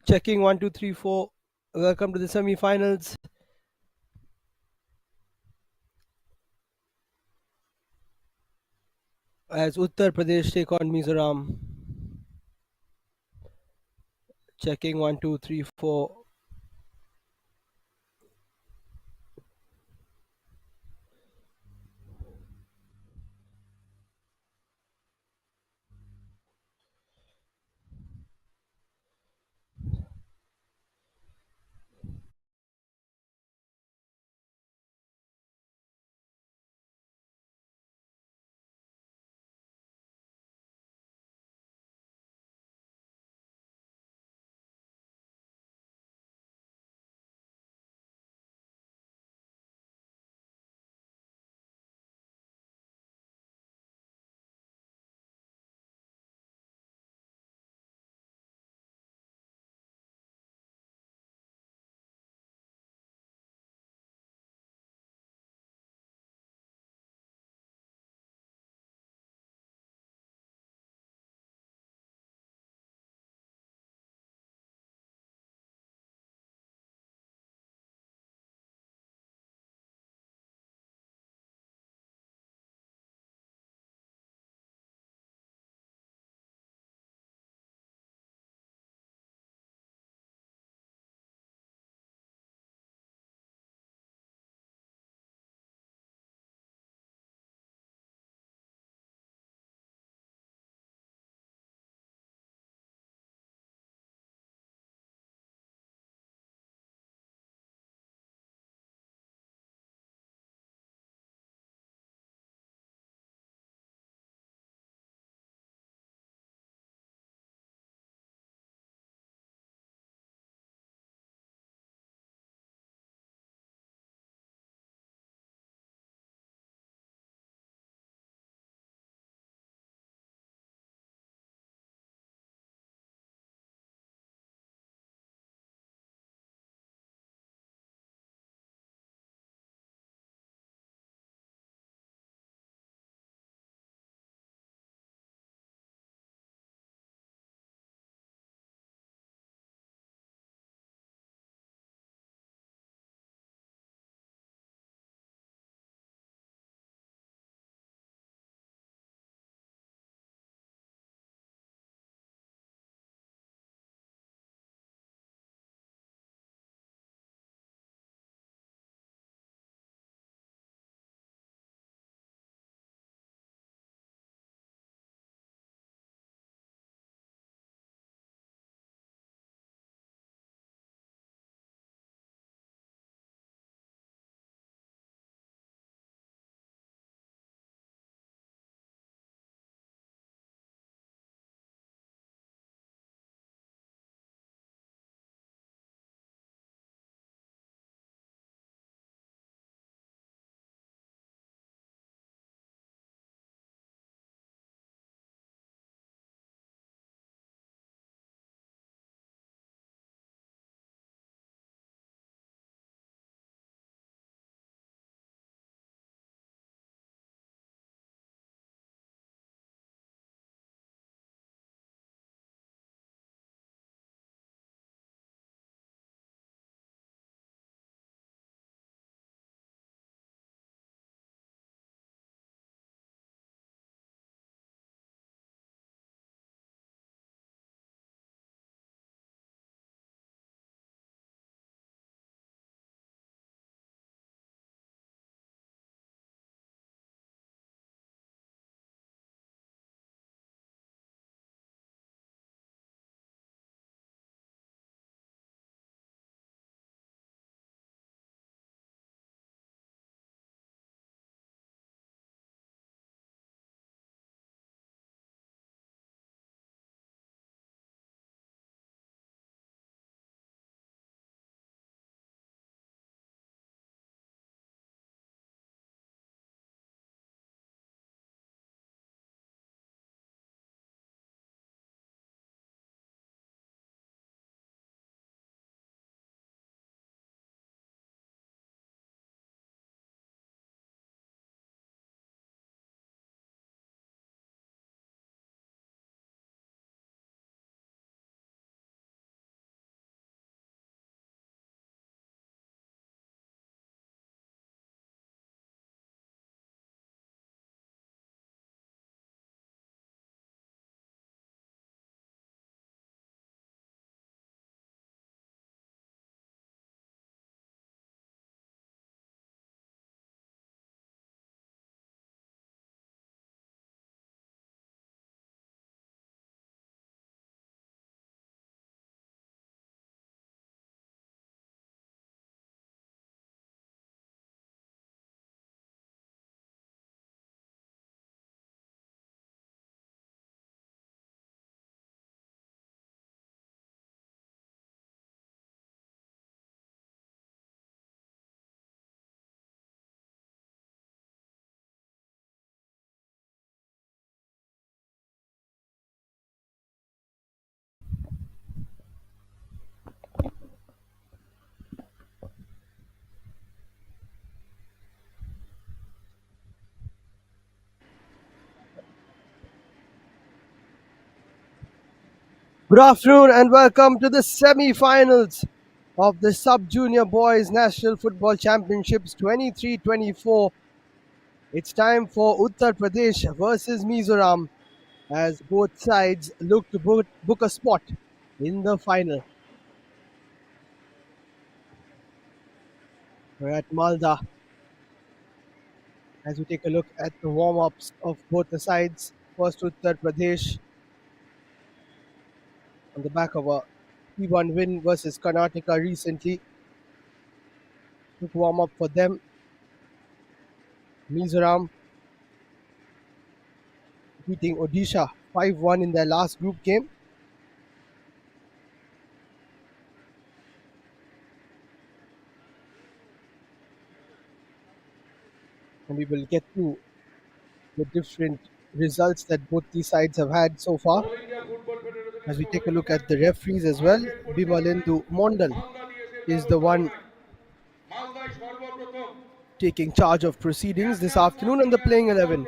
Checking 1, 2, 3, 4. Welcome to the semi-finals as Uttar Pradesh take on Mizoram. Checking 1, 2, 3, 4. Good afternoon and welcome to the semi-finals of the Sub-Junior Boys National Football Championships 23-24. It's time for Uttar Pradesh versus Mizoram as both sides look to book a spot in the final. We're at Malda as we take a look at the warm-ups of both the sides. First Uttar Pradesh on the back of a 3-1 win versus Karnataka recently. Quick warm-up for them. Mizoram beating Odisha 5-1 in their last group game. And we will get to the different results that both these sides have had so far. As we take a look at the referees as well, Bimalendu Mondal is the one taking charge of proceedings this afternoon on the playing 11.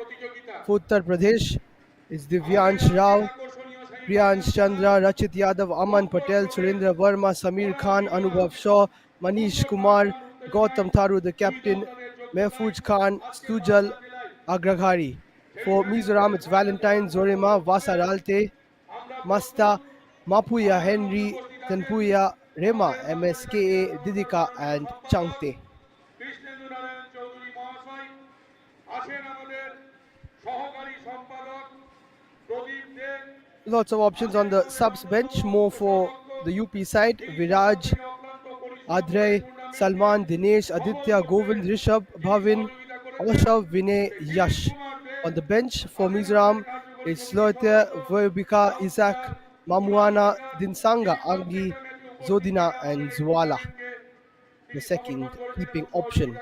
For Uttar Pradesh is Divyansh Rao, Priyansh Chandra, Rachit Yadav, Aman Patel, Surendra Verma, Samir Khan, Anubhav Shaw, Manish Kumar, Gautam Tharu, the captain, Mehfooz Khan, Sujal Agraghari. For Mizoram, it's Valentine, Zorema, Vasaralte, Masta, Mapuya, Henry, Tenpuya, Rema, MSKA, Didika, and Changte. Lots of options on the subs bench, more for the UP side. Viraj, Adrey, Salman, Dinesh, Aditya, Govind, Rishabh, Bhavin, Aushav, Vinay, Yash. On the bench for Mizoram is Slote, Voibika, Isaac, Mamuana, Dinsanga, Angi, Zodina, and Zuala, the second keeping option.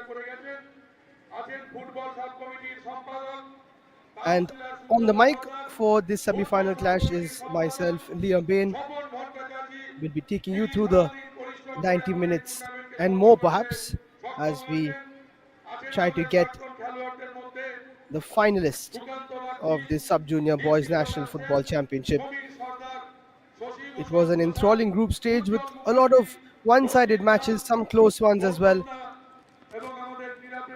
And on the mic for this semi-final clash is myself, Liam Bain. We'll be taking you through the 90 minutes and more perhaps as we try to get the finalist of the Sub-Junior Boys National Football Championship. It was an enthralling group stage with a lot of one-sided matches, some close ones as well.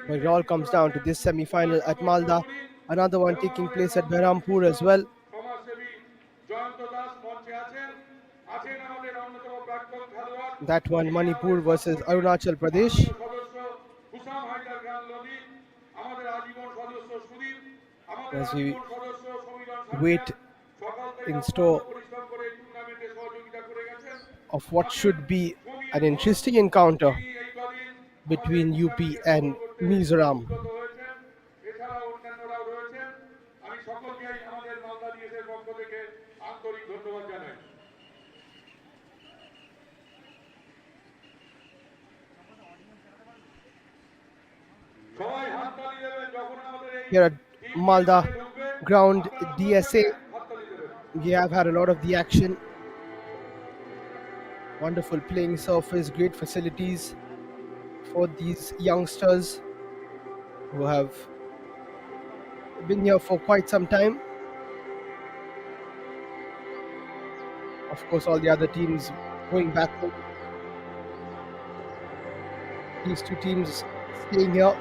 But it all comes down to this semi-final at Malda, another one taking place at Behrampur as well. That one, Manipur versus Arunachal Pradesh. As we wait in store of what should be an interesting encounter between UP and Mizoram. Here at Malda ground DSA, we have had a lot of the action. Wonderful playing surface, great facilities for these youngsters who have been here for quite some time. Of course, all the other teams going back home. These two teams staying here,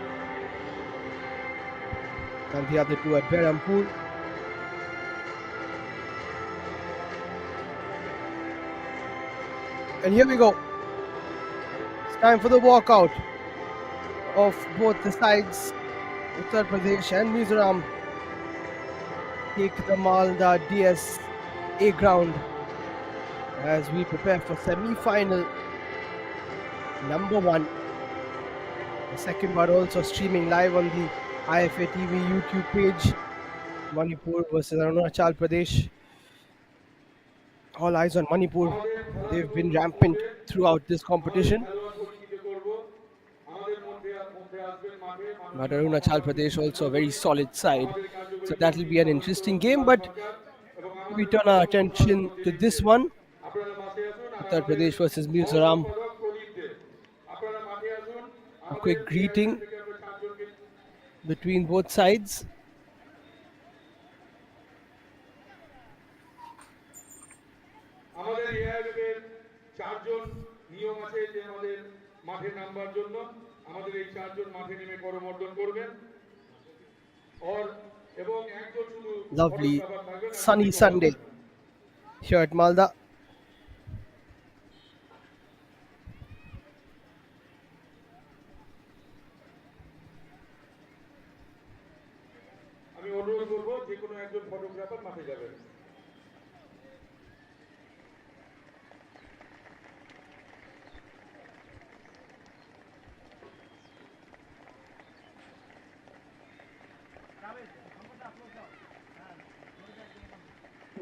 and the other two at Behrampur. And here we go. It's time for the walkout of both the sides. Uttar Pradesh and Mizoram take the Malda DSA ground as we prepare for semi-final number 1. The second one also streaming live on the IFA TV YouTube page. Manipur versus Arunachal Pradesh. All eyes on Manipur. They've been rampant throughout this competition. But Arunachal Pradesh also a very solid side. So that will be an interesting game. But we turn our attention to this one. Uttar Pradesh versus Mizoram. A quick greeting between both sides. আমাদের এআইএফের চারজন নিয়ম আছে যে আমাদের মাঠে নামবার জন্য আমাদের এই চারজন মাঠে নেমে করমর্দন করবেন और এবং একজন শুধু Lovely ফটোগ্রাফার থাকবেন আর বাকি sunny কথা Sunday বলবেন। here at Malda. আমি অনুরোধ করব যে কোনো একজন ফটোগ্রাফার মাঠে যাবেন।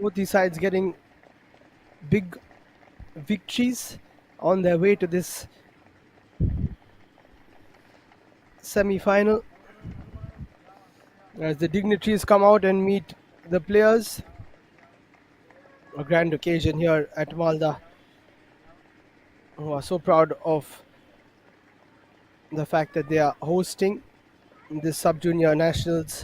Both these sides getting big victories on their way to this semi-final as the dignitaries come out and meet the players. A grand occasion here at Malda, who are so proud of the fact that they are hosting this sub-junior nationals.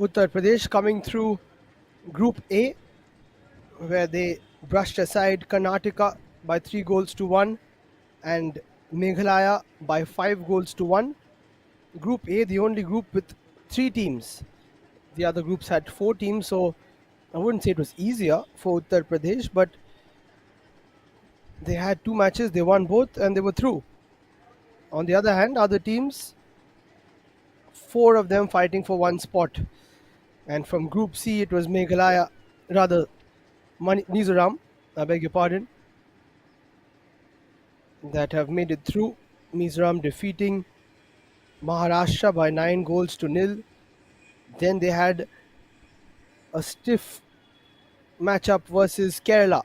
Uttar Pradesh coming through Group A, where they brushed aside Karnataka by 3 goals to 1 and Meghalaya by 5 goals to 1. Group A, the only group with 3 teams. The other groups had 4 teams, so I wouldn't say it was easier for Uttar Pradesh, but they had 2 matches, they won both, and they were through. On the other hand, other teams, 4 of them fighting for one spot. And from Group C, it was Meghalaya, rather MIZORAM, I beg your pardon, that have made it through. Mizoram defeating Maharashtra by 9 goals to 0. Then they had a stiff matchup versus Kerala,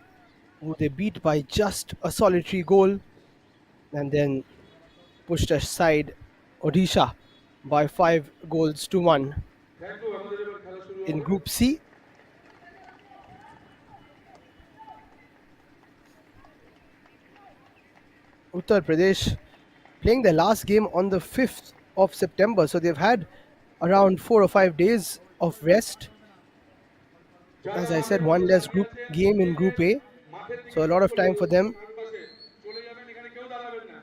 who they beat by just a solitary goal, and then pushed aside Odisha by 5 goals to 1. Thank you আমাদের এবার খেলা শুরু In হবে। Group C, Uttar Pradesh playing their last game on the 5th of September, so they've had around 4 or 5 days of rest. যারা As I আমাদের said, one মধ্যে less দাঁড়িয়ে group আছেন game in প্রত্যেকে Group A, মাঠের so দিকে a lot of লক্ষ্য time করুন for them ডান পাশে চলে যাবেন এখানে কেউ দাঁড়াবেন না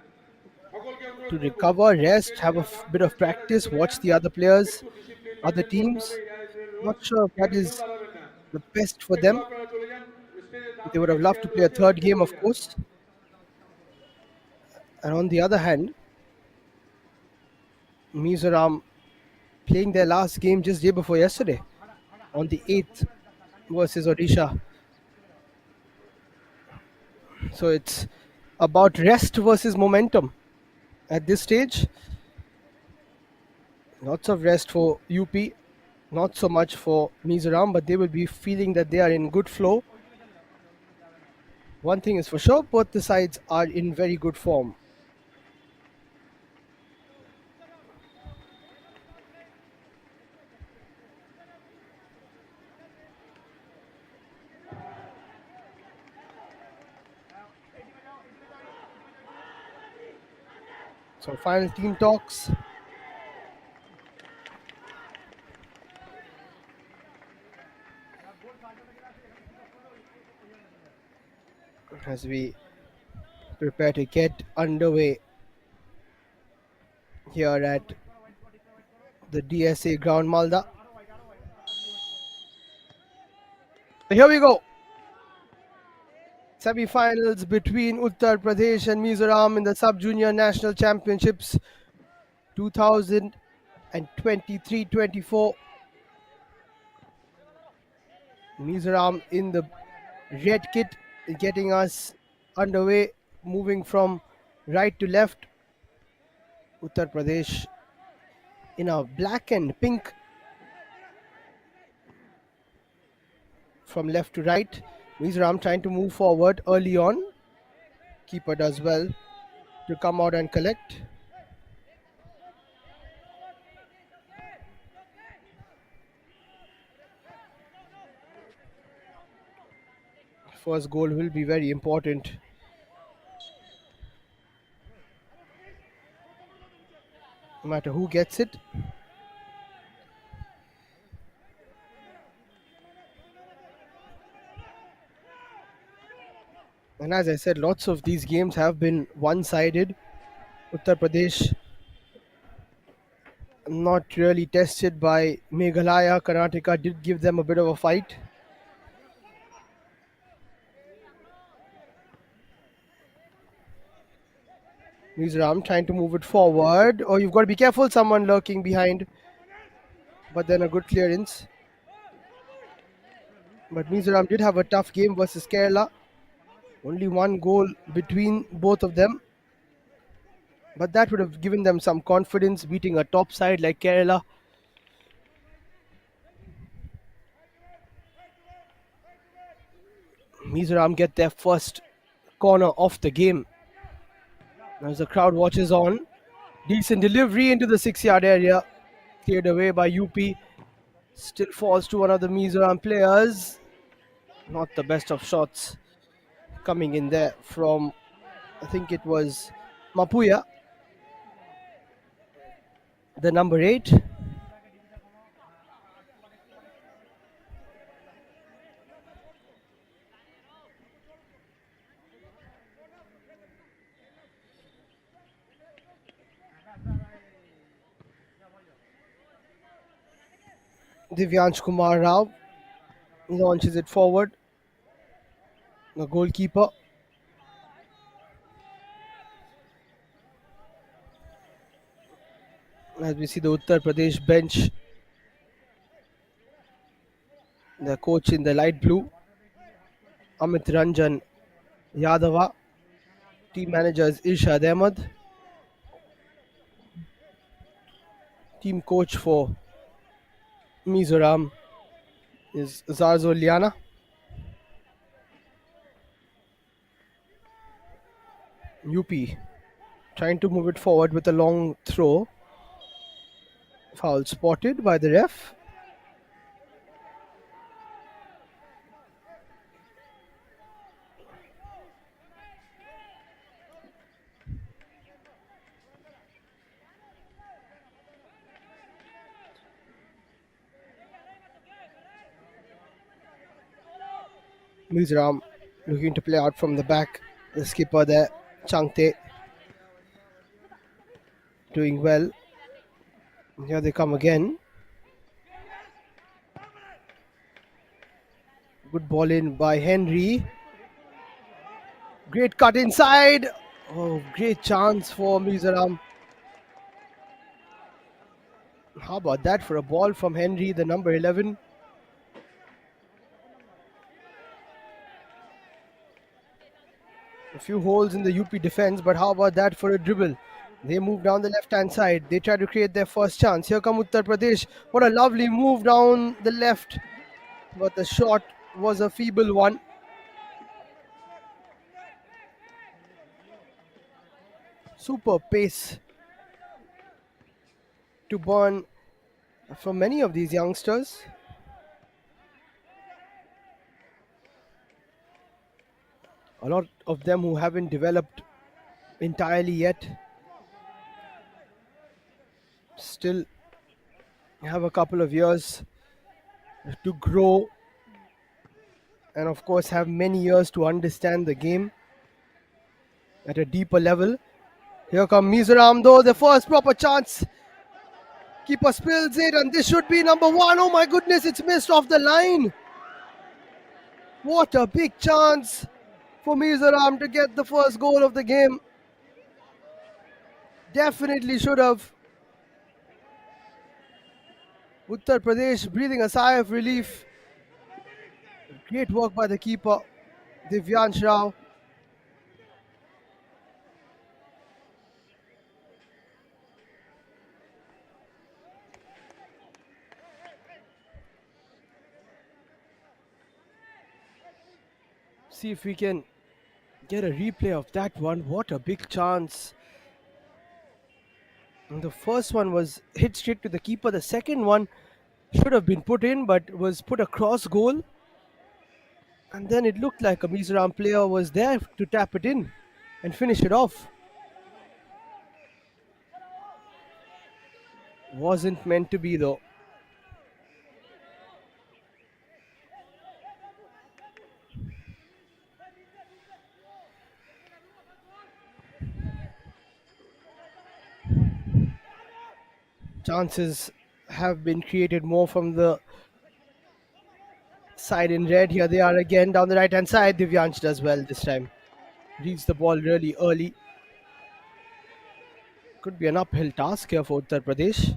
সকলকে অনুরোধ to করব recover, rest, স্টেজে have a যা গান bit of করেন চেয়ারে practice, চলে watch যান the other players, একটু ডিসিপ্লিন other মেনটেন করতে হবে teams. এআইএফের Not rules sure if that এখানে কেউ is দাঁড়াবেন না the best for একটু them. আপনারা চলে যান স্টেজে ডান They would দিকে have loved chair to play a রয়েছে third ওদিকে game, চলে of যান course. And on the other hand, Mizoram playing their last game just day before yesterday, on the 8th versus Odisha. So it's about rest versus momentum at this stage. Lots of rest for UP, not so much for Mizoram, but they will be feeling that they are in good flow. One thing is for sure, both the sides are in very good form. So final team talks. As we prepare to get underway here at the DSA ground Malda. Here we go. Semi-finals between Uttar Pradesh and Mizoram in the Sub-Junior National Championships 2023-24. Mizoram in the red kit, getting us underway, moving from right to left. Uttar Pradesh in a black and pink from left to right. Mizoram trying to move forward early on. Keeper does well to come out and collect. First goal will be very important. No matter who gets it. And as I said, lots of these games have been one sided. Uttar Pradesh not really tested by Meghalaya. Karnataka did give them a bit of a fight. Mizoram trying to move it forward. Oh, you've got to be careful, someone lurking behind. But then a good clearance. But Mizoram did have a tough game versus Kerala. Only one goal between both of them. But that would have given them some confidence beating a top side like Kerala. Mizoram get their first corner off the game. As the crowd watches on. Decent delivery into the 6-yard area. Cleared away by UP. Still falls to one of the Mizoram players. Not the best of shots coming in there from, I think it was Mapuya, the number 8. Divyansh Kumar Rao launches it forward. The goalkeeper. As we see the Uttar Pradesh bench, the coach in the light blue, Amit Ranjan Yadava. Team manager is Irshad Ahmed. Team coach for Mizoram is Zarzo Liana. UP trying to move it forward with a long throw. Foul spotted by the ref. Mizoram looking to play out from the back. The skipper there, Changte, doing well. Here they come again. Good ball in by Henry. Great cut inside. Oh, great chance for Mizoram. How about that for a ball from Henry, the number 11? A few holes in the UP defense, but how about that for a dribble? They move down the left-hand side. They try to create their first chance. Here come Uttar Pradesh. What a lovely move down the left. But the shot was a feeble one. Super pace to burn for many of these youngsters. A lot of them who haven't developed entirely yet. Still have a couple of years to grow, and of course have many years to understand the game at a deeper level. Here come Mizoram though, the first proper chance. Keeper spills it, and this should be number 1. Oh my goodness, it's missed off the line. What a big chance for Mizoram to get the first goal of the game. Definitely should have. Uttar Pradesh breathing a sigh of relief. Great work by the keeper, Divyansh Rao. See if we can get a replay of that one. What a big chance. And the first one was hit straight to the keeper. The second one should have been put in, but was put across goal. And then it looked like a Mizoram player was there to tap it in and finish it off. Wasn't meant to be though. Chances have been created more from the side in red. Here they are again down the right hand side. Divyansh does well this time. Reads the ball really early. Could be an uphill task here for Uttar Pradesh.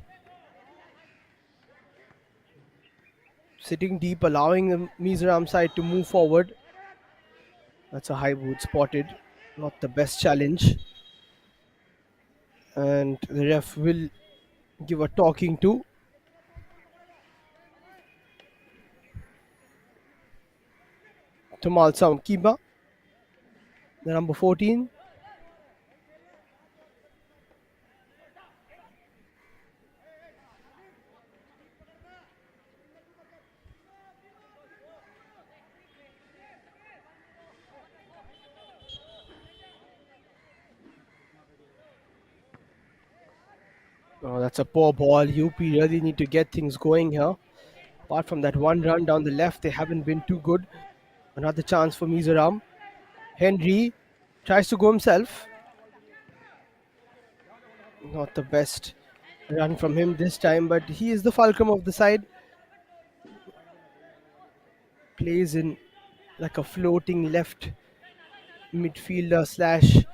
Sitting deep, allowing the Mizoram side to move forward. That's a high boot spotted. Not the best challenge. And the ref will give a talking to. Tamal Samkiba, the number 14. Oh, that's a poor ball. UP really need to get things going here. Apart from that one run down the left, they haven't been too good. Another chance for Mizoram. Henry tries to go himself. Not the best run from him this time, but he is the fulcrum of the side. Plays in like a floating left midfielder slash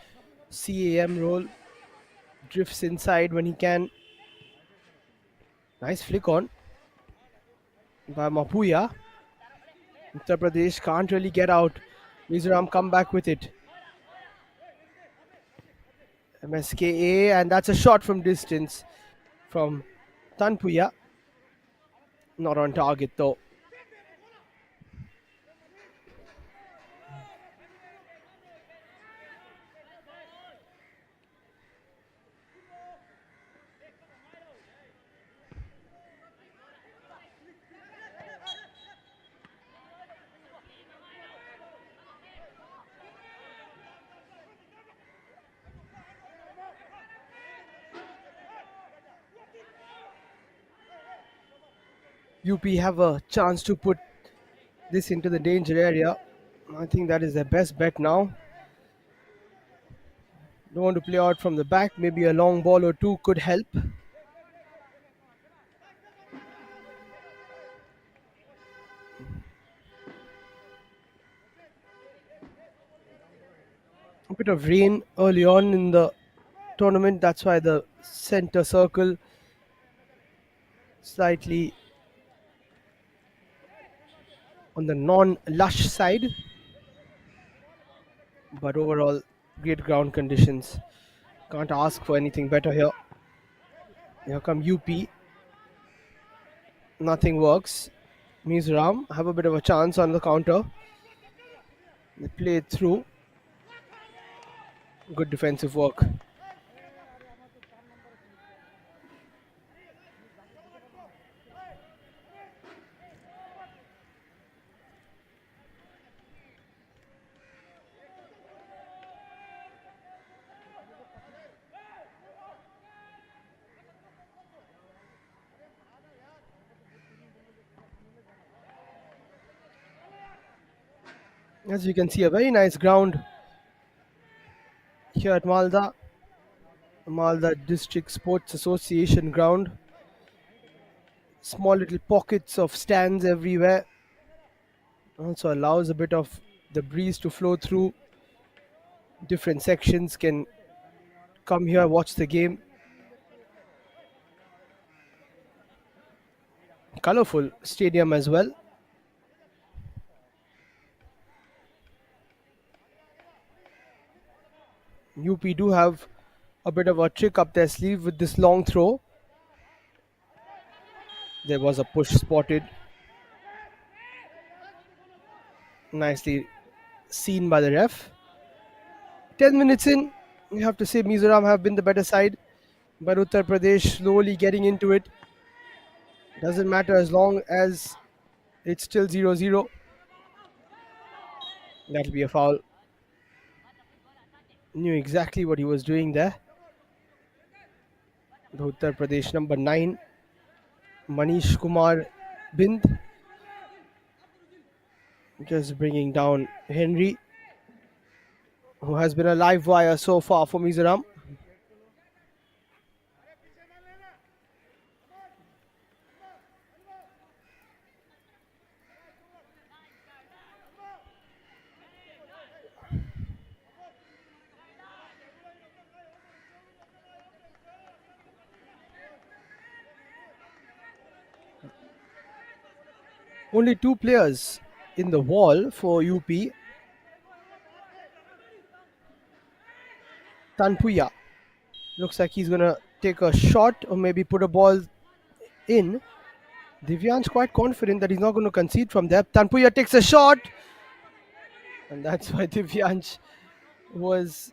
CAM role. Drifts inside when he can. Nice flick on by Mapuya. Uttar Pradesh can't really get out. Mizoram come back with it. MSKA, and that's a shot from distance from Tanpuya. Not on target though. UP have a chance to put this into the danger area. I think that is their best bet now. Don't want to play out from the back. Maybe a long ball or two could help. A bit of rain early on in the tournament. That's why the center circle slightly on the non-lush side. But overall, great ground conditions. Can't ask for anything better here. Here come UP. Nothing works. Mizoram have a bit of a chance on the counter. They play it through. Good defensive work. As you can see, a very nice ground here at Malda District Sports Association ground. Small little pockets of stands everywhere. Also allows a bit of the breeze to flow through. Different sections can come here, watch the game. Colorful stadium as well. UP do have a bit of a trick up their sleeve with this long throw. There was a push spotted. Nicely seen by the ref. 10 minutes in, we have to say Mizoram have been the better side, but Uttar Pradesh slowly getting into it. Doesn't matter as long as it's still 0-0. That'll be a foul. Knew exactly what he was doing there. The Uttar Pradesh number 9, Manish Kumar Bind, just bringing down Henry, who has been a live wire so far for Mizoram. Only two players in the wall for UP. Tanpuya looks like he's gonna take a shot or maybe put a ball in. Divyan's quite confident that he's not going to concede from there. Tanpuya takes a shot, and that's why Divyansh was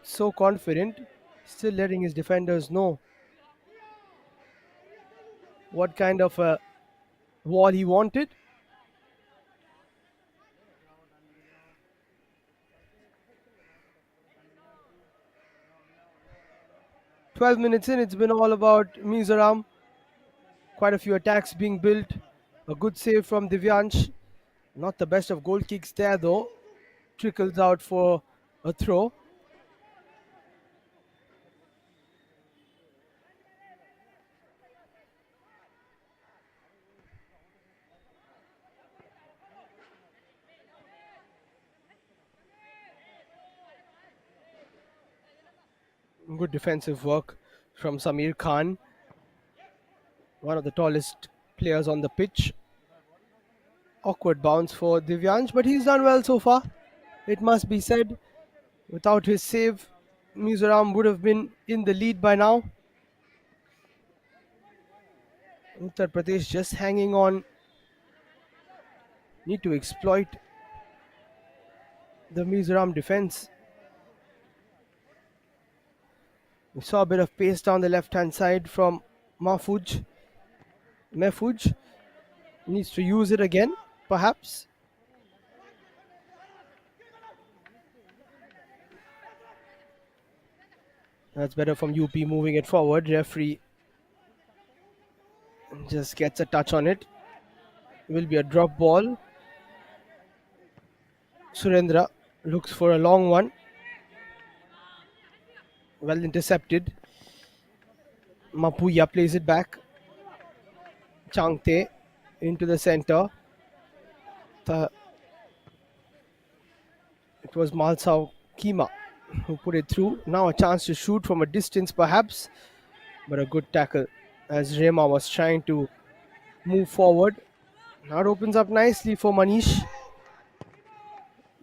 so confident, still letting his defenders know what kind of a wall he wanted. "12 minutes in, it's been all about Mizoram. Quite a few attacks being built. A good save from Divyansh. Not the best of goal kicks there though. Trickles out for a throw. Good defensive work from Samir Khan, one of the tallest players on the pitch. Awkward bounce for Divyansh, but he's done well so far. It must be said, without his save, Mizoram would have been in the lead by now. Uttar Pradesh just hanging on. Need to exploit the Mizoram defense. We saw a bit of pace down the left hand side from Mahfouz. Mahfouz needs to use it again, perhaps. That's better from UP moving it forward. Referee just gets a touch on it. Will be a drop ball. Surendra looks for a long one. Well intercepted. Mapuya plays it back. Changte into the center. It was Malsao Kima who put it through. Now a chance to shoot from a distance perhaps, but a good tackle as Rema was trying to move forward. Now it opens up nicely for Manish.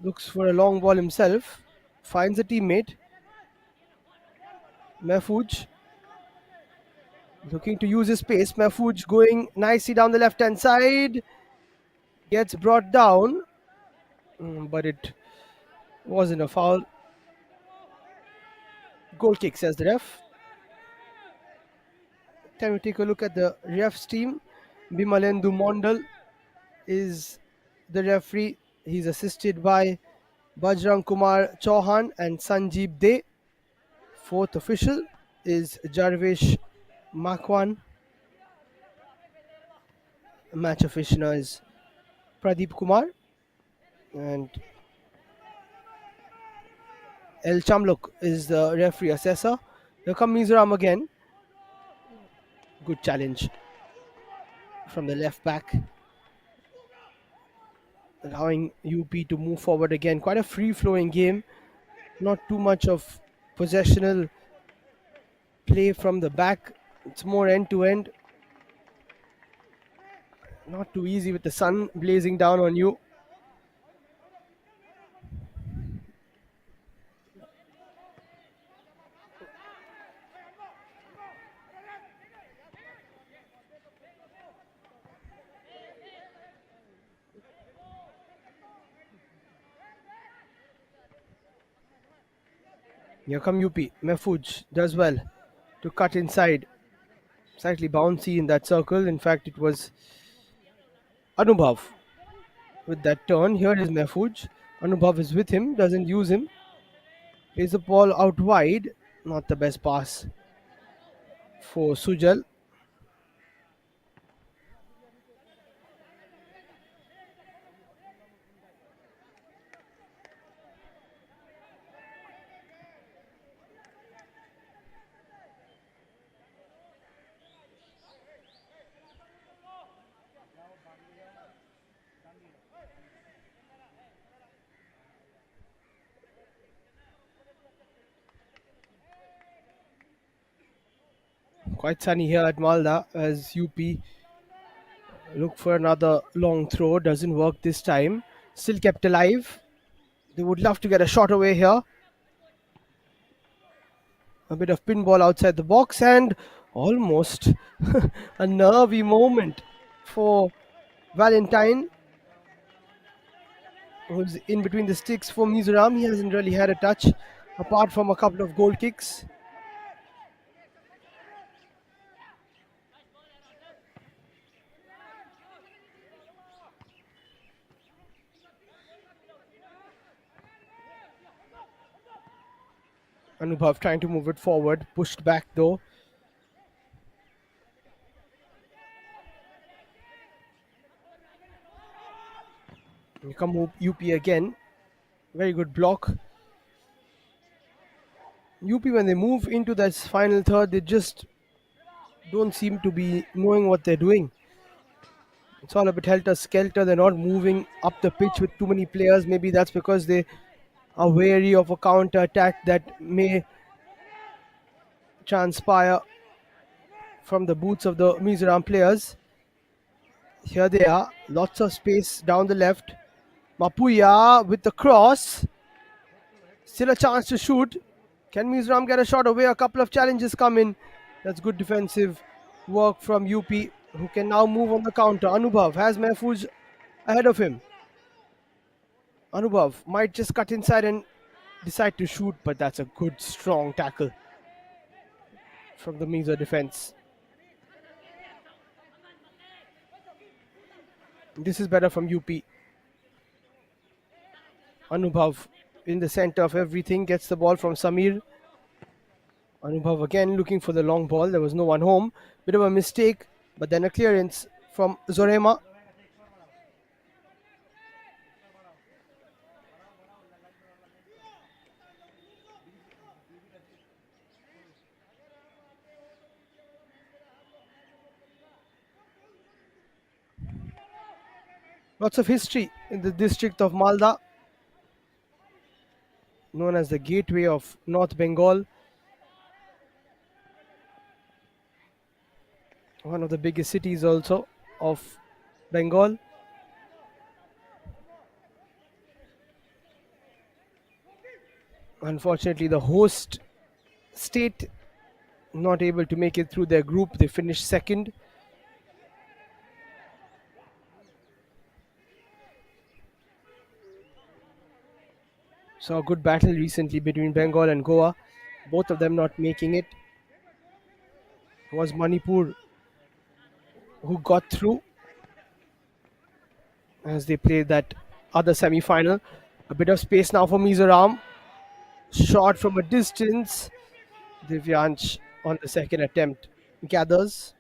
Looks for a long ball himself. Finds a teammate. Mahfouz looking to use his pace. Mahfouz going nicely down the left hand side. Gets brought down, but it wasn't a foul. Goal kick, says the ref. Time we take a look at the ref's team. Bimalendu Mondal is the referee. He's assisted by Bajrang Kumar Chauhan and Sanjeev De. Fourth official is Jarvesh Makwan. Match official is Pradeep Kumar. And El Chamluk is the referee assessor. Here come Mizoram again. Good challenge from the left back, allowing UP to move forward again. Quite a free-flowing game. Not too much of possessional play from the back. It's more end-to-end. Not too easy with the sun blazing down on you. Here come UP. Mahfouz does well to cut inside. Slightly bouncy in that circle. In fact, it was Anubhav with that turn. Here is Mahfouz. Anubhav is with him, doesn't use him. Plays the ball out wide. Not the best pass for Sujal. Quite sunny here at Malda as UP look for another long throw. Doesn't work this time. Still kept alive. They would love to get a shot away here. A bit of pinball outside the box and almost a nervy moment for Valentine, who's in between the sticks for Mizoram. He hasn't really had a touch apart from a couple of goal kicks. Anubhav trying to move it forward, pushed back though. Here come UP again. Very good block. UP, when they move into that final third, they just don't seem to be knowing what they're doing. It's all a bit helter skelter. They're not moving up the pitch with too many players. Maybe that's because they are wary of a counter attack that may transpire from the boots of the Mizoram players. Here they are. Lots of space down the left. Mapuya with the cross. Still a chance to shoot. Can Mizoram get a shot away? A couple of challenges come in. That's good defensive work from UP, who can now move on the counter. Anubhav has Mahfouz ahead of him. Anubhav might just cut inside and decide to shoot, but that's a good, strong tackle from the Mizo defense. This is better from UP. Anubhav in the center of everything, gets the ball from Samir. Anubhav again looking for the long ball. There was no one home. Bit of a mistake, but then a clearance from Zorema. Lots of history in the district of Malda, known as the gateway of North Bengal. One of the biggest cities also of Bengal. Unfortunately, the host state not able to make it through their group. They finished second. Saw a good battle recently between Bengal and Goa. Both of them not making it. It was Manipur who got through as they played that other semi-final. A bit of space now for Mizoram. Shot from a distance. Divyansh on the second attempt gathers.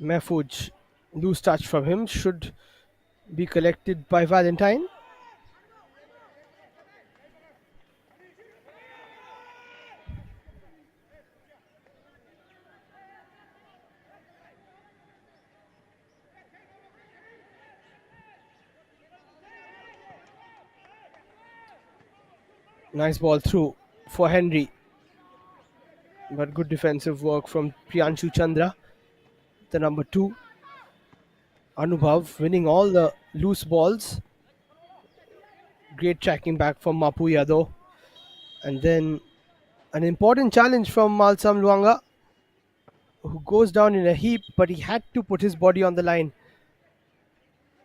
Mahfouz, loose touch from him, should be collected by Valentine. Nice ball through for Henry. But good defensive work from Priyanshu Chandra, the number 2. Anubhav winning all the loose balls. Great tracking back from Mapu Yadav. And then an important challenge from Malsam Luanga, who goes down in a heap, but he had to put his body on the line.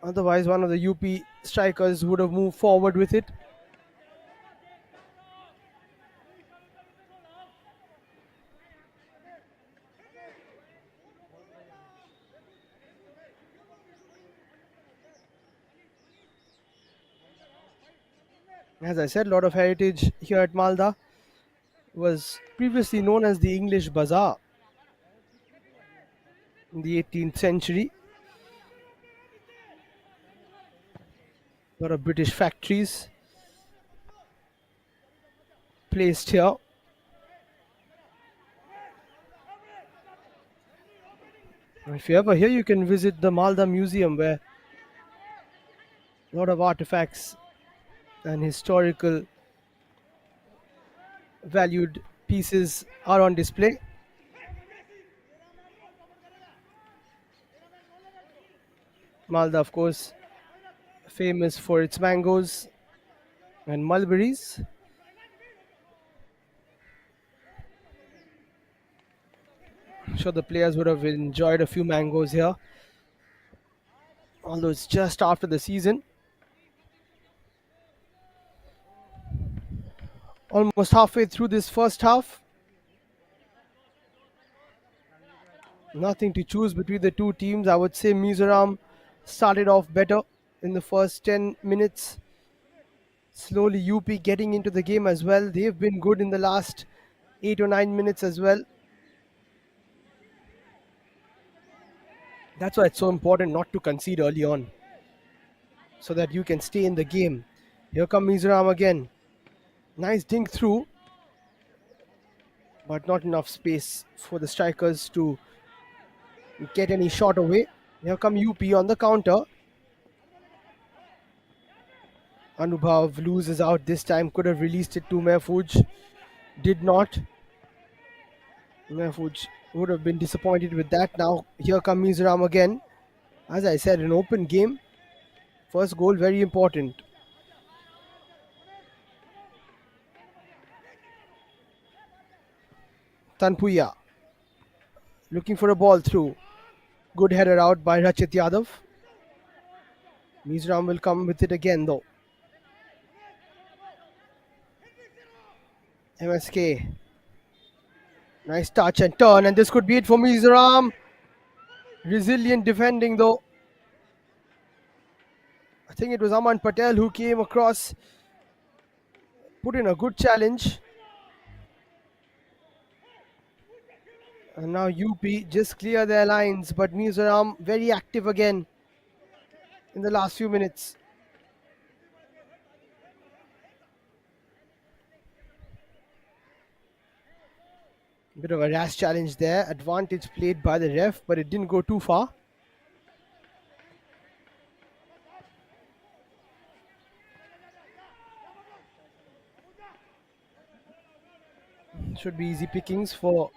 Otherwise, one of the UP strikers would have moved forward with it. As I said, a lot of heritage here at Malda. Was previously known as the English Bazaar in the 18th century. A lot of British factories placed here. If you're ever here, you can visit the Malda Museum where a lot of artifacts and historical valued pieces are on display. Malda, of course, famous for its mangoes and mulberries. I'm sure the players would have enjoyed a few mangoes here, although it's just after the season. Almost halfway through this first half. Nothing to choose between the two teams. I would say Mizoram started off better in the first 10 minutes. Slowly, UP getting into the game as well. They've been good in the last 8 or 9 minutes as well. That's why it's so important not to concede early on so that you can stay in the game. Here come Mizoram again. Nice dink through, but not enough space for the strikers to get any shot away. Here come UP on the counter. Anubhav loses out this time. Could have released it to Mehfooj. Did not. Mehfooj would have been disappointed with that. Now here come Mizoram again. As I said, an open game. First goal very important. Tanpuya looking for a ball through. Good header out by Rachit Yadav. Mizoram will come with it again though. MSK. Nice touch and turn, and this could be it for Mizoram. Resilient defending though. I think it was Aman Patel who came across, put in a good challenge. And now UP just clear their lines, but Mizoram very active again in the last few minutes. Bit of a rash challenge there. Advantage played by the ref, but it didn't go too far. Should be easy pickings for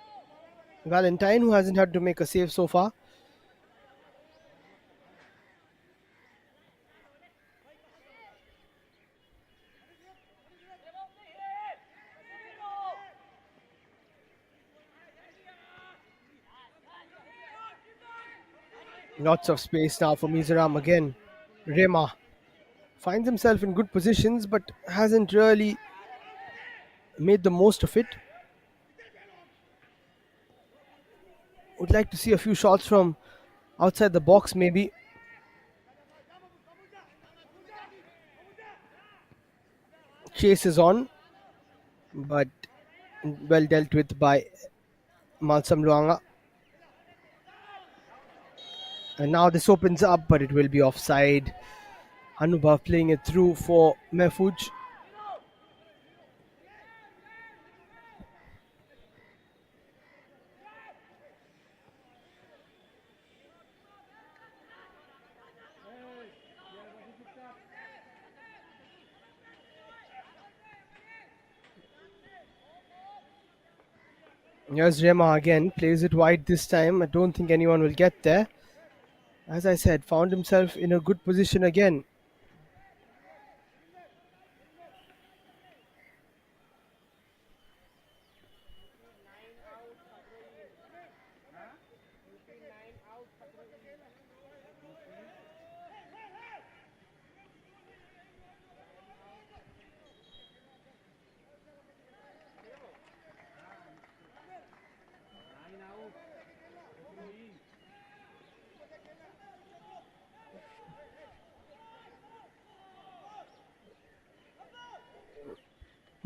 Valentine, who hasn't had to make a save so far. Lots of space now for Mizoram again. Rema finds himself in good positions, but hasn't really made the most of it. Would like to see a few shots from outside the box, maybe. Chase is on, but well dealt with by Malsam Luanga. And now this opens up, but it will be offside. Anubhav playing it through for Mehfooj. Here's Rema again, plays it wide this time. I don't think anyone will get there. As I said, found himself in a good position again.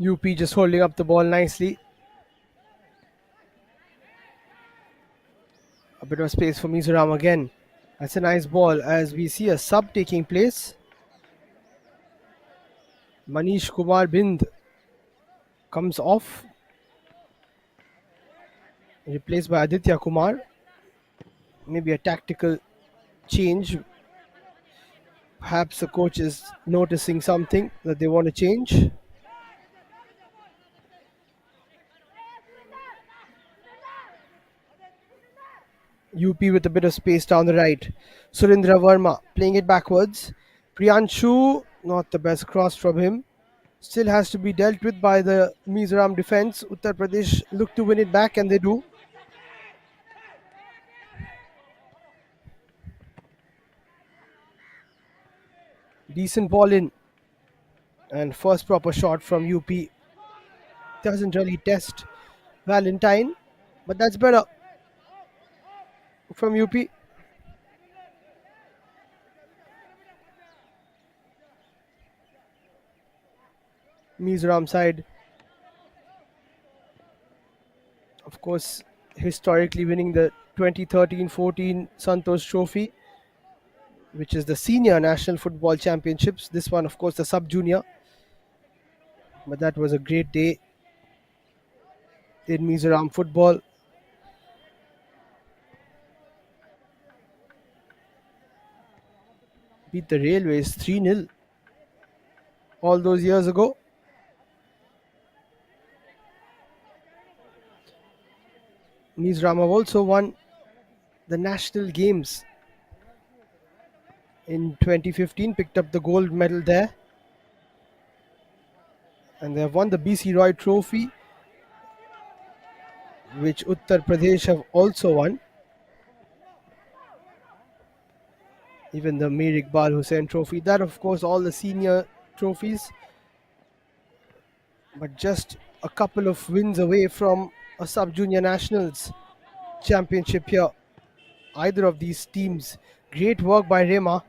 UP just holding up the ball nicely. A bit of space for Mizoram again. That's a nice ball as we see a sub taking place. Manish Kumar Bind comes off, replaced by Aditya Kumar. Maybe a tactical change. Perhaps the coach is noticing something that they want to change. UP with a bit of space down the right. Surendra Verma playing it backwards. Priyanshu, not the best cross from him. Still has to be dealt with by the Mizoram defense. Uttar Pradesh look to win it back, and they do. Decent ball in, and first proper shot from UP. Doesn't really test Valentine, but that's better from UP. Mizoram side, of course, historically winning the 2013-14 Santosh Trophy, which is the senior national football championships. This one, of course, the sub junior. But that was a great day in Mizoram football. Beat the Railways 3-0 all those years ago. Mizoram have also won the national games in 2015, picked up the gold medal there. And they have won the BC Roy Trophy, which Uttar Pradesh have also won. Even the Mir Iqbal Hussain Trophy. That, of course, all the senior trophies. But just a couple of wins away from a sub-junior nationals championship here. Either of these teams. Great work by Rema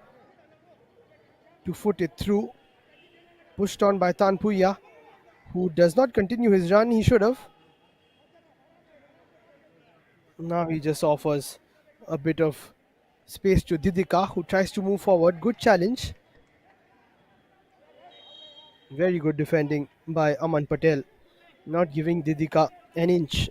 to foot it through. Pushed on by Tanpuya, who does not continue his run. He should have. Now he just offers a bit of space to Didika, who tries to move forward. Good challenge. Very good defending by Aman Patel, not giving Didika an inch.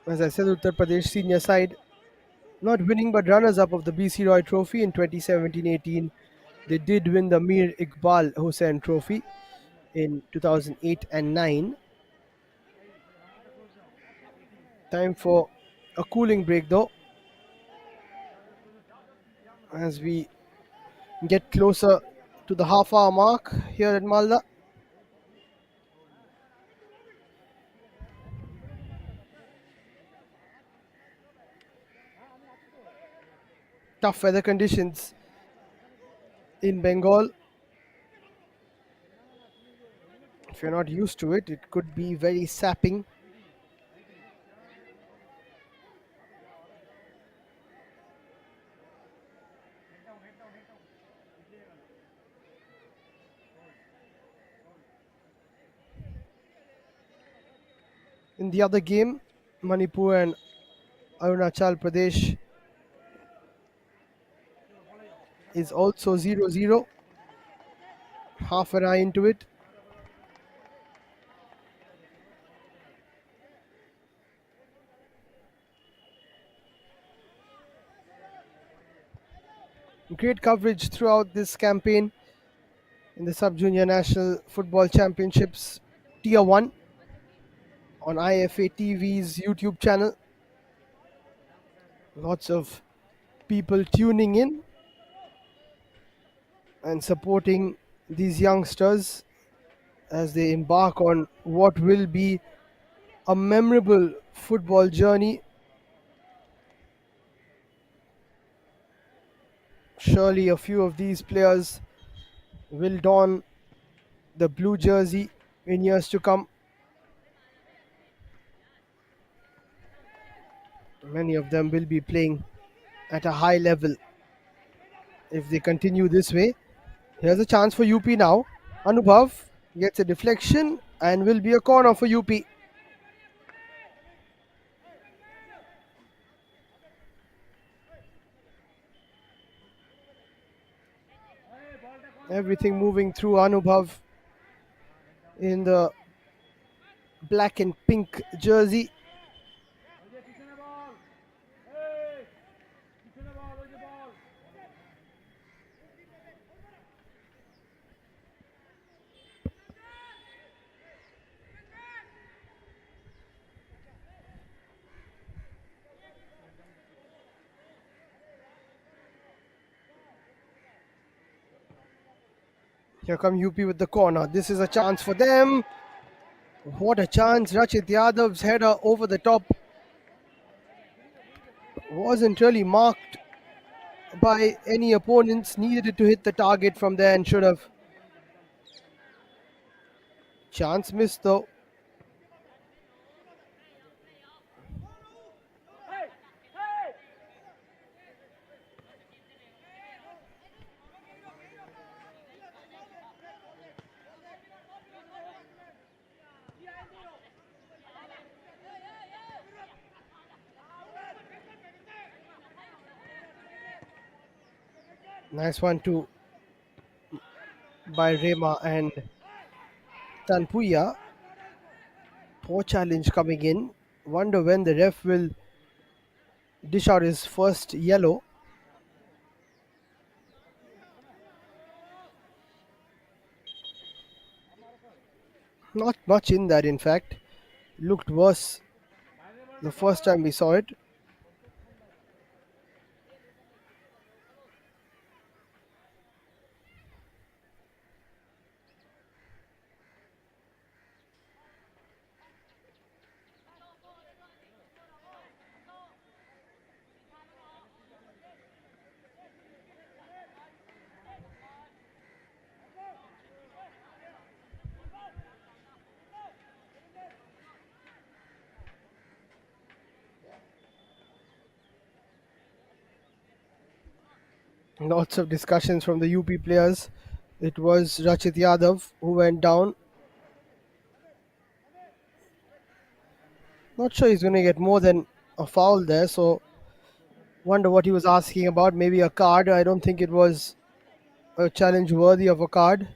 As I said, Uttar Pradesh senior side not winning but runners up of the BC Roy Trophy in 2017-18. They did win the Mir Iqbal Hussain Trophy in 2008 and 9. Time for a cooling break though, as we get closer to the half hour mark here at Malda. Tough weather conditions in Bengal. If you're not used to it, it could be very sapping. In the other game, Manipur and Arunachal Pradesh is also 0-0. Half an eye into it. Great coverage throughout this campaign in the Sub-Junior National Football Championships Tier 1 on IFA TV's YouTube channel. Lots of people tuning in and supporting these youngsters as they embark on what will be a memorable football journey. Surely a few of these players will don the blue jersey in years to come. Many of them will be playing at a high level if they continue this way. Here's a chance for UP now. Anubhav gets a deflection and will be a corner for UP. Everything moving through Anubhav in the black and pink jersey. Here come UP with the corner. This is a chance for them. What a chance. Rachit Yadav's header over the top wasn't really marked by any opponents. Needed it to hit the target from there and should have. Chance missed though. Nice one too by Rema and Tanpuya. Poor challenge coming in. Wonder when the ref will dish out his first yellow. Not much in that, in fact. Looked worse the first time we saw it. Lots of discussions from the UP players. It was Rachit Yadav who went down. Not sure he's going to get more than a foul there, so wonder what he was asking about. Maybe a card. I don't think it was a challenge worthy of a card.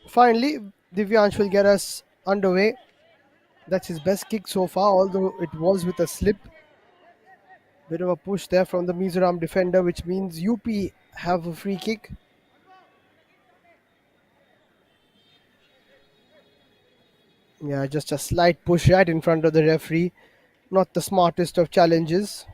Finally, Divyansh will get us underway. That's his best kick so far, although it was with a slip. Bit of a push there from the Mizoram defender, which means UP have a free kick. Yeah, just a slight push right in front of the referee. Not the smartest of challenges.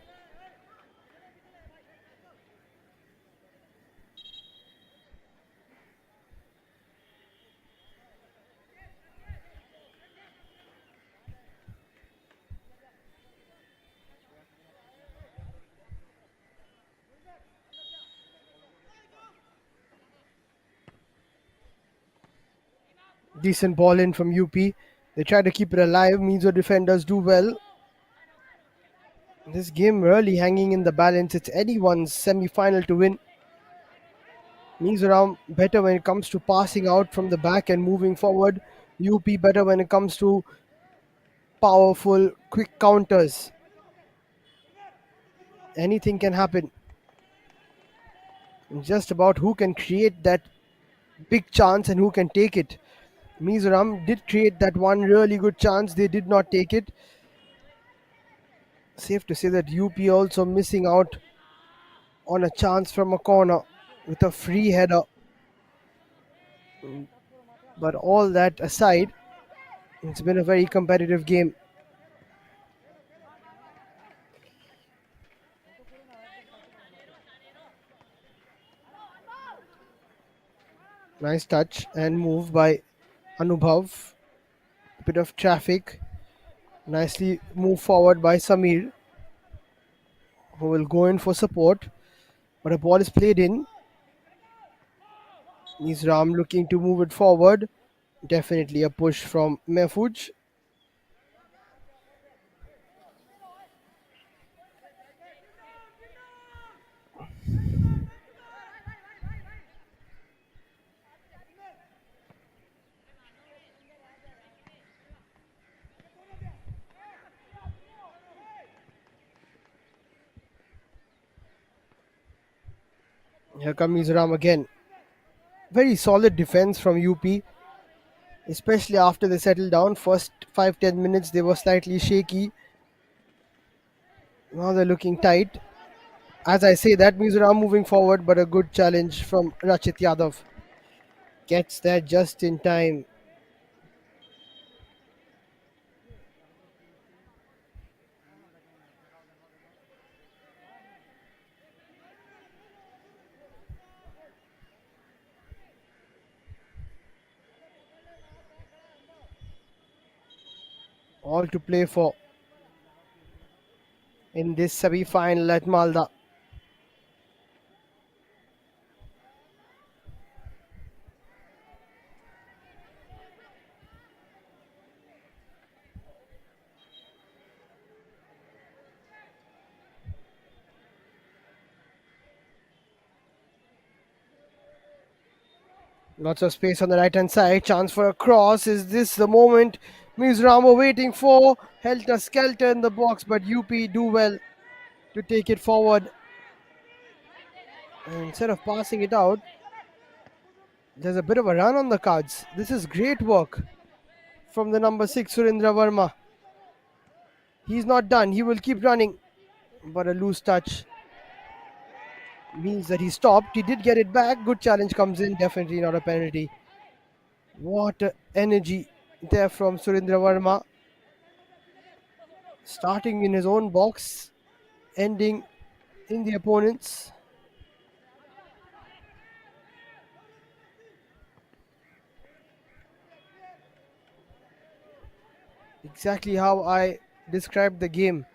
Decent ball in from UP. They try to keep it alive. Mizo defenders do well. This game really hanging in the balance. It's anyone's semi-final to win. Mizoram better when it comes to passing out from the back and moving forward. UP better when it comes to powerful, quick counters. Anything can happen. Just about who can create that big chance and who can take it. Mizoram did create that one really good chance. They did not take it. Safe to say that UP also missing out on a chance from a corner with a free header. But all that aside, it's been a very competitive game. Nice touch and move by Anubhav. Bit of traffic. Nicely moved forward by Samir, who will go in for support. But a ball is played in. Mizram looking to move it forward. Definitely a push from Mehfooj. Here comes Mizram again. Very solid defense from UP, especially after they settled down. First 5-10 minutes they were slightly shaky. Now they're looking tight. As I say that, Mizoram moving forward, but a good challenge from Rachit Yadav. Gets there just in time. All to play for in this semi-final at Malda. Lots of space on the right hand side. Chance for a cross. Is this the moment Mizoram were waiting for? Helter skelter in the box, but UP do well to take it forward. And instead of passing it out, there's a bit of a run on the cards. This is great work from the number 6 Surendra Verma. He's not done. He will keep running, but a loose touch means that he stopped. He did get it back. Good challenge comes in. Definitely not a penalty. What energy there from Surendra Verma. Starting in his own box, ending in the opponent's. Exactly how I described the game.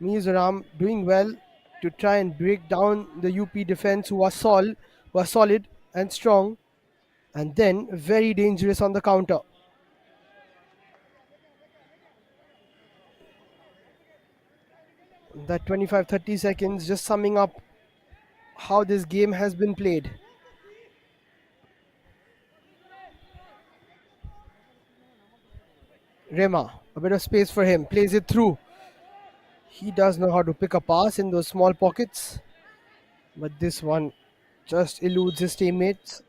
Mizoram doing well to try and break down the UP defense, who are solid and strong, and then very dangerous on the counter. That 25-30 seconds just summing up how this game has been played. Rema, a bit of space for him, plays it through. He does know how to pick a pass in those small pockets, but this one just eludes his teammates.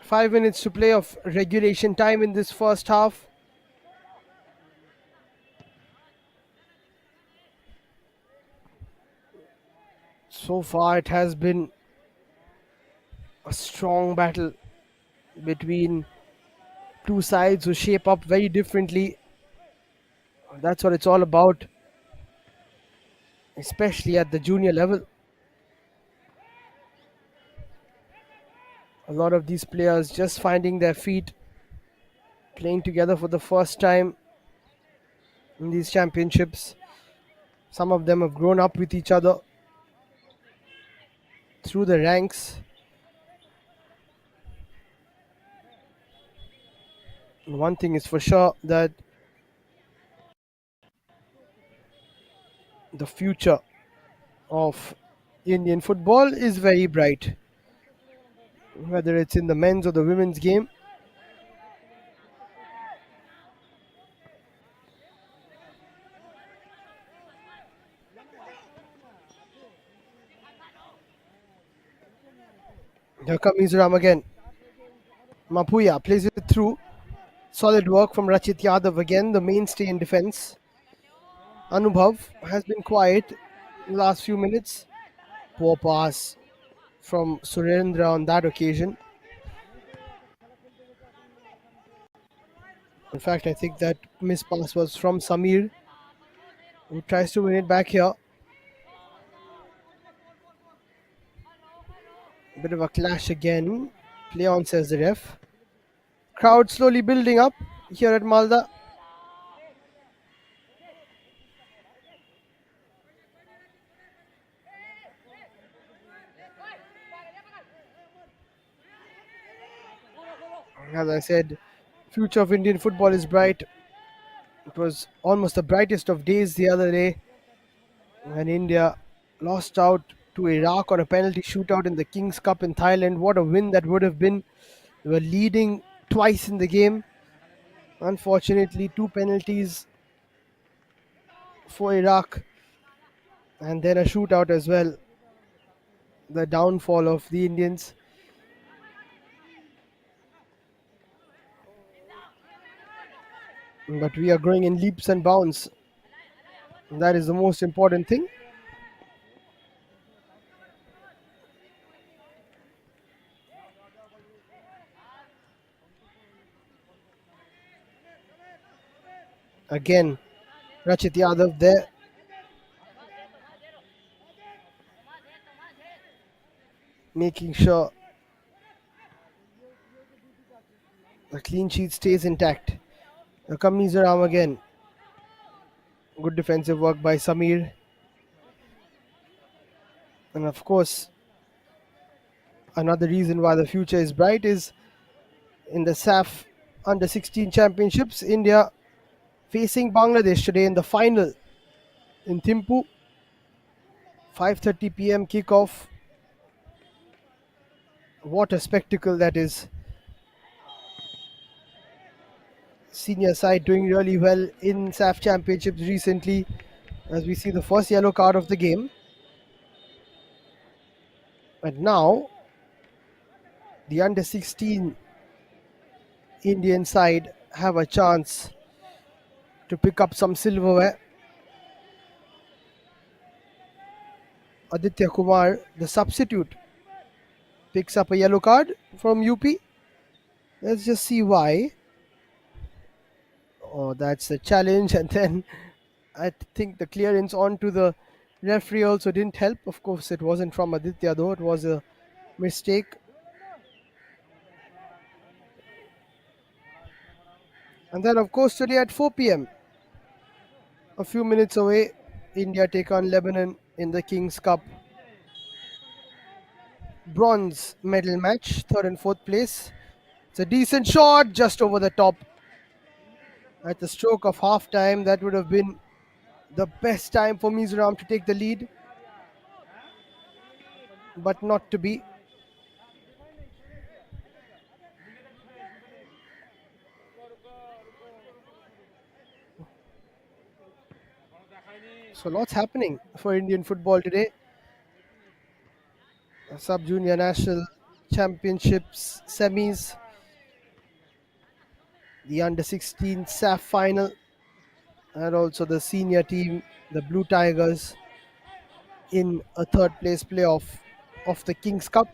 Five minutes to play of regulation time in this first half. So far, it has been a strong battle between two sides who shape up very differently. That's what it's all about, especially at the junior level. A lot of these players just finding their feet, playing together for the first time in these championships. Some of them have grown up with each other through the ranks. One thing is for sure that the future of Indian football is very bright, whether it's in the men's or the women's game. Here comes Mizoram again. Mapuya plays it through. Solid work from Rachit Yadav again, the mainstay in defense. Anubhav has been quiet in the last few minutes. Poor pass from Surendra on that occasion. In fact, I think that missed pass was from Samir, who tries to win it back here. Bit of a clash again. Play on, says the ref. Crowd slowly building up here at Malda. As I said, future of Indian football is bright. It was almost the brightest of days the other day when India lost out to Iraq on a penalty shootout in the Kings Cup in Thailand. What a win that would have been. They were leading twice in the game. Unfortunately, two penalties for Iraq and then a shootout as well. The downfall of the Indians. But we are growing in leaps and bounds. That is the most important thing. Again, Rachit Yadav there. Making sure the clean sheet stays intact. Here comes MIZORAM again. Good defensive work by Samir. And of course, another reason why the future is bright is in the SAF Under 16 Championships, India facing Bangladesh today in the final in Thimphu. 5:30 p.m. kickoff. What a spectacle that is. Senior side doing really well in SAF Championships recently as we see the first yellow card of the game. And now the under 16 Indian side have a chance to pick up some silverware. Aditya Kumar, the substitute, picks up a yellow card from UP. Let's just see why. Oh, that's a challenge. And then I think the clearance onto the referee also didn't help. Of course, it wasn't from Aditya though. It was a mistake. And then, of course, today at 4 p.m., a few minutes away, India take on Lebanon in the Kings Cup bronze medal match, third and fourth place. It's a decent shot just over the top. At the stroke of half time, that would have been the best time for Mizoram to take the lead, but not to be. So lots happening for Indian football today. Sub-junior national championships semis, the under 16 SAF final, and also the senior team, the Blue Tigers, in a third place playoff of the Kings Cup.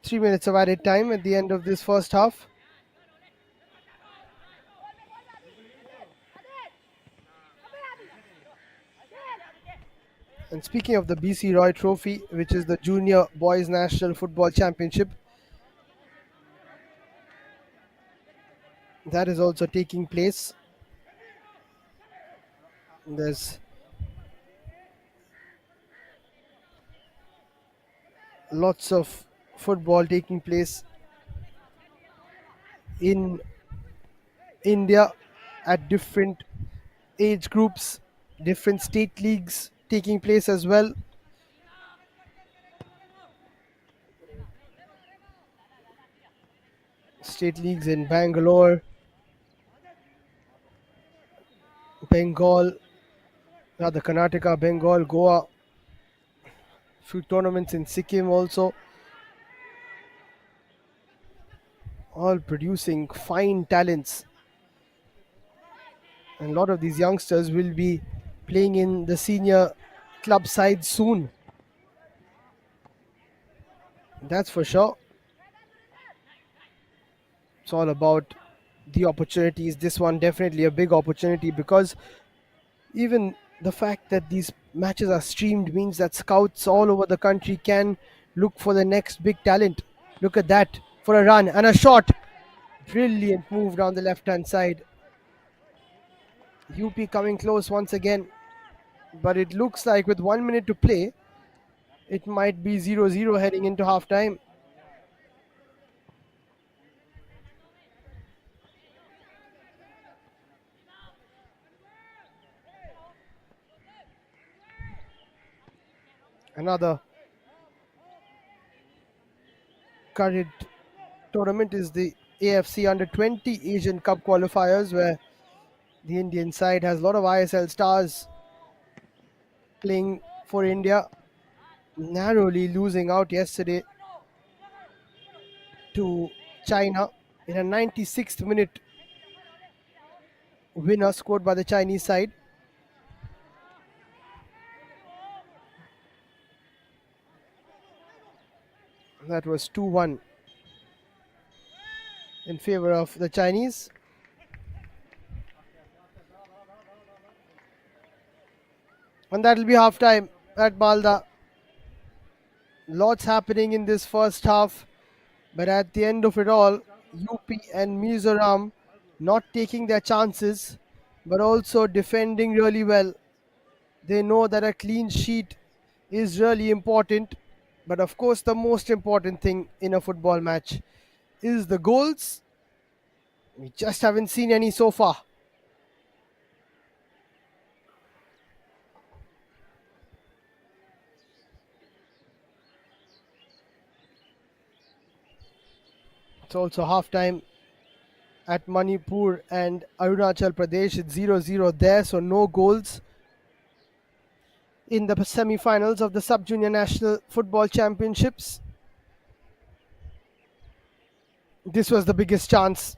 Three minutes of added time at the end of this first half. And speaking of the BC Roy Trophy, which is the Junior Boys National Football Championship, that is also taking place. There's lots of football taking place in India at different age groups, different state leagues taking place as well. state leagues in Bangalore, Bengal, rather Karnataka, Bengal, Goa, few tournaments in Sikkim also, all producing fine talents. And a lot of these youngsters will be playing in the senior club side soon. That's for sure. It's all about the opportunities. This one definitely a big opportunity because even the fact that these matches are streamed means that scouts all over the country can look for the next big talent. Look at that for a run and a shot. Brilliant move down the left hand side. UP coming close once again, but it looks like with 1 minute to play, it might be 0-0 heading into half time. Another current tournament is the AFC Under 20 Asian Cup qualifiers, where the Indian side has a lot of ISL stars playing for India, narrowly losing out yesterday to China in a 96th minute winner scored by the Chinese side. That was 2-1 in favor of the Chinese. And that'll be half time at Malda. Lots happening in this first half, but at the end of it all, UP and Mizoram not taking their chances, but also defending really well. They know that a clean sheet is really important, but of course, the most important thing in a football match is the goals. We just haven't seen any so far. It's also half time at Manipur and Arunachal Pradesh. It's 0-0 there, so no goals in the semi-finals of the Sub-Junior National Football Championships. This was the biggest chance.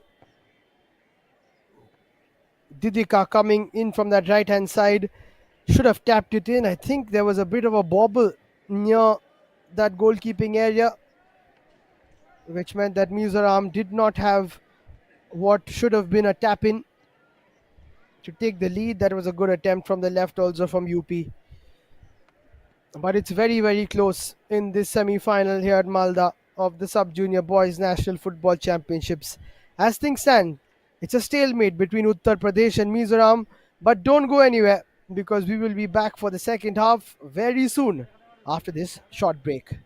Didika coming in from that right-hand side should have tapped it in. I think there was a bit of a bobble near that goalkeeping area, which meant that Mizoram did not have what should have been a tap in to take the lead. That was a good attempt from the left, also from UP. But it's very, very close in this semi final here at Malda of the Sub Junior Boys National Football Championships. As things stand, it's a stalemate between Uttar Pradesh and Mizoram. But don't go anywhere because we will be back for the second half very soon after this short break.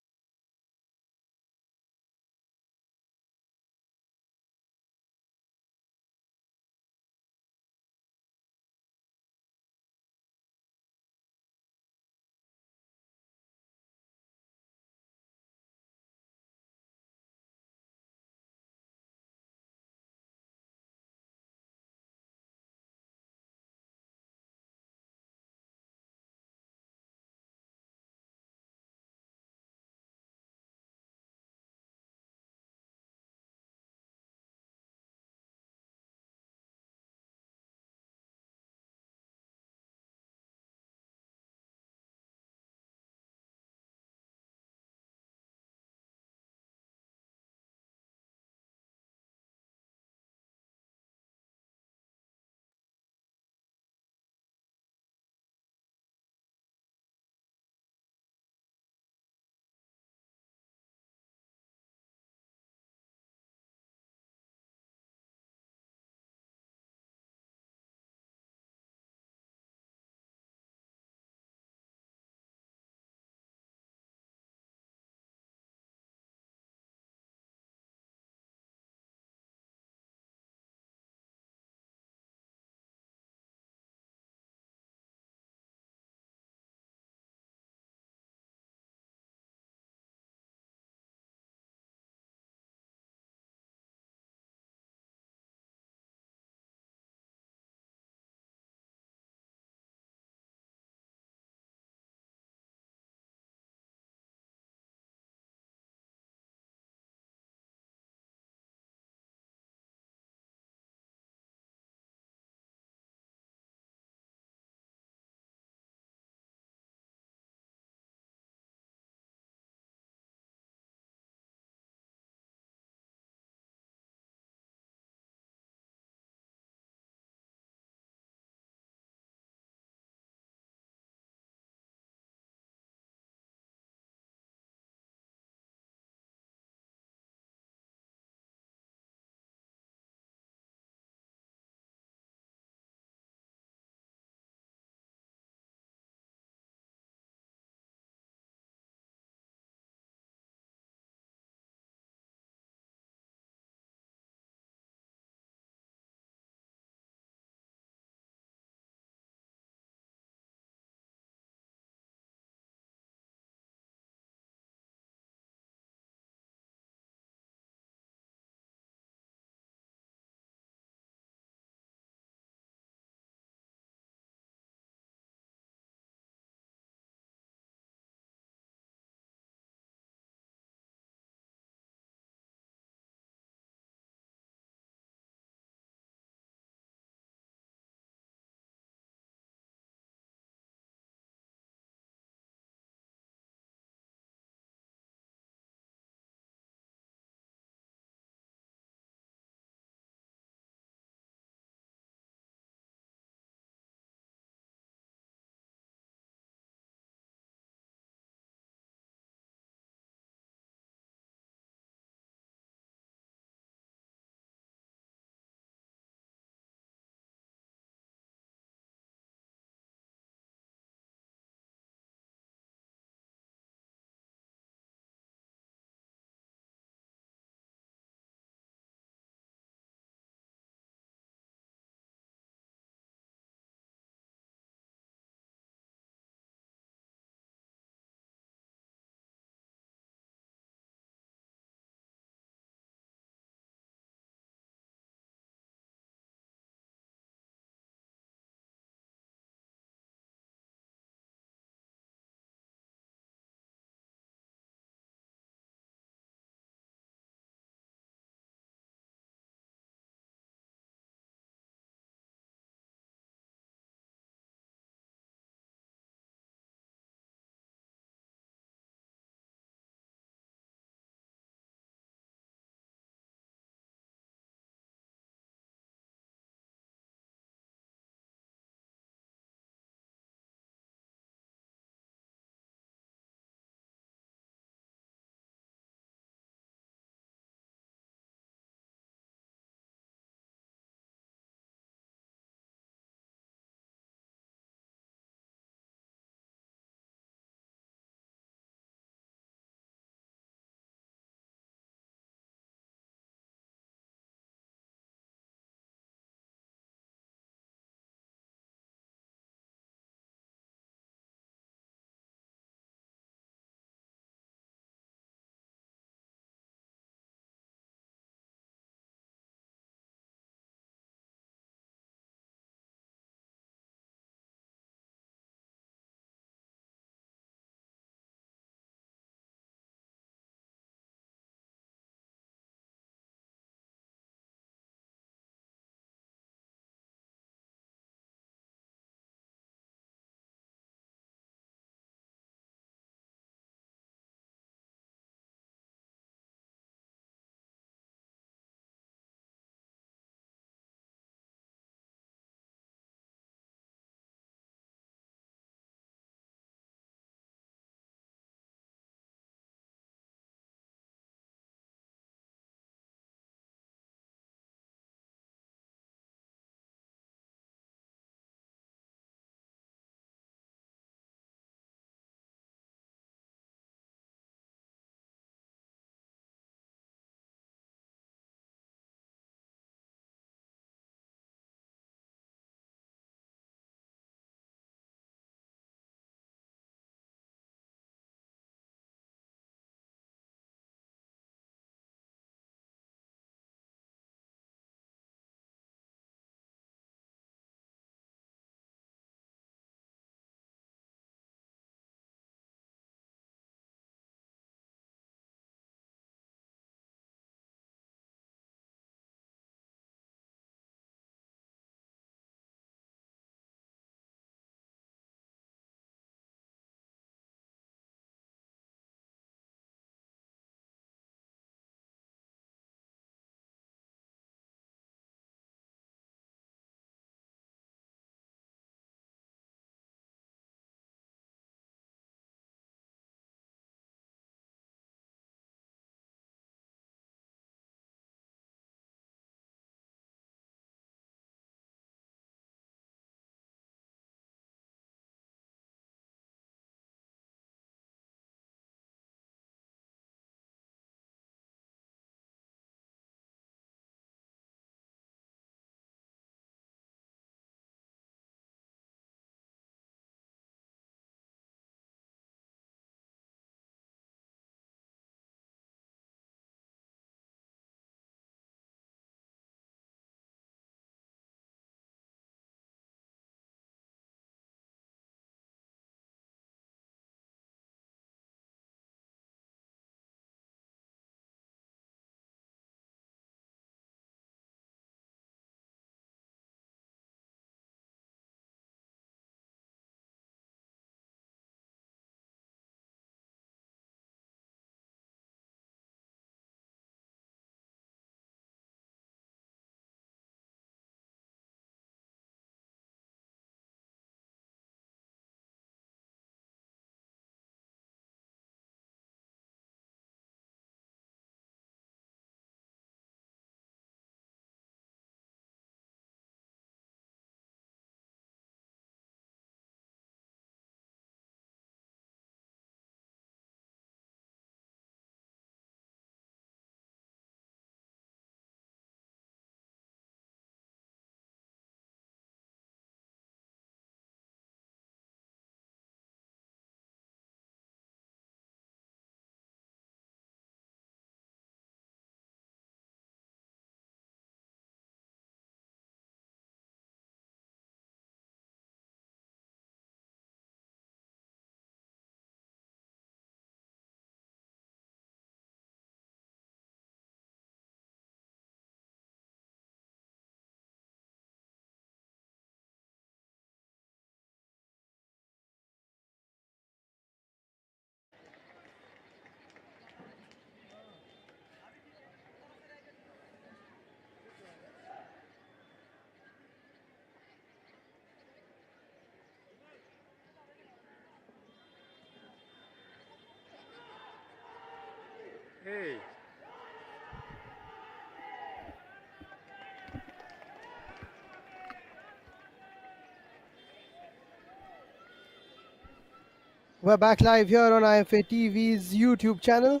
We're back live here on IFA TV's YouTube channel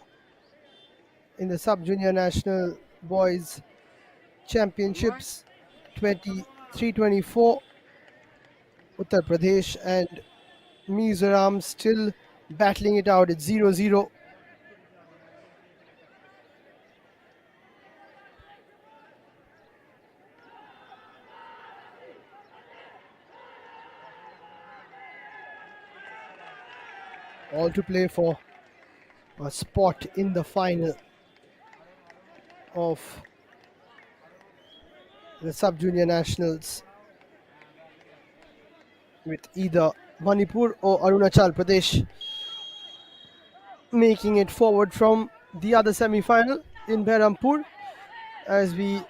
in the Sub Junior National Boys Championships 23-24. Uttar Pradesh and Mizoram still battling it out. It's 0-0. All to play for a spot in the final of the Sub Junior Nationals, with either Manipur or Arunachal Pradesh making it forward from the other semi-final in Berhampur as we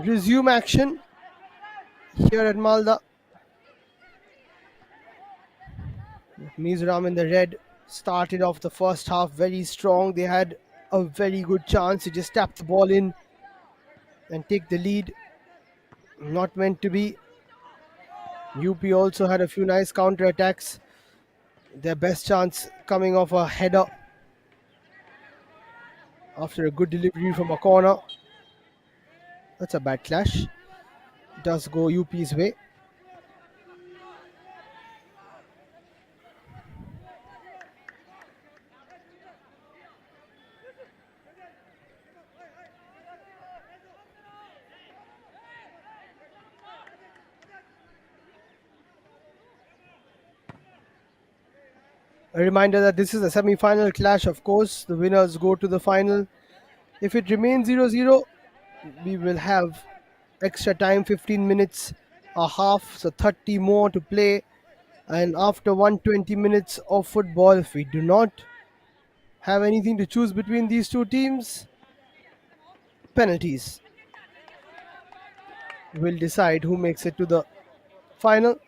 resume action here at Malda. Mizoram in the red started off the first half very strong. They had a very good chance to just tap the ball in and take the lead. Not meant to be. UP also had a few nice counter attacks. Their best chance coming off a header after a good delivery from a corner. That's a bad clash. Does go UP's way. A reminder that this is a semi-final clash, of course. The winners go to the final. If it remains 0-0, we will have extra time, 15 minutes, a half, so 30 more to play. And after 120 minutes of football, if we do not have anything to choose between these two teams, penalties will decide who makes it to the final.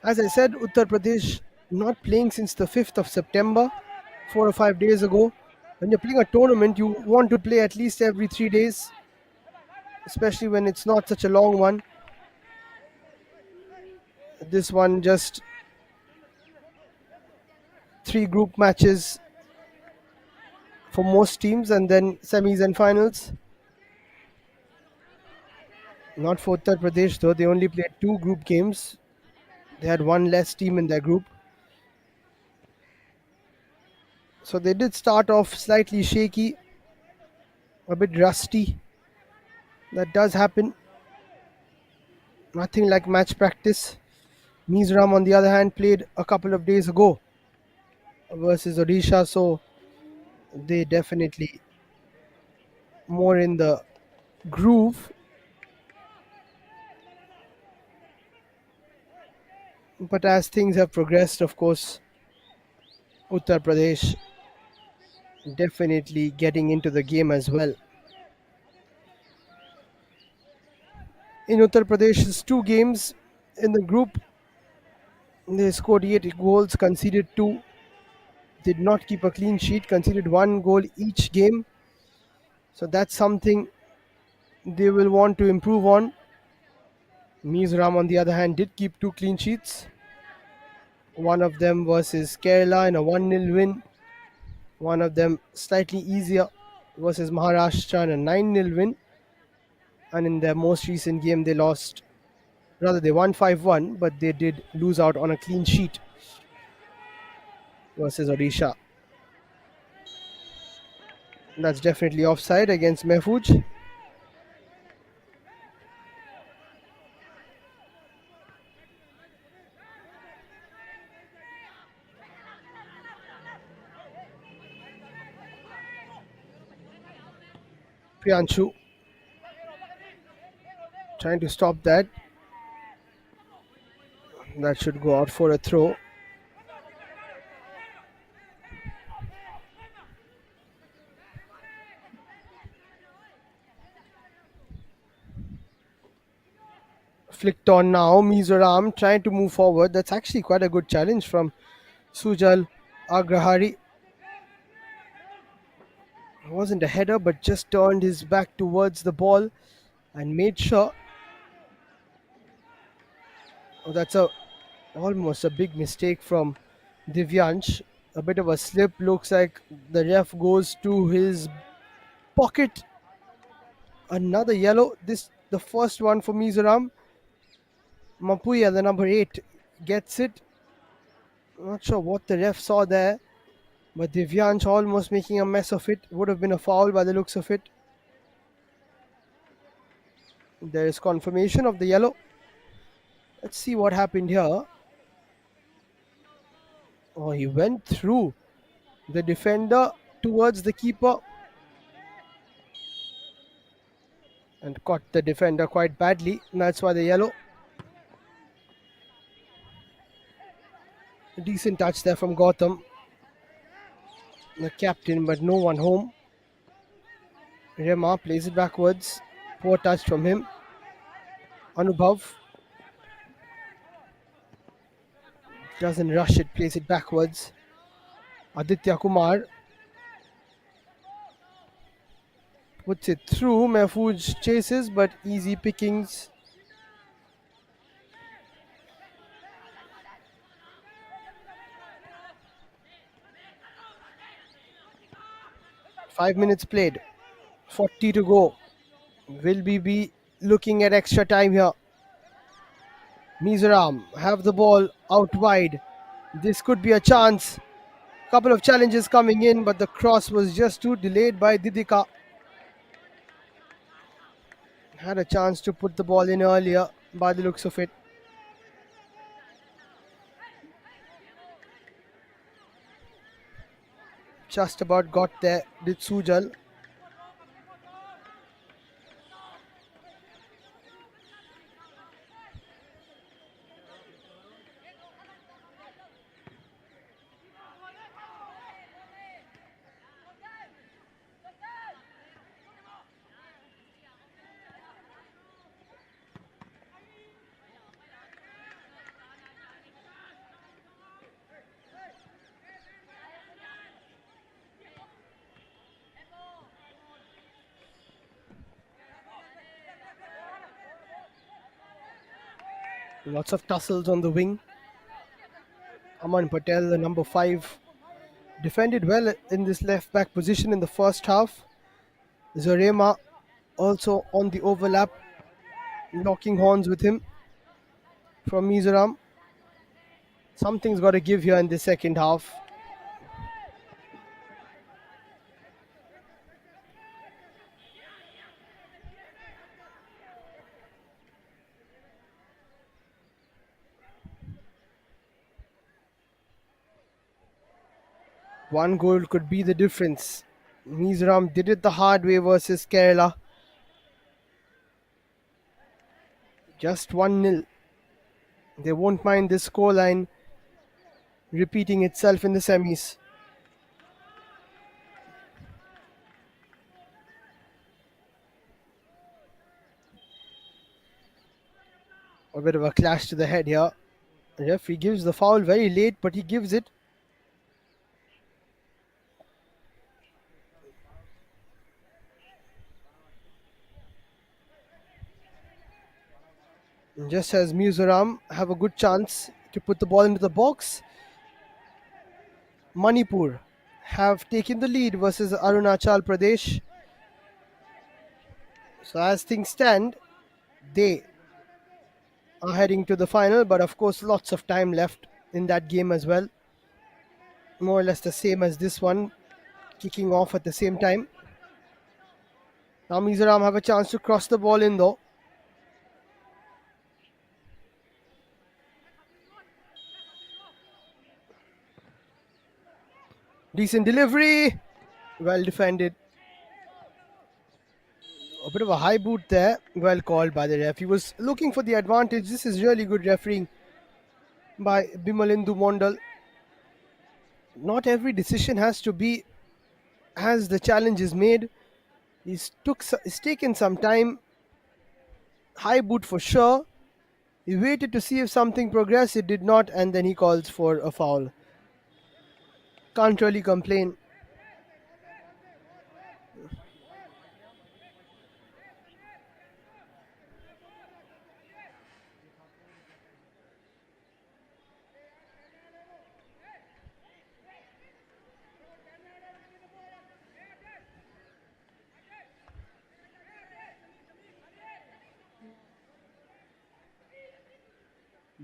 As I said, Uttar Pradesh not playing since the 5th of September, 4 or 5 days ago. When you're playing a tournament, you want to play at least every 3 days, especially when it's not such a long one. This one just 3 group matches for most teams and then semis and finals. Not for Uttar Pradesh though, they only played 2 group games. They had one less team in their group. So they did start off slightly shaky, a bit rusty. That does happen. Nothing like match practice. Mizoram, on the other hand, played a couple of days ago versus Odisha, so they definitely more in the groove. But as things have progressed, of course, Uttar Pradesh definitely getting into the game as well. In Uttar Pradesh's 2 games in the group, they scored 8 goals, conceded 2, did not keep a clean sheet, conceded 1 goal each game. So that's something they will want to improve on. Mizoram, on the other hand, did keep 2 clean sheets. One of them versus Kerala in a 1-0 win. One of them slightly easier versus Maharashtra in a 9-0 win. And in their most recent game, they lost. Rather, they won 5-1, but they did lose out on a clean sheet versus Odisha. That's definitely offside against Mehfooj. Priyanshu trying to stop that. That should go out for a throw. Flicked on now. Mizoram trying to move forward. That's actually quite a good challenge from Sujal Agrahari. Wasn't a header, but just turned his back towards the ball and made sure. Oh, that's a almost a big mistake from Divyansh. A bit of a slip. Looks like the ref goes to his pocket. Another yellow. This the first one for Mizoram. Mapuya, the number 8, gets it. Not sure what the ref saw there, but Divyansh almost making a mess of it. Would have been a foul by the looks of it. There is confirmation of the yellow. Let's see what happened here. Oh, he went through the defender towards the keeper and caught the defender quite badly. And that's why the yellow. A decent touch there from Gotham, the captain, but no one home. Rema plays it backwards. Poor touch from him. Anubhav doesn't rush it, plays it backwards. Aditya Kumar puts it through. Mahfouz chases, but easy pickings. Five minutes played. 40 to go. Will we be looking at extra time here? Mizoram have the ball out wide. This could be a chance. Couple of challenges coming in, but the cross was just too delayed by Didika. Had a chance to put the ball in earlier by the looks of it. Just about got there, did Sujal. Lots of tussles on the wing. Aman Patel, the number 5, defended well in this left back position in the first half. Zorema also on the overlap, locking horns with him from Mizoram. Something's got to give here in the second half. One goal could be the difference. Mizoram did it the hard way versus Kerala. Just 1-0. They won't mind this scoreline repeating itself in the semis. A bit of a clash to the head here. Referee gives the foul very late, but he gives it. Just as Mizoram have a good chance to put the ball into the box, Manipur have taken the lead versus Arunachal Pradesh. So as things stand, they are heading to the final, but of course lots of time left in that game as well. More or less the same as this one, kicking off at the same time. Now Mizoram have a chance to cross the ball in though. Decent delivery. Well defended. A bit of a high boot there. Well called by the ref. He was looking for the advantage. This is really good refereeing by Bimalindu Mondal. Not every decision has to be as the challenge is made. He's taken some time. High boot for sure. He waited to see if something progressed. It did not, and then he calls for a foul. Can't really complain.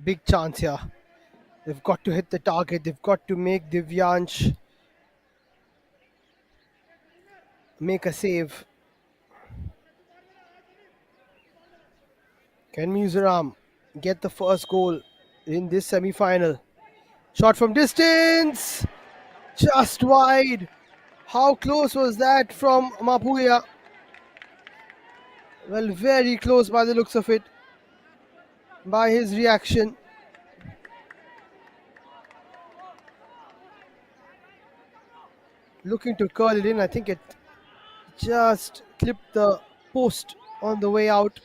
big chance here. They've got to hit the target. They've got to make Divyansh make a save. Can Mizoram get the first goal in this semi-final? Shot from distance, just wide. How close was that from Mapuya? Well, very close by the looks of it, by his reaction. Looking to curl it in. I think it just clipped the post on the way out.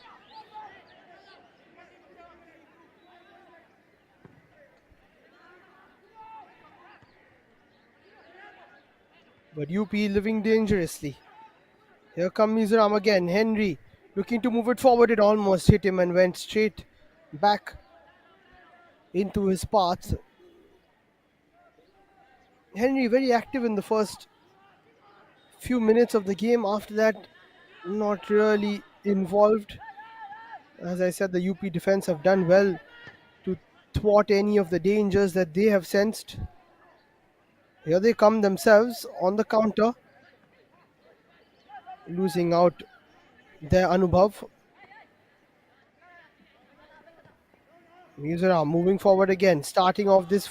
But UP living dangerously. Here comes Mizoram again. Henry looking to move it forward. It almost hit him and went straight back into his path. Henry very active in the first few minutes of the game. After that, not really involved. As I said, the UP defense have done well to thwart any of the dangers that they have sensed. Here they come themselves on the counter, losing out their Anubhav. Mizoram moving forward again, starting off this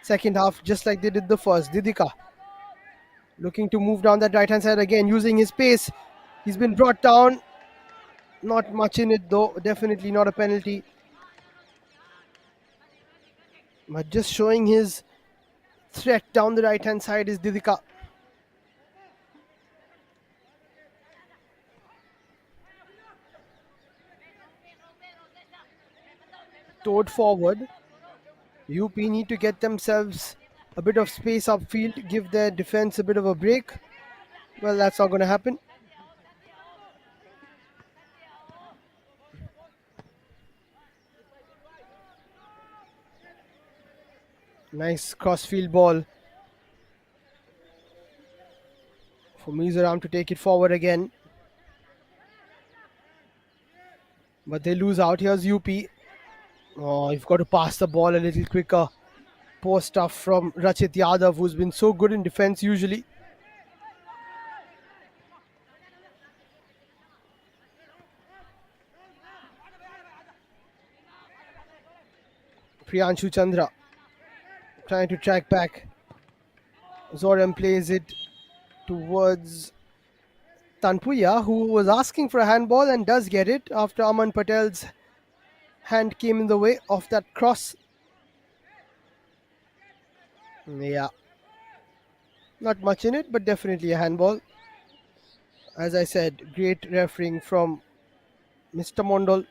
second half just like they did the first. Didika looking to move down that right hand side again, using his pace. He's been brought down. Not much in it though, definitely not a penalty. But just showing his threat down the right hand side is Didika. Towed forward. UP need to get themselves a bit of space upfield, give their defense a bit of a break. Well, that's not going to happen. Nice crossfield ball for Mizoram to take it forward again. But they lose out. Here's UP. Oh, you've got to pass the ball a little quicker. Poor stuff from Rachit Yadav, who's been so good in defense usually. Priyanshu Chandra trying to track back. Zoram plays it towards Tanpuya, who was asking for a handball and does get it after Aman Patel's hand came in the way of that cross. Yeah. Not much in it, but definitely a handball. As I said, great refereeing from Mr. Mondol.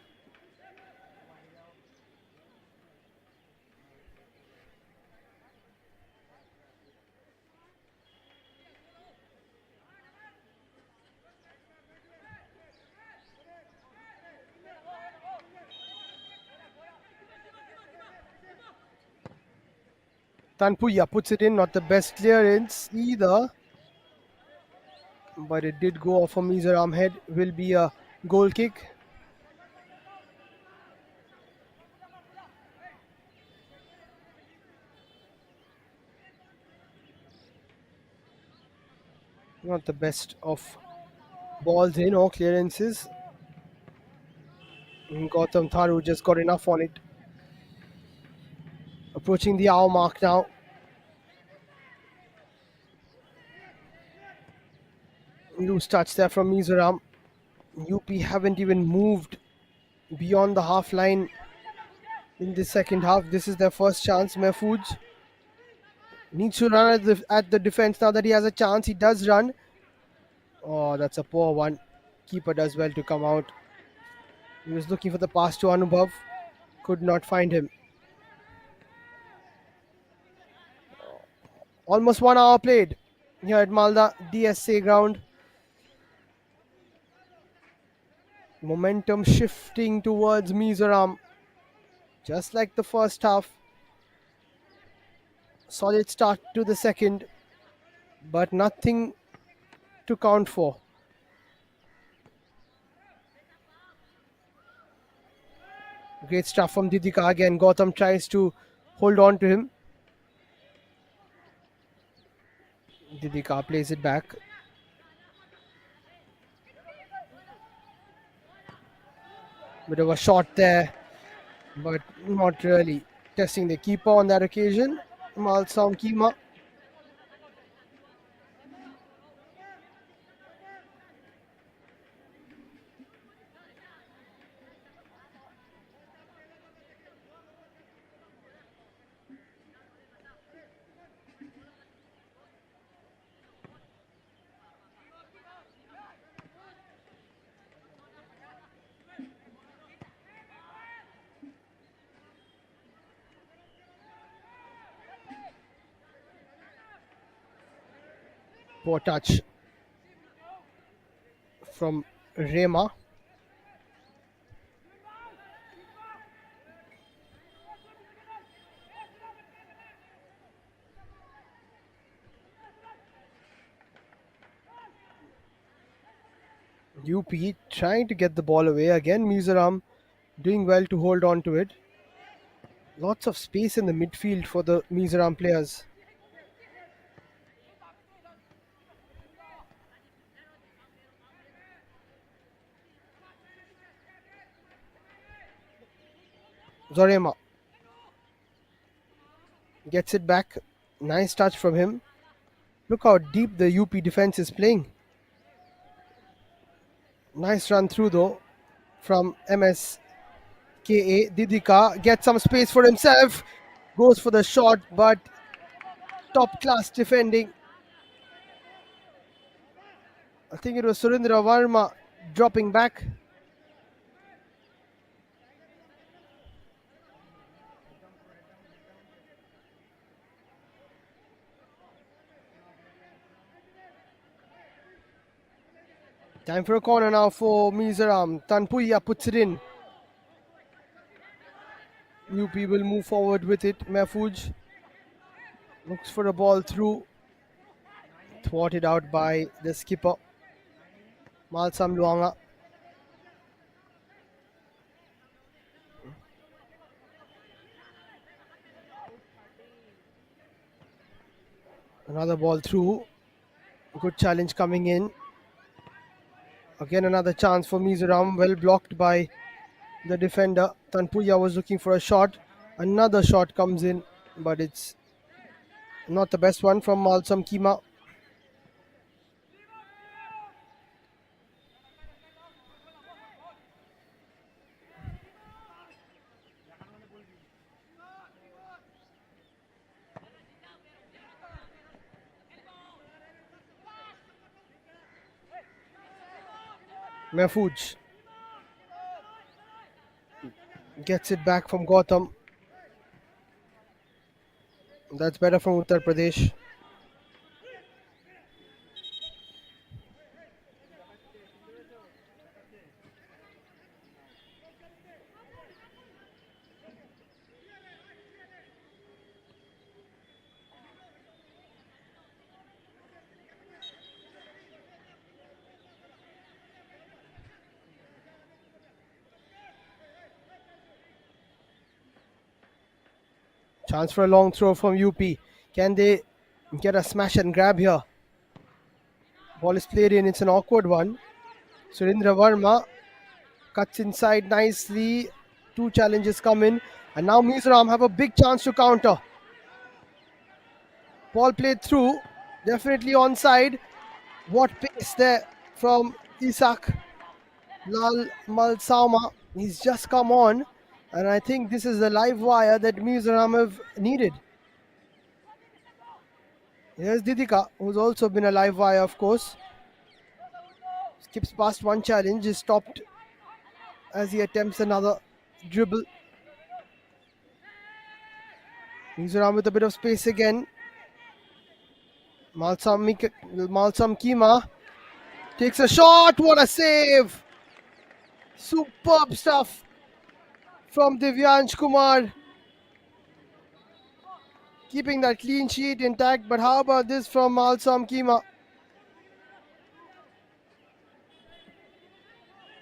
Tanpuya puts it in, not the best clearance either. But it did go off a Mizoram head. Will be a goal kick. Not the best of balls in or clearances. Gautam Tharu just got enough on it. Approaching the hour mark now. Loose touch there from Mizoram. UP haven't even moved beyond the half line in the second half. This is their first chance. Mahfouz needs to run at the defense now that he has a chance. He does run. Oh, that's a poor one. Keeper does well to come out. He was looking for the pass to Anubhav. Could not find him. Almost 1 hour played here at Malda DSA ground. Momentum shifting towards Mizoram. Just like the first half. Solid start to the second. But nothing to count for. Great stuff from Didika again. Gautam tries to hold on to him. Didika plays it back. Bit of a shot there, but not really testing the keeper on that occasion. Malsam Kima. Poor touch from Rema. UP trying to get the ball away. Again, Mizoram doing well to hold on to it. Lots of space in the midfield for the Mizoram players. Zorema gets it back. Nice touch from him. Look how deep the UP defense is playing. Nice run through though from MSKA. Didika gets some space for himself. Goes for the shot, but top class defending. I think it was Surendra Varma dropping back. Time for a corner now for Mizoram. Tanpuya puts it in. UP will move forward with it. Mahfooj looks for a ball through. Thwarted out by the skipper. Malsam Luanga. Another ball through. Good challenge coming in. Again, another chance for Mizoram. Well blocked by the defender. Tanpuya was looking for a shot. Another shot comes in, but it's not the best one from Malsam Kima. Mahfooj gets it back from Gautam. That's better from Uttar Pradesh. Chance for a long throw from UP. Can they get a smash and grab here? Ball is played in. It's an awkward one. Surendra Varma cuts inside nicely. Two challenges come in. And now Mizoram have a big chance to counter. Ball played through. Definitely onside. What pace there from Isak Lal Malsauma. He's just come on. And I think this is the live wire that Mizoram have needed. Here's Didika, who's also been a live wire, of course. Skips past one challenge, is stopped as he attempts another dribble. Mizoram with a bit of space again. Malsam Kima takes a shot. What a save! Superb stuff from Divyansh Kumar. Keeping that clean sheet intact, but how about this from Malsam Kima?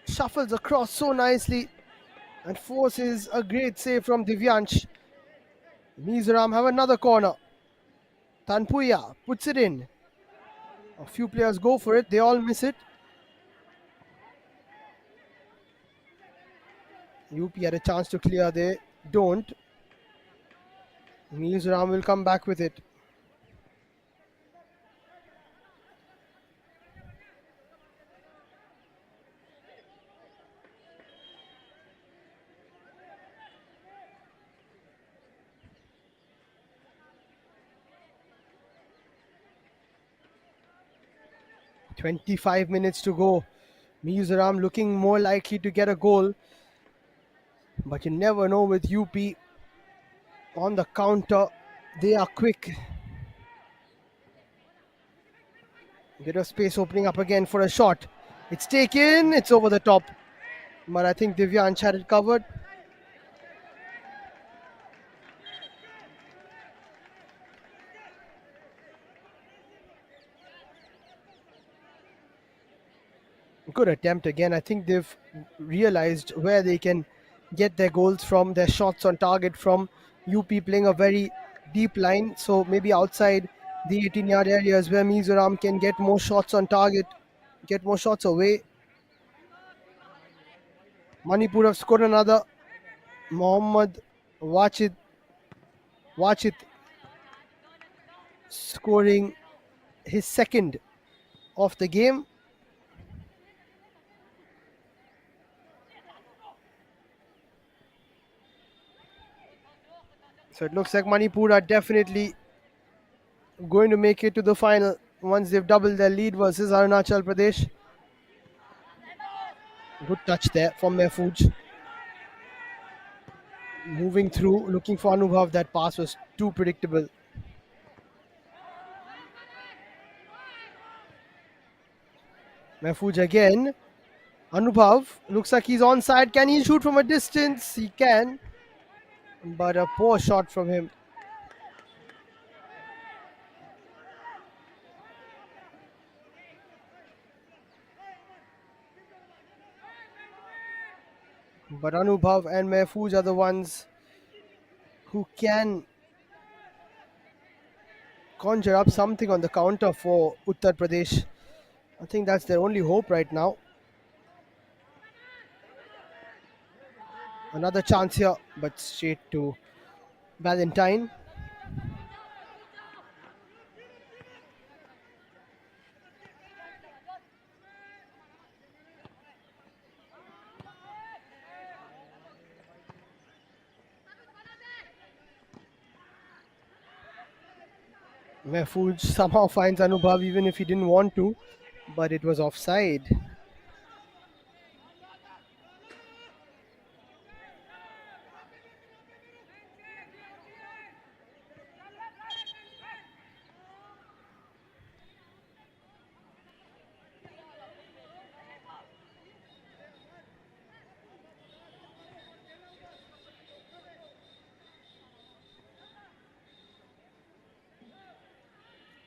Shuffles across so nicely. and forces a great save from Divyansh. Mizoram have another corner. Tanpuya puts it in. A few players go for it, they all miss it. UP had a chance to clear, they don't. Mizoram will come back with it. "25 minutes to go. Mizoram looking more likely to get a goal, but you never know with UP on the counter. They are quick. Bit of space opening up again for a shot. It's taken, it's over the top. But I think Divyansh had it covered. Good attempt again. I think they've realized where they can get their goals from, their shots on target from. UP playing a very deep line, so maybe outside the 18-yard areas where Mizoram can get more shots on target, get more shots away. Manipur have scored another. Mohammad Wachid scoring his second of the game. So it looks like Manipur are definitely going to make it to the final once they've doubled their lead versus Arunachal Pradesh. Good touch there from Mehfooj. Moving through, looking for Anubhav. That pass was too predictable. Mehfooj again. Anubhav looks like he's onside. Can he shoot from a distance? He can, but a poor shot from him. But Anubhav and Mehfooj are the ones who can conjure up something on the counter for Uttar Pradesh. I think that's their only hope right now. Another chance here, but straight to Valentine. Mehfooj somehow finds Anubhav even if he didn't want to, but it was offside.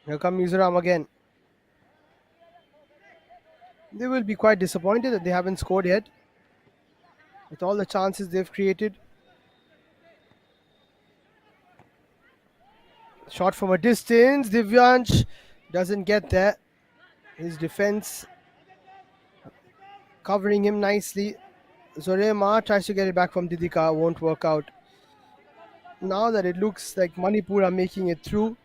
Here come Mizoram again. They will be quite disappointed that they haven't scored yet with all the chances they've created. Shot from a distance. Divyansh doesn't get there. His defense covering him nicely. Zorema tries to get it back from Didika. Won't work out. Now that it looks like Manipur are making it through,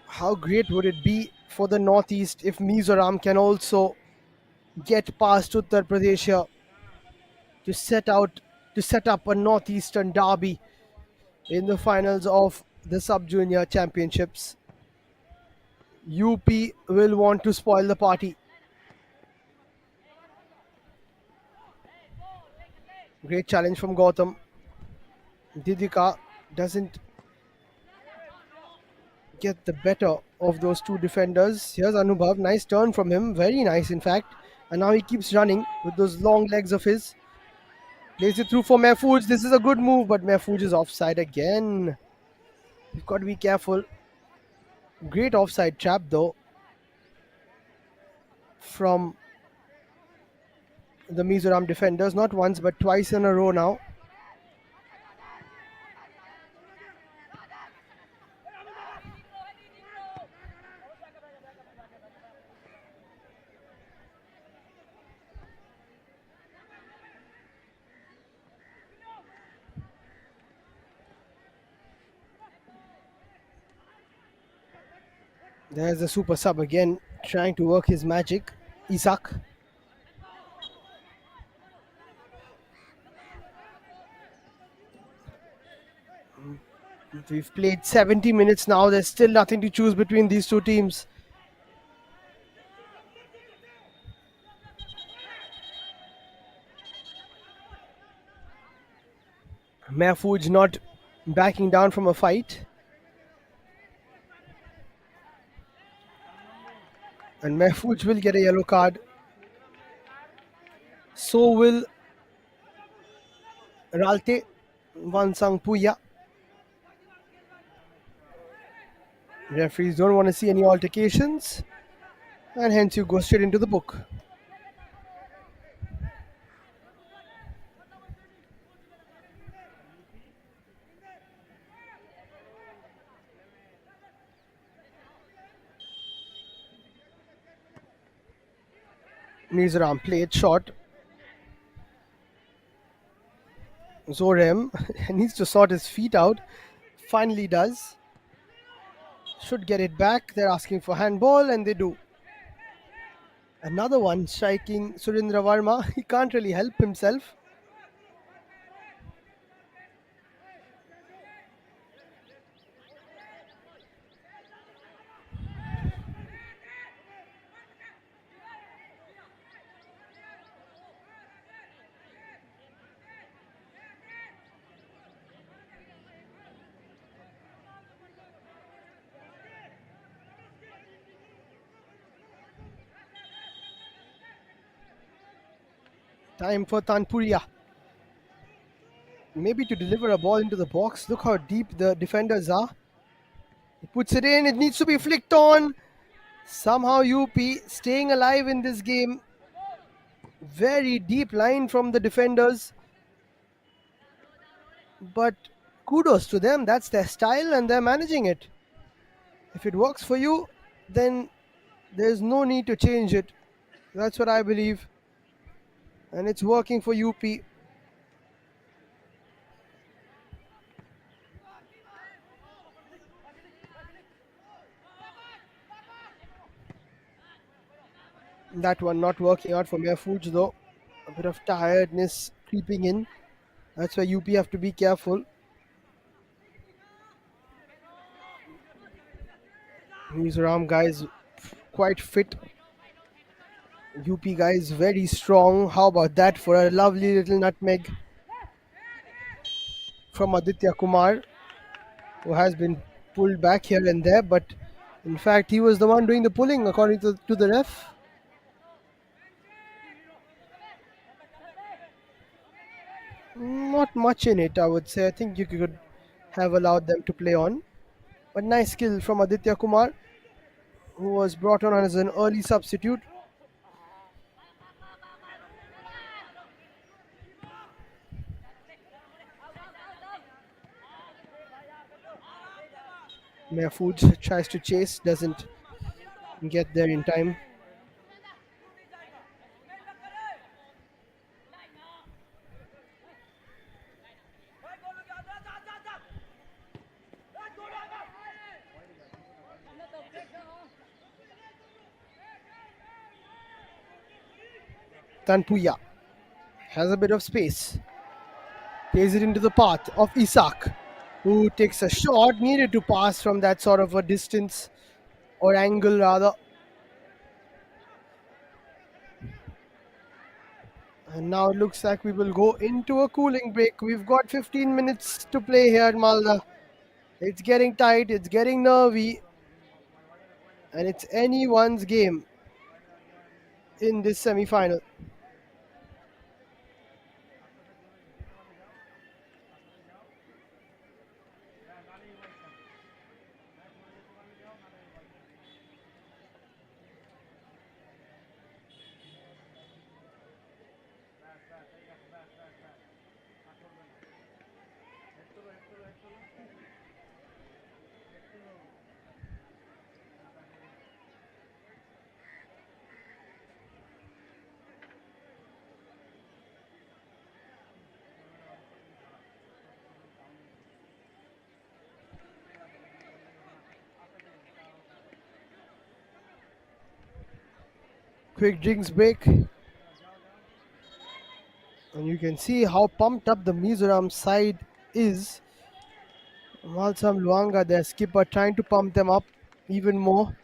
how great would it be for the Northeast if Mizoram can also get past Uttar Pradesh here to set up a Northeastern derby in the finals of the Sub Junior Championships. UP will want to spoil the party. Great challenge from Gautam. Didika doesn't get the better of those two defenders. Here's Anubhav. Nice turn from him. Very nice, in fact. And now he keeps running with those long legs of his. Plays it through for Mehfooj. This is a good move, but Mehfooj is offside again. You've got to be careful. Great offside trap, though, from the Mizoram defenders, not once but twice in a row now. There's a super sub again, trying to work his magic. Isak. We've played 70 minutes now. There's still nothing to choose between these two teams. Mahfouz not backing down from a fight. And Mahfouz will get a yellow card. So will Ralte Vansang Puya. Referees don't want to see any altercations, and hence you go straight into the book. Mizoram played short. Zorem needs to sort his feet out. Finally does. Should get it back. They're asking for handball, and they do. Another one striking Surendra Varma. He can't really help himself. Time for Tanpuria. Maybe to deliver a ball into the box. Look how deep the defenders are. He puts it in. It needs to be flicked on. Somehow UP staying alive in this game. Very deep line from the defenders. But kudos to them. That's their style and they're managing it. If it works for you, then there's no need to change it. That's what I believe. And it's working for UP. That one not working out for Mahfouz though. A bit of tiredness creeping in. That's why UP have to be careful. Mizoram guys quite fit. UP guys very strong. How about that for a lovely little nutmeg from Aditya Kumar, who has been pulled back here and there, but in fact he was the one doing the pulling according to the ref. Not much in it, I would say. I think you could have allowed them to play on. But nice skill from Aditya Kumar, who was brought on as an early substitute. Mahfouz tries to chase, doesn't get there in time. Tanpuya has a bit of space. Plays it into the path of Isak, who takes a shot, needed to pass from that sort of a distance or angle rather. And now it looks like we will go into a cooling break. We've got 15 minutes to play here at Malda. It's getting tight, it's getting nervy, and it's anyone's game in this semi-final. Quick drinks break. And you can see how pumped up the Mizoram side is. Malsam Luanga, their skipper, trying to pump them up even more.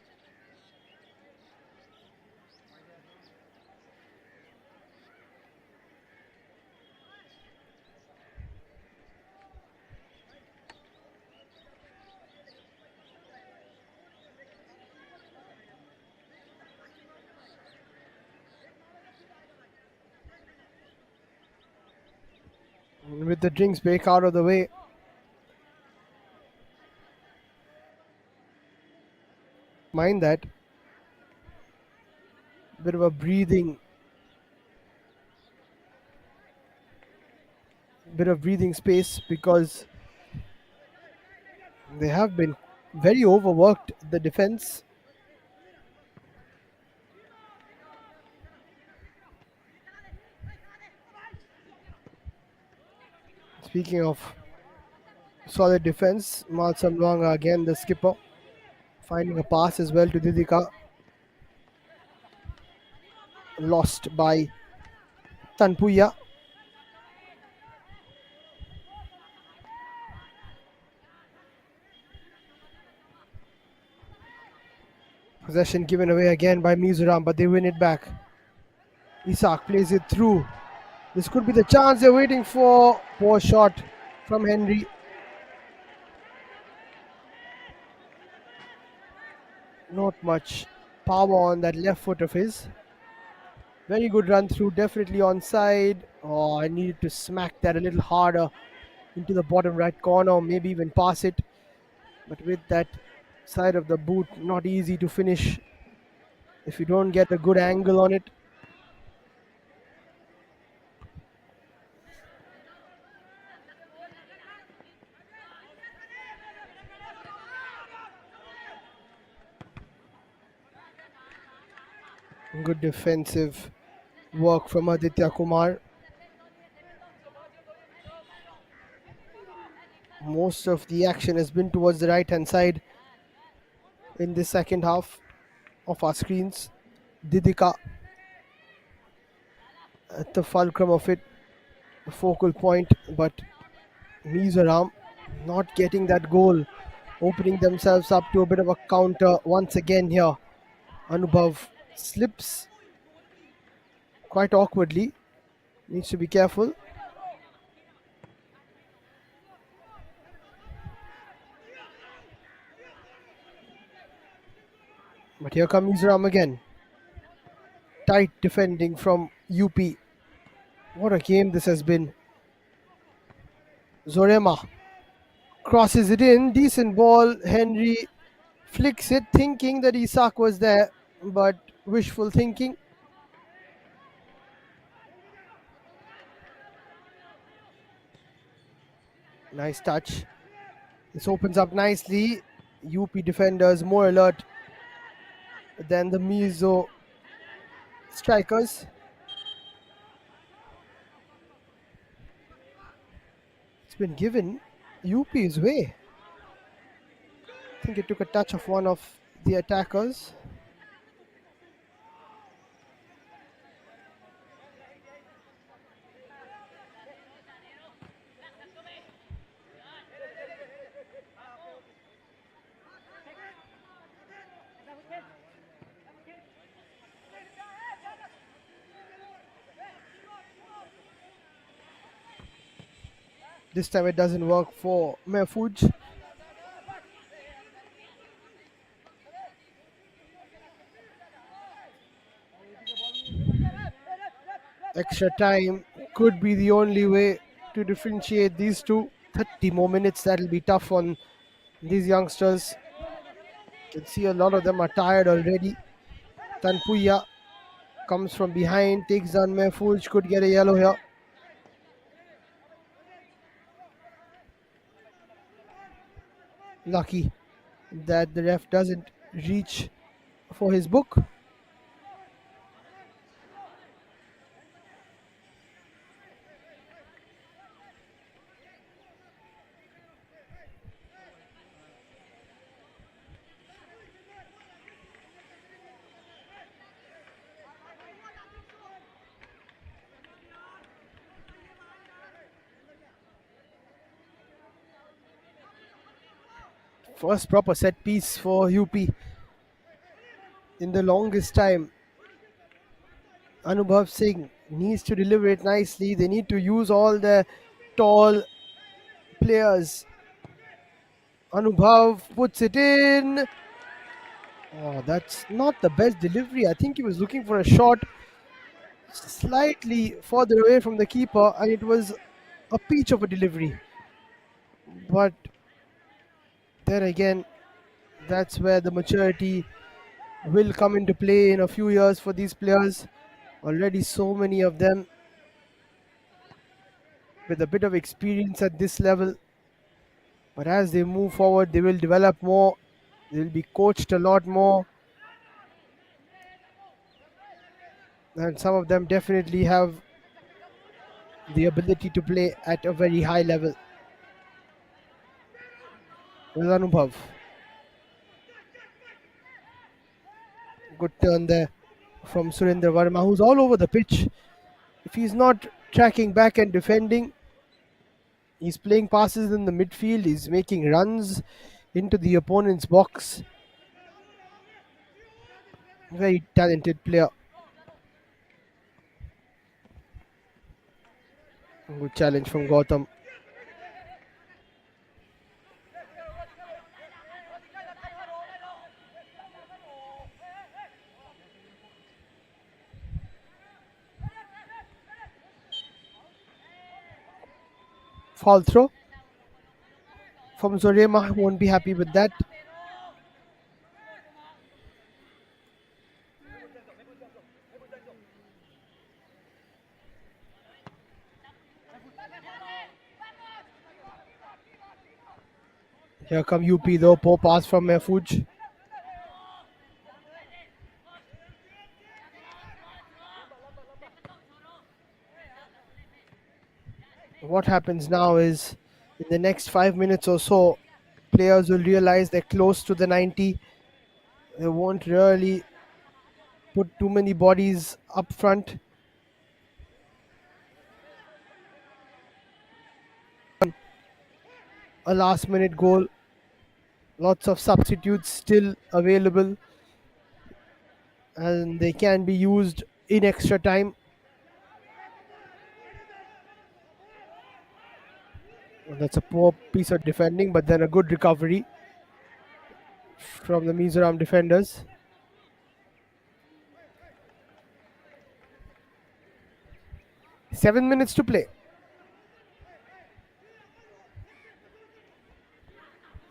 And with the drinks break out of the way, mind that bit of a breathing space because they have been very overworked, the defense. Speaking of solid defense, Malsam Luanga again, the skipper, finding a pass as well to Didika. Lost by Tanpuya. Possession given away again by Mizoram, but they win it back. Isak plays it through. This could be the chance they're waiting for. Poor shot from Henry. Not much power on that left foot of his. Very good run through, definitely onside. Oh, I needed to smack that a little harder into the bottom right corner, or maybe even pass it. But with that side of the boot, not easy to finish if you don't get a good angle on it. Good defensive work from Aditya Kumar. Most of the action has been towards the right hand side in the second half of our screens. Didika at the fulcrum of it, the focal point, but Mizoram not getting that goal, opening themselves up to a bit of a counter once again here. Anubhav slips quite awkwardly, needs to be careful. But here comes Mizoram again. Tight defending from UP. What a game this has been. Zorema crosses it in, decent ball. Henry flicks it, thinking that Isak was there, but wishful thinking. Nice touch. This opens up nicely. UP defenders more alert than the Mizo strikers. It's been given UP's way. I think it took a touch of one of the attackers. This time it doesn't work for Mehfooj. Extra time could be the only way to differentiate these two. 30 more minutes, that'll be tough on these youngsters. You can see a lot of them are tired already. Tanpuya comes from behind, takes down Mehfooj, could get a yellow here. Lucky that the ref doesn't reach for his book. First proper set piece for UP in the longest time. Anubhav Singh needs to deliver it nicely. They need to use all the tall players. Anubhav puts it in. Oh, that's not the best delivery. I think he was looking for a shot slightly further away from the keeper, and it was a peach of a delivery. But then again, that's where the maturity will come into play in a few years for these players. Already, so many of them with a bit of experience at this level. But as they move forward, they will develop more. They will be coached a lot more. And some of them definitely have the ability to play at a very high level. With Anubhav. Good turn there from Surendra Verma, who's all over the pitch. If he's not tracking back and defending, he's playing passes in the midfield. He's making runs into the opponent's box. Very talented player. Good challenge from Gautam. Foul throw from Zorema. Won't be happy with that. Here come UP though. Poor pass from Mahfooj. What happens now is in the next 5 minutes or so, players will realize they're close to the 90. They won't really put too many bodies up front. A last minute goal. Lots of substitutes still available and they can be used in extra time. That's a poor piece of defending, but then a good recovery from the Mizoram defenders. Seven minutes to play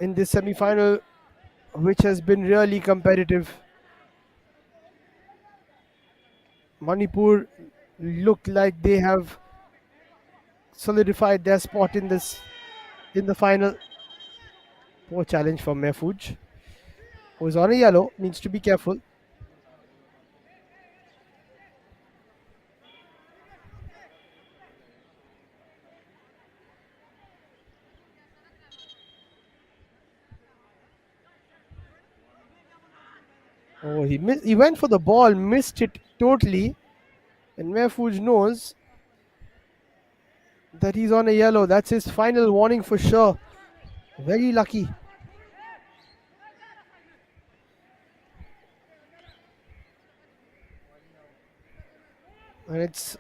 in this semi-final, which has been really competitive. Manipur look like they have solidified their spot in the final. Poor challenge from Mahfooj, who is on a yellow, needs to be careful. Oh, he went for the ball, missed it totally, and Mahfooj knows that he's on a yellow. That's his final warning for sure. Very lucky. And it's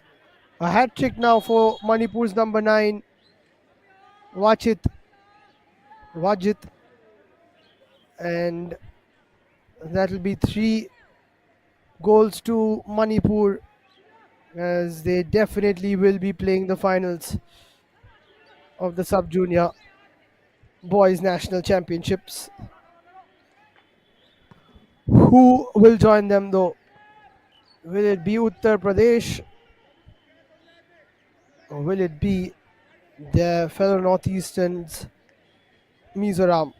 a hat trick now for Manipur's number 9, Wajit. And that'll be 3 goals to Manipur, as they definitely will be playing the finals of the sub-junior boys national championships. Who will join them though? Will it be Uttar Pradesh or will it be their fellow Northeasterns, Mizoram?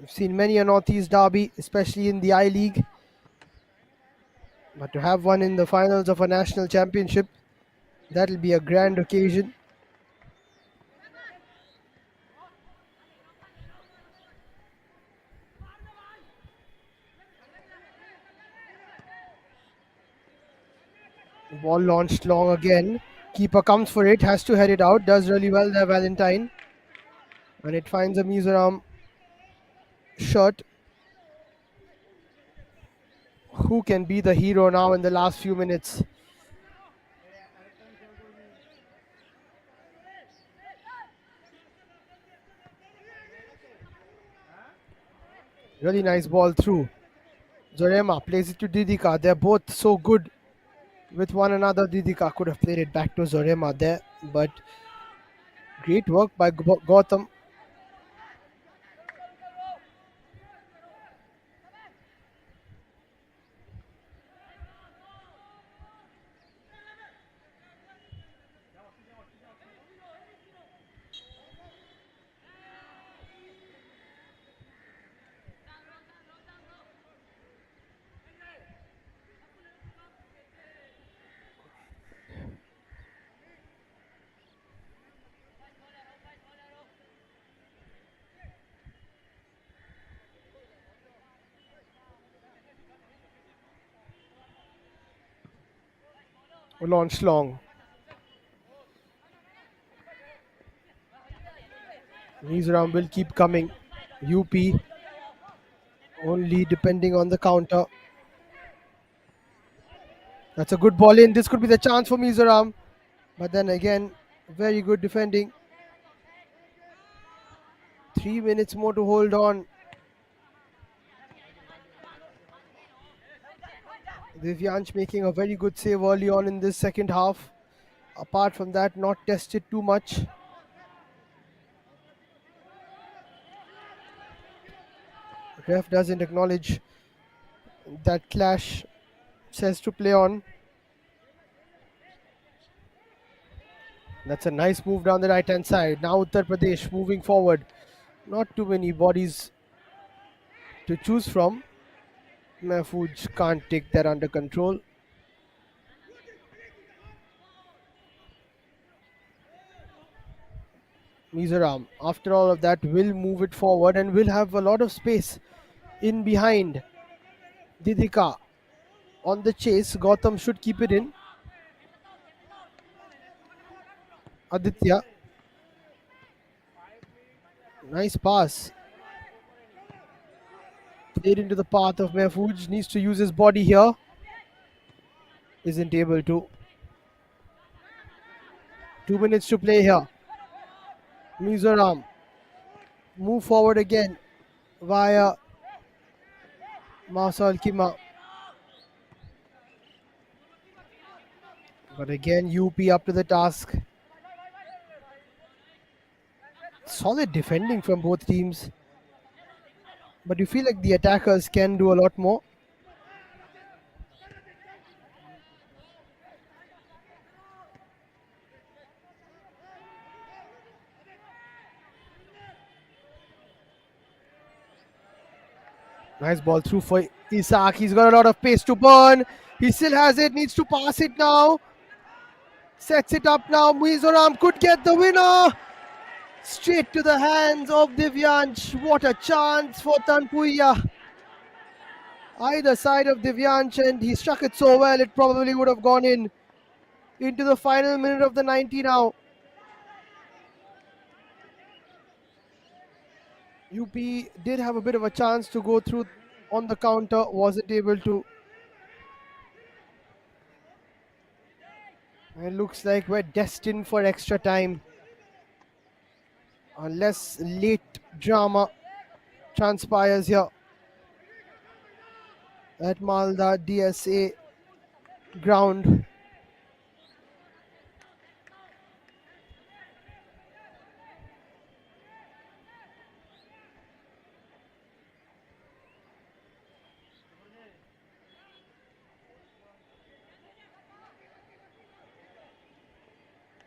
We've seen many a Northeast derby, especially in the I-League. But to have one in the finals of a national championship, that'll be a grand occasion. The ball launched long again. Keeper comes for it, has to head it out, does really well there, Valentine. And it finds a Mizoram shot. Who can be the hero now in the last few minutes? Really nice ball through. Zorema plays it to Didika. They're both so good with one another. Didika could have played it back to Zorema there, but great work by Gautam. Launched long. Mizoram will keep coming. UP only depending on the counter. That's a good ball in. This could be the chance for Mizoram. But then again, very good defending. 3 minutes more to hold on. Divyansh making a very good save early on in this second half. Apart from that, not tested too much. Ref doesn't acknowledge that clash. Says to play on. That's a nice move down the right hand side. Now Uttar Pradesh moving forward. Not too many bodies to choose from. Mahfooj can't take that under control. Mizoram, after all of that, will move it forward and will have a lot of space in behind. Didika on the chase. Gautam should keep it in. Aditya. Nice pass. Played into the path of Mahfooj. Needs to use his body here. Isn't able to. 2 minutes to play here. Mizoram move forward again via Mausal Kima. But again, UP up to the task. Solid defending from both teams. But you feel like the attackers can do a lot more. Nice ball through for Isak. He's got a lot of pace to burn. He still has it. Needs to pass it now. Sets it up now. Mizoram could get the winner. Straight to the hands of Divyansh. What a chance for Tanpuya. Either side of Divyansh, and he struck it so well it probably would have gone in. Into the final minute of the 90 now. UP did have a bit of a chance to go through on the counter, wasn't able to. It looks like we're destined for extra time. Unless late drama transpires here at Malda DSA ground.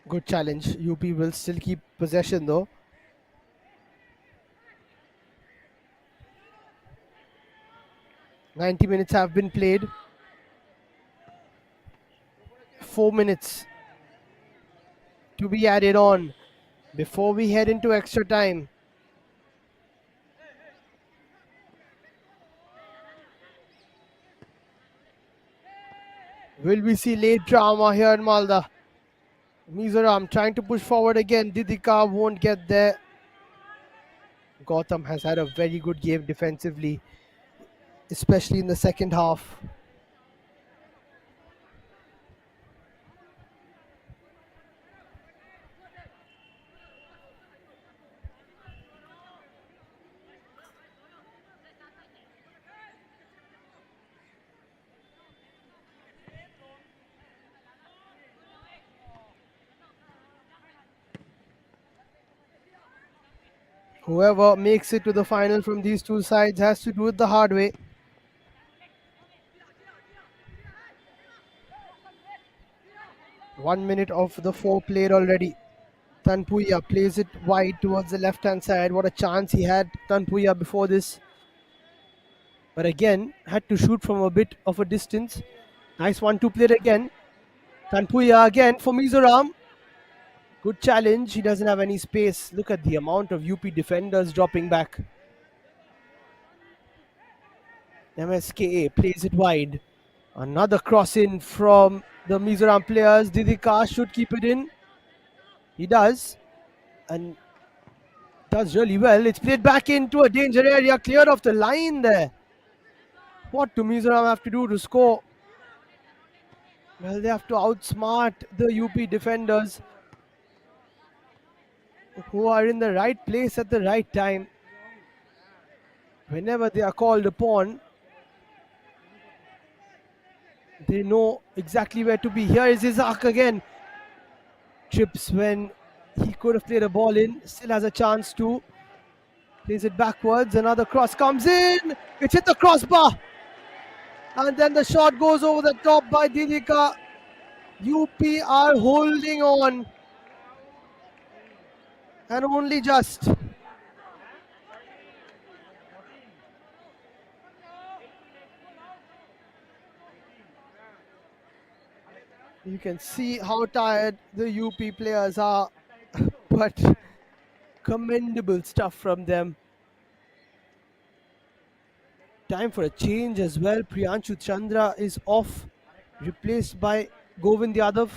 Good challenge. UP will still keep possession though. "90 minutes have been played. 4 minutes to be added on before we head into extra time. Will we see late drama here in Malda? Mizoram trying to push forward again. Didika won't get there. Gautam has had a very good game defensively, especially in the second half. Whoever makes it to the final from these two sides has to do it the hard way. One minute of the four played already. Tanpuya plays it wide towards the left-hand side. What a chance he had, Tanpuya, before this. But again, had to shoot from a bit of a distance. Nice 1-2 played again. Tanpuya again for Mizoram. Good challenge. He doesn't have any space. Look at the amount of UP defenders dropping back. MSKA plays it wide. Another cross in from the Mizoram players. Didika should keep it in. He does. And does really well. It's played back into a danger area. Cleared off the line there. What do Mizoram have to do to score? Well, they have to outsmart the UP defenders who are in the right place at the right time. Whenever they are called upon, they know exactly where to be. Here is Isaac again. Trips when he could have played a ball in. Still has a chance to. Plays it backwards. Another cross comes in. It's hit the crossbar. And then the shot goes over the top by Didika. UP are holding on. And only just. You can see how tired the UP players are. But commendable stuff from them. Time for a change as well. Priyanshu Chandra is off, replaced by Govind Yadav.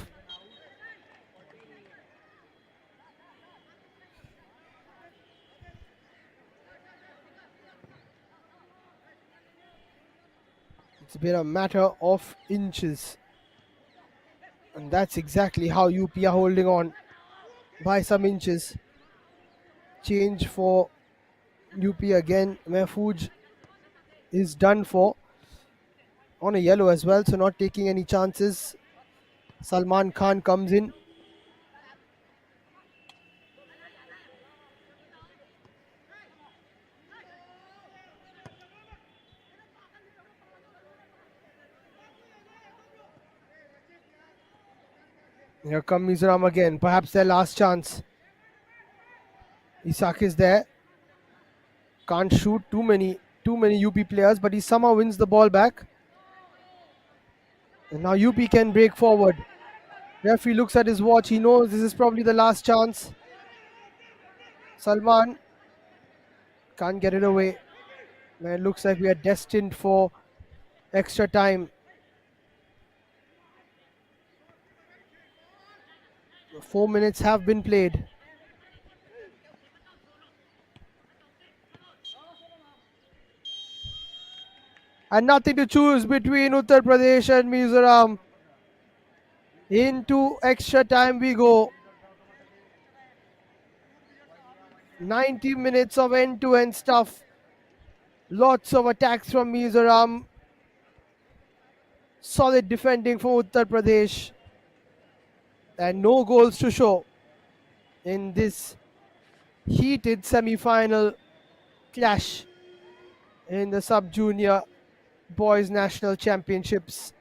It's been a matter of inches. And that's exactly how UP are holding on, by some inches. Change for UP again. Mahfooj is done for on a yellow as well, so not taking any chances. Salman Khan comes in. Here comes Mizoram again, perhaps their last chance. Isak is there. Can't shoot too many UP players, but he somehow wins the ball back. And now UP can break forward. Referee looks at his watch. He knows this is probably the last chance. Salman can't get it away. Man, it looks like we are destined for extra time. 4 minutes have been played. And nothing to choose between Uttar Pradesh and Mizoram. Into extra time we go. 90 minutes of end-to-end stuff. Lots of attacks from Mizoram. Solid defending from Uttar Pradesh. And no goals to show in this heated semi-final clash in the sub-junior boys national championships.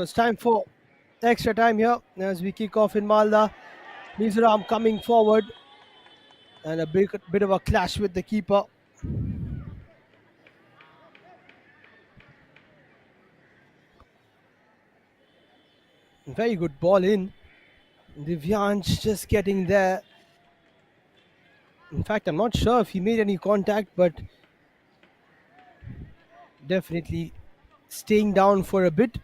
So it's time for Extra time here as we kick off in Malda. Mizoram coming forward and a bit of a clash with the keeper. Very good ball in. Divyansh just getting there. In fact, I'm not sure if he made any contact, but definitely staying down for a bit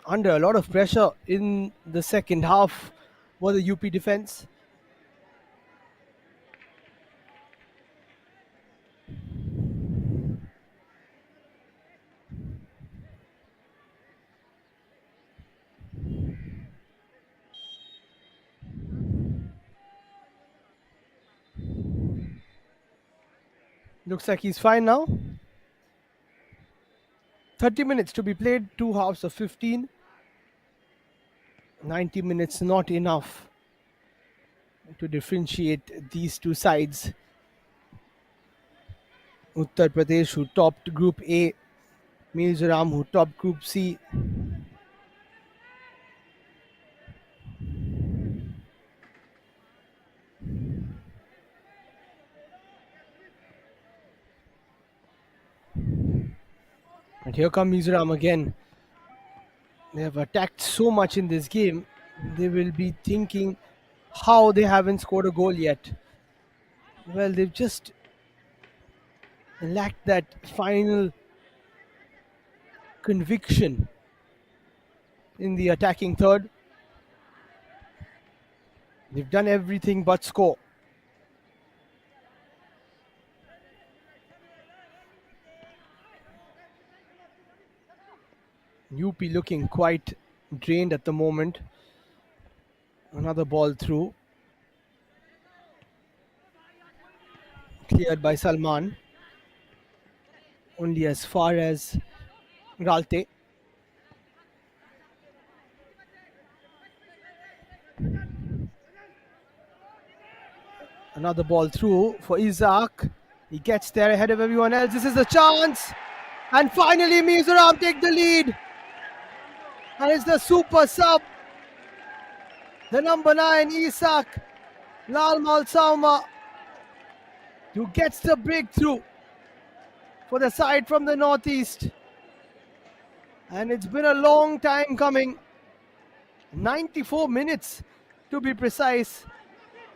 under a lot of pressure in the second half for the UP defense. Looks like he's fine now. 30 minutes to be played, two halves of 15. 90 minutes not enough to differentiate these two sides. Uttar Pradesh, who topped Group A, Mizoram, who topped Group C. And here come Mizoram again. They have attacked so much in this game, they will be thinking how they haven't scored a goal yet. Well, they've just lacked that final conviction in the attacking third. They've done everything but score. UP looking quite drained at the moment. Another ball through. Cleared by Salman. Only as far as Ralte. Another ball through for Isaac. He gets there ahead of everyone else. This is the chance. And finally, Mizoram take the lead. And it's the super sub. The number 9, Isaac Lalmal Sauma, who gets the breakthrough for the side from the northeast. And it's been a long time coming. 94 minutes to be precise.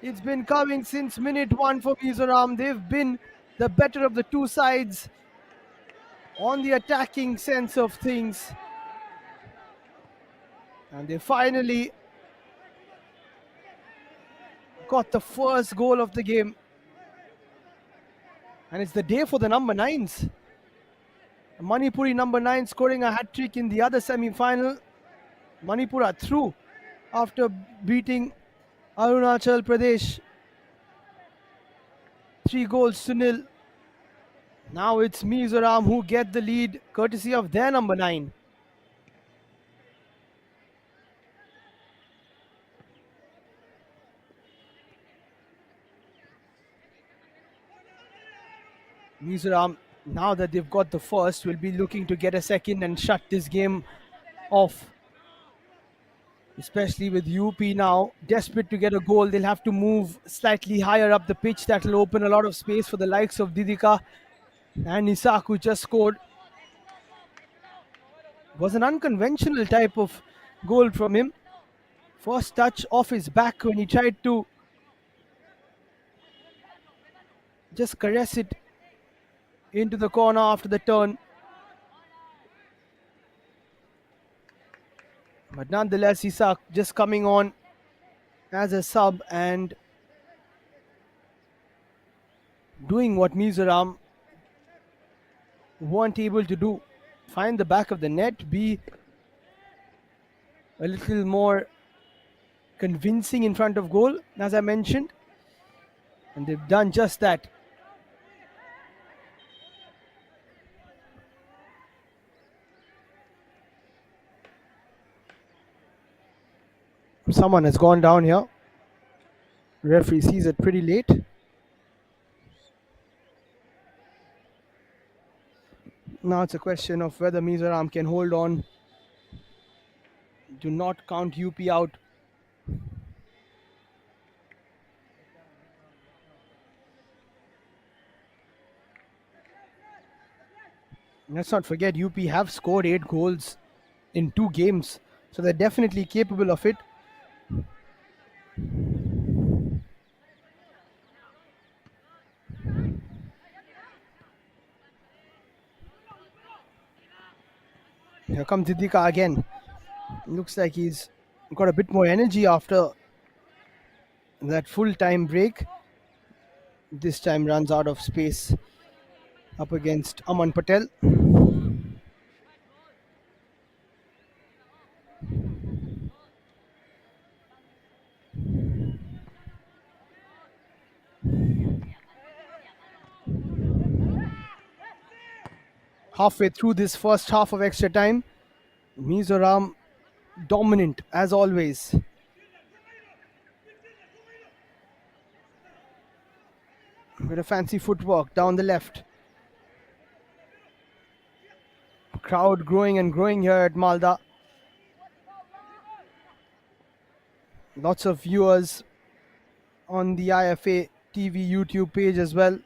It's been coming since minute 1 for Mizoram. They've been the better of the two sides on the attacking sense of things. And they finally got the first goal of the game. And it's the day for the number 9s. Manipuri number 9 scoring a hat-trick in the other semi-final. Manipur are through after beating Arunachal Pradesh 3-0. Now it's Mizoram who get the lead courtesy of their number 9. Mizoram, now that they've got the first, will be looking to get a second and shut this game off. Especially with UP now desperate to get a goal. They'll have to move slightly higher up the pitch. That will open a lot of space for the likes of Didika and Isak, who just scored. Was an unconventional type of goal from him. First touch off his back when he tried to just caress it into the corner after the turn. But nonetheless, Isak just coming on as a sub and doing what Mizoram weren't able to do. Find the back of the net, be a little more convincing in front of goal, as I mentioned. And they've done just that. Someone has gone down here. Referee sees it pretty late. Now it's a question of whether Mizoram can hold on Do not count UP out. Let's not forget UP have scored 8 goals in 2 games, so they're definitely capable of it. Here comes Didika again. Looks like he's got a bit more energy after that full time break. This time runs out of space up against Aman Patel. Halfway through this first half of extra time, Mizoram dominant as always. With a fancy footwork down the left. Crowd growing and growing here at Malda. Lots of viewers on the IFA TV YouTube page as well.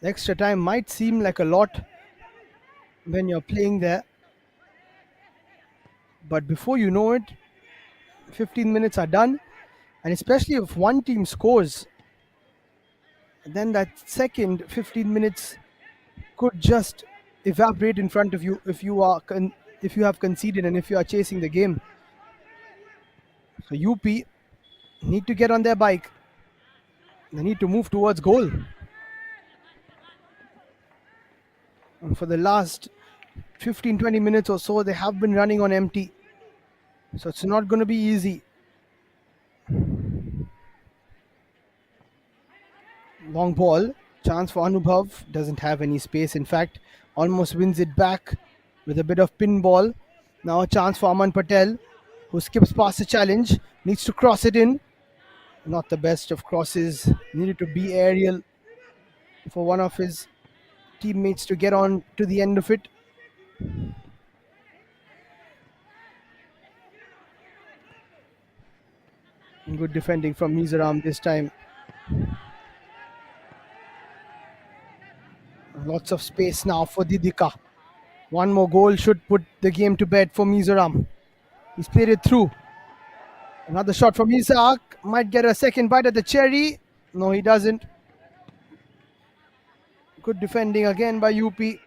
Extra time might seem like a lot when you're playing there, but before you know it, 15 minutes are done, and especially if one team scores, then that second 15 minutes could just evaporate in front of you if if you have conceded and if you are chasing the game. So UP need to get on their bike. They need to move towards goal. And for the last 15-20 minutes or so, they have been running on empty. So it's not going to be easy. Long ball. Chance for Anubhav. Doesn't have any space. In fact, almost wins it back with a bit of pinball. Now a chance for Aman Patel, who skips past the challenge. Needs to cross it in. Not the best of crosses. Needed to be aerial for one of his teammates to get on to the end of it. Good defending from Mizoram this time. Lots of space now for Didika. One more goal should put the game to bed for Mizoram. He's played it through. Another shot from Isaac. Might get a second bite at the cherry. No, he doesn't. Good defending again by UP. They've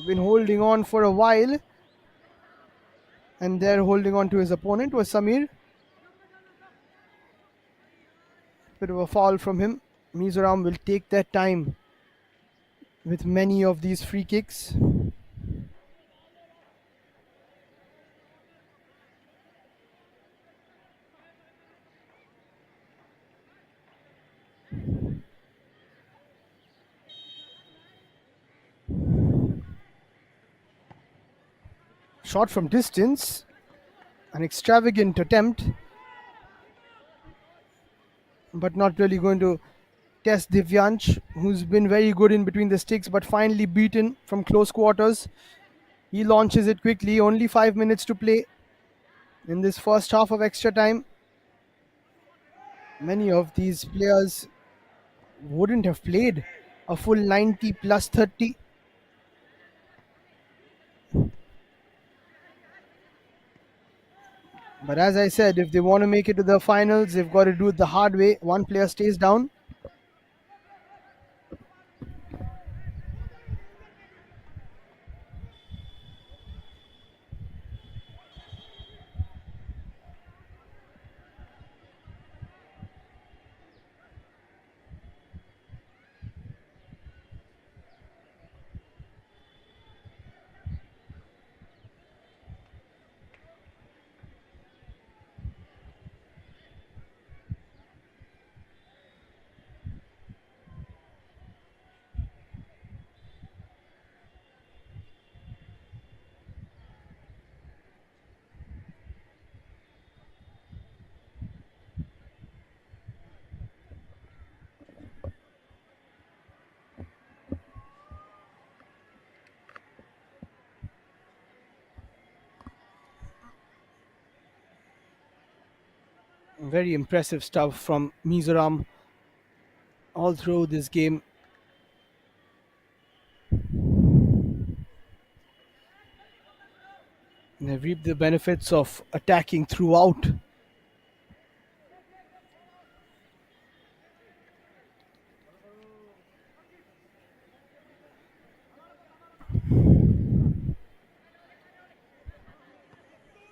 been holding on for a while. And there holding on to his opponent was Samir. Bit of a foul from him. Mizoram will take their time with many of these free kicks. Shot from distance. An extravagant attempt. But not really going to test Divyansh, who's been very good in between the sticks, but finally beaten from close quarters. He launches it quickly. Only 5 minutes to play in this first half of extra time. Many of these players wouldn't have played a full 90 plus 30. But as I said, if they want to make it to the finals, they've got to do it the hard way. One player stays down. Very impressive stuff from Mizoram all through this game. They've reaped the benefits of attacking throughout.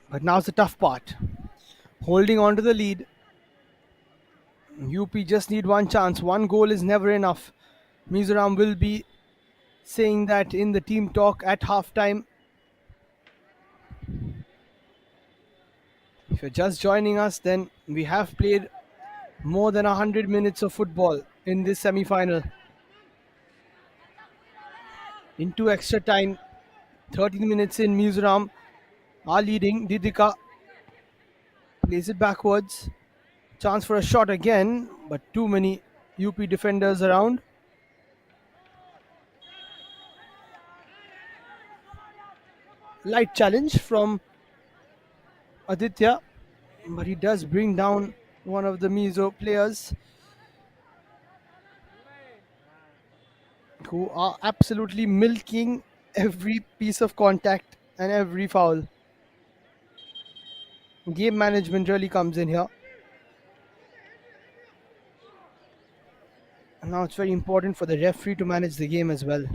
But now's the tough part. Holding on to the lead. UP just need one chance. One goal is never enough. Mizoram will be saying that in the team talk at halftime. If you're just joining us, then we have played more than 100 minutes of football in this semi final. Into extra time, 13 minutes in, Mizoram are leading. Didika plays it backwards. Chance for a shot again, but too many UP defenders around. Light challenge from Aditya, but he does bring down one of the Mizo players who are absolutely milking every piece of contact and every foul. Game management really comes in here. And now it's very important for the referee to manage the game as well.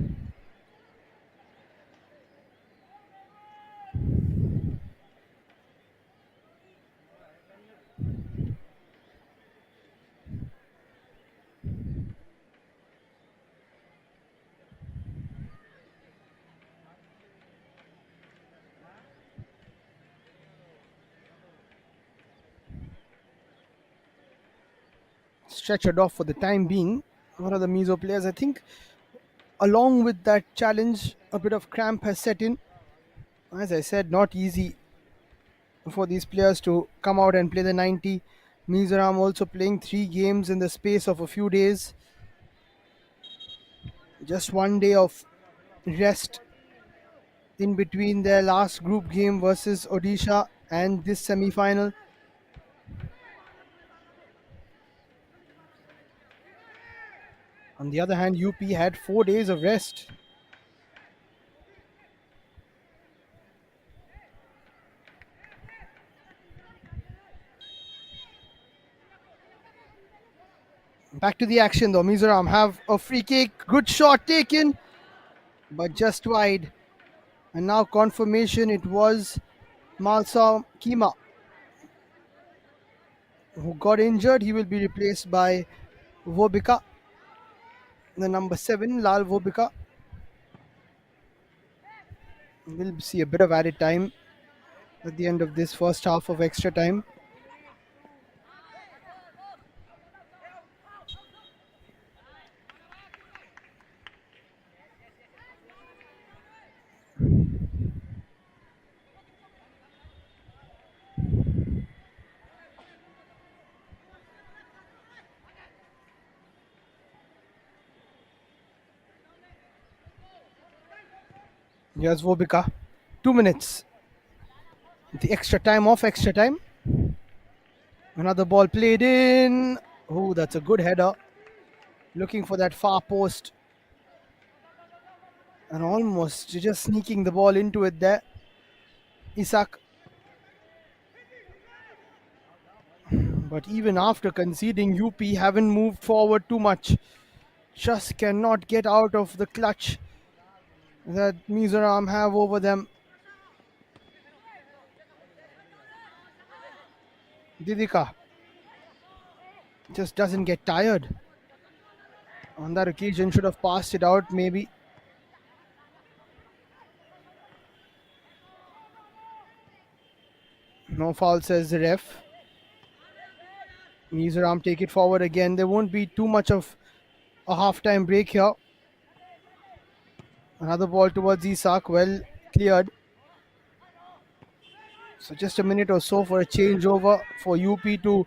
Stretchered off for the time being. One of the Mizo players, I think, along with that challenge, a bit of cramp has set in. As I said, not easy for these players to come out and play the 90. Mizoram also playing 3 games in the space of a few days. Just one day of rest in between their last group game versus Odisha and this semi final. On the other hand, UP had 4 days of rest. Back to the action though. Mizoram have a free kick. Good shot taken, but just wide. And now confirmation, it was Malsa Kima who got injured. He will be replaced by Vobika, the number 7, Lal Vobika. We'll see a bit of added time at the end of this first half of extra time. Here's Vobika. 2 minutes. The extra time off extra time. Another ball played in. Oh, that's a good header. Looking for that far post. And almost just sneaking the ball into it there. Isak. But even after conceding, UP haven't moved forward too much. Just cannot get out of the clutch that Mizoram have over them. Didika just doesn't get tired. On that occasion, should have passed it out maybe. No foul, says the ref. Mizoram take it forward again. There won't be too much of a half-time break here. Another ball towards Isak, well cleared. So just a minute or so for a changeover for UP to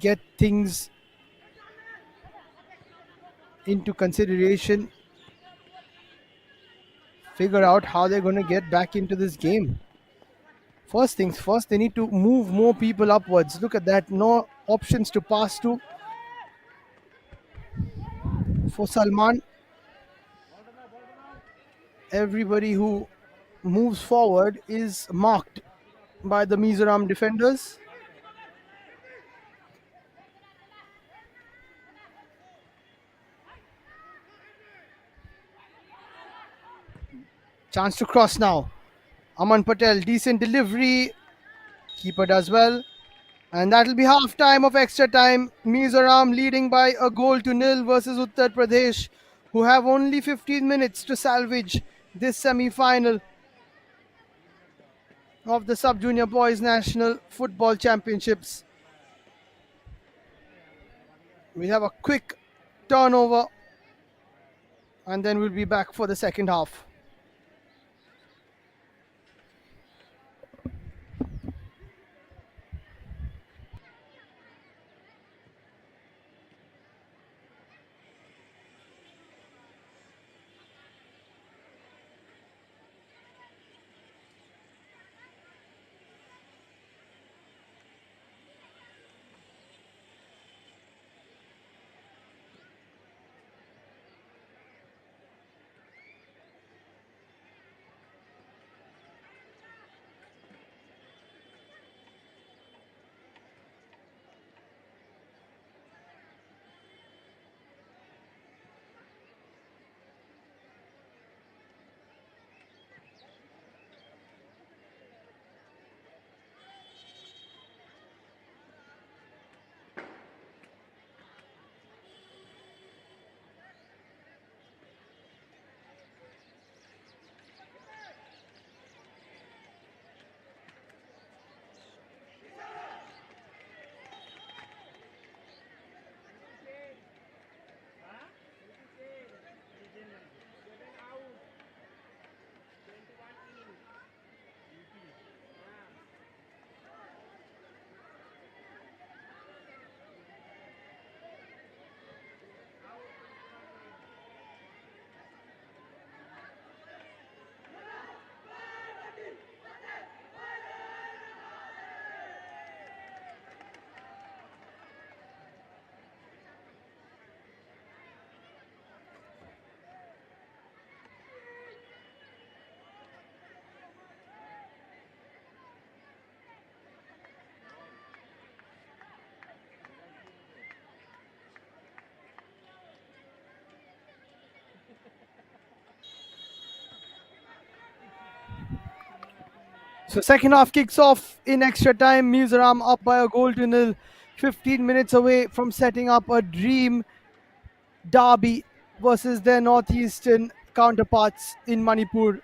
get things into consideration. Figure out how they're going to get back into this game. First things first, they need to move more people upwards. Look at that. No options to pass to for Salman. Everybody who moves forward is marked by the Mizoram defenders. Chance to cross now. Aman Patel, decent delivery. Keeper does well. And that'll be half time of extra time. Mizoram leading by a goal to nil versus Uttar Pradesh, who have only 15 minutes to salvage this semi final of the Sub Junior Boys National Football Championships. We have a quick turnover and then we'll be back for the second half. So second half kicks off in extra time. Mizoram up by a goal to nil. 15 minutes away from setting up a dream derby versus their northeastern counterparts in Manipur.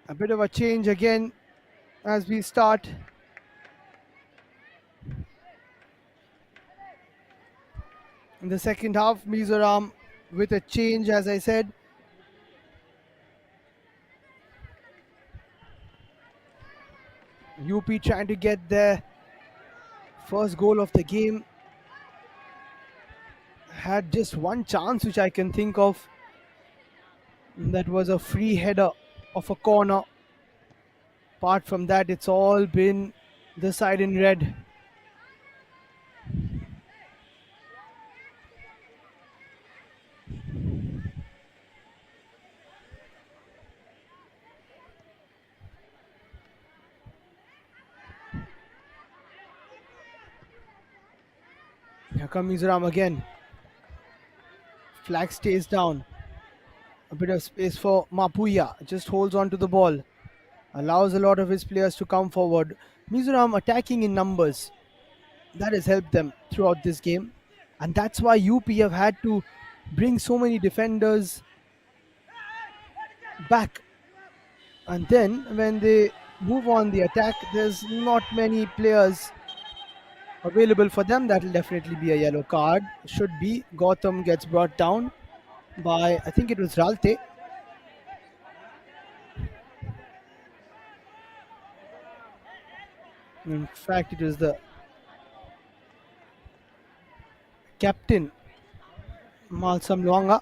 A bit of a change again as we start. In the second half, Mizoram with a change, as I said. UP trying to get their first goal of the game. Had just one chance which I can think of. That was a free header of a corner. Apart from that, it's all been the side in red. Here comes Mizoram again. Flag stays down. A bit of space for Mapuya. Just holds on to the ball. Allows a lot of his players to come forward. Mizoram attacking in numbers. That has helped them throughout this game. And that's why UP have had to bring so many defenders back. And then when they move on the attack, there's not many players available for them. That'll definitely be a yellow card. Should be. Gautam gets brought down by, I think it was Ralte. In fact, it was the captain, Malsam Luanga.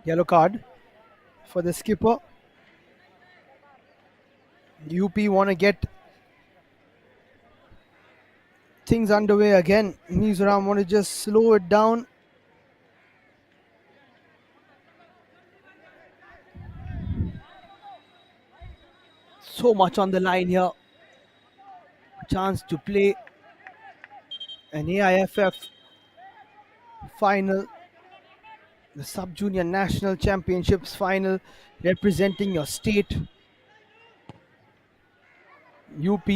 Yellow card for the skipper. UP want to get things underway again. Mizoram want to just slow it down. So much on the line here. Chance to play an AIFF final, the Sub Junior National Championships final, representing your state. UP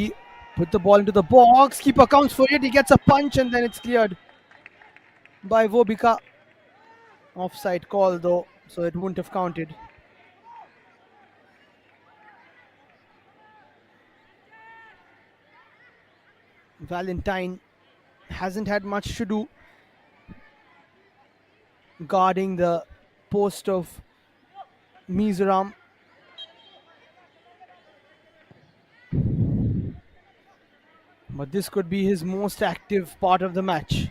put the ball into the box. Keeper counts for it. He gets a punch and then it's cleared by Vobika. Offside call though, so it wouldn't have counted. Valentine hasn't had much to do guarding the post of Mizoram. But this could be his most active part of the match.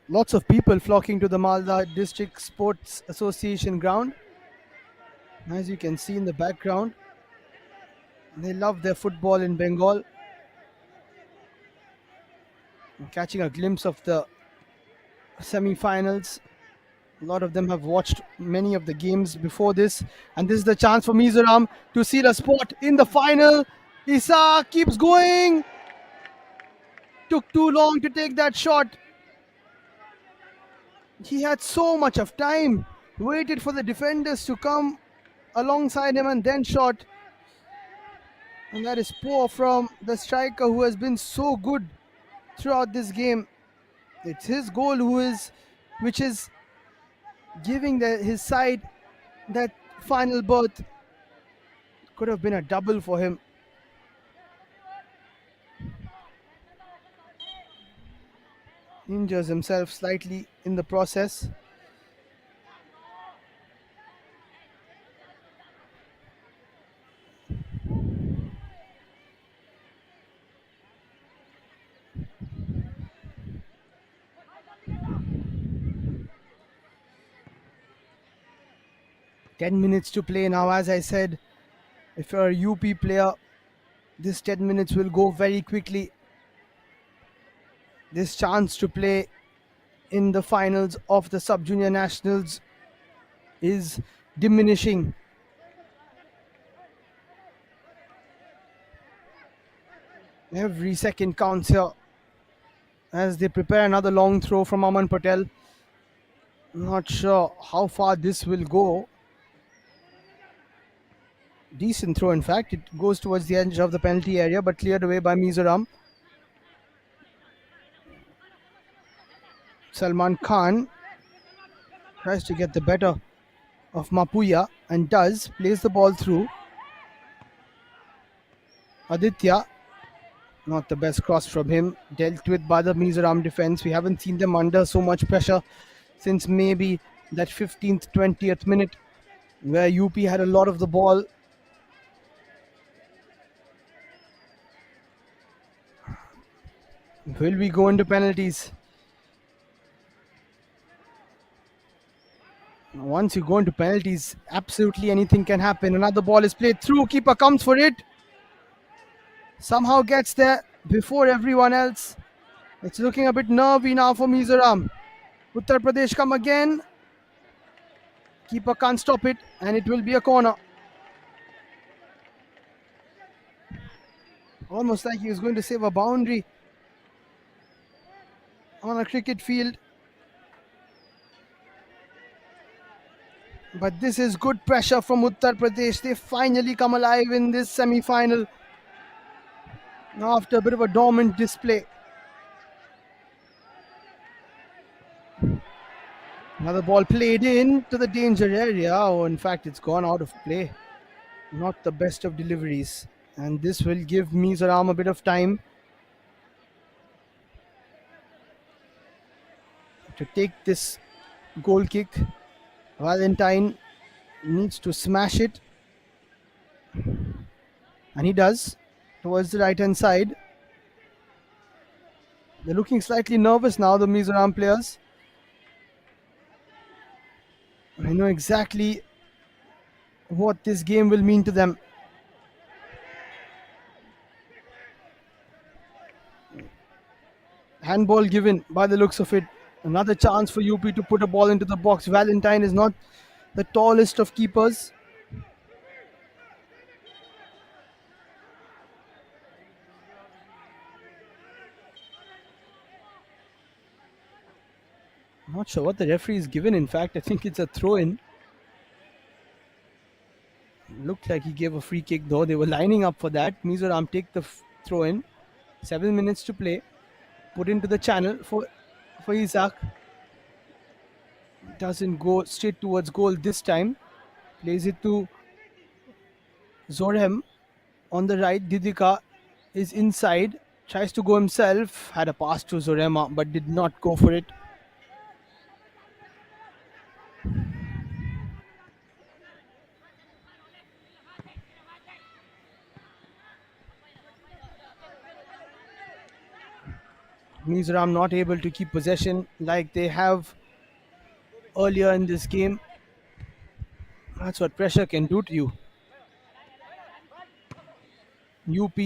Lots of people flocking to the Malda District Sports Association ground. As you can see in the background, they love their football in Bengal. I'm catching a glimpse of the semi-finals. A lot of them have watched many of the games before this, and this is the chance for Mizoram to seal a spot in the final. Isa keeps going. Took too long to take that shot. He had so much of time. Waited for the defenders to come alongside him and then shot. And that is poor from the striker who has been so good throughout this game. It's his goal which is giving his side that final berth. Could have been a double for him. Injures himself slightly in the process. "10 minutes to play now." As I said, if you're a UP player, this 10 minutes will go very quickly. This chance to play in the finals of the Sub Junior Nationals is diminishing. Every second counts here as they prepare another long throw from Aman Patel. Not sure how far this will go. Decent throw, in fact. It goes towards the edge of the penalty area, but cleared away by Mizoram. Salman Khan tries to get the better of Mapuya and does. Plays the ball through. Aditya, not the best cross from him. Dealt with by the Mizoram defense. We haven't seen them under so much pressure since maybe that 15th, 20th minute where UP had a lot of the ball. Will we go into penalties? Once you go into penalties, absolutely anything can happen. Another ball is played through. Keeper comes for it. Somehow gets there before everyone else. It's looking a bit nervy now for Mizoram. Uttar Pradesh come again. Keeper can't stop it, and it will be a corner. Almost like he was going to save a boundary on a cricket field. But this is good pressure from Uttar Pradesh. They finally come alive in this semi-final after a bit of a dormant display. Another ball played in to the danger area. Oh, in fact, it's gone out of play. Not the best of deliveries. And this will give Mizoram a bit of time to take this goal kick. Valentine needs to smash it, and he does towards the right hand side. They're looking slightly nervous now, the Mizoram players. I know exactly what this game will mean to them. Handball given by the looks of it. Another chance for UP to put a ball into the box. Valentine is not the tallest of keepers. I'm not sure what the referee is given. In fact, I think it's a throw in. Looked like he gave a free kick though. They were lining up for that. Mizoram take the throw in. 7 minutes to play. Put into the channel for Isaac. Doesn't go straight towards goal this time. Plays it to Zorem on the right. Didika is inside. Tries to go himself. Had a pass to Zorema but did not go for it. Mizoram not able to keep possession like they have earlier in this game. That's what pressure can do to you. UP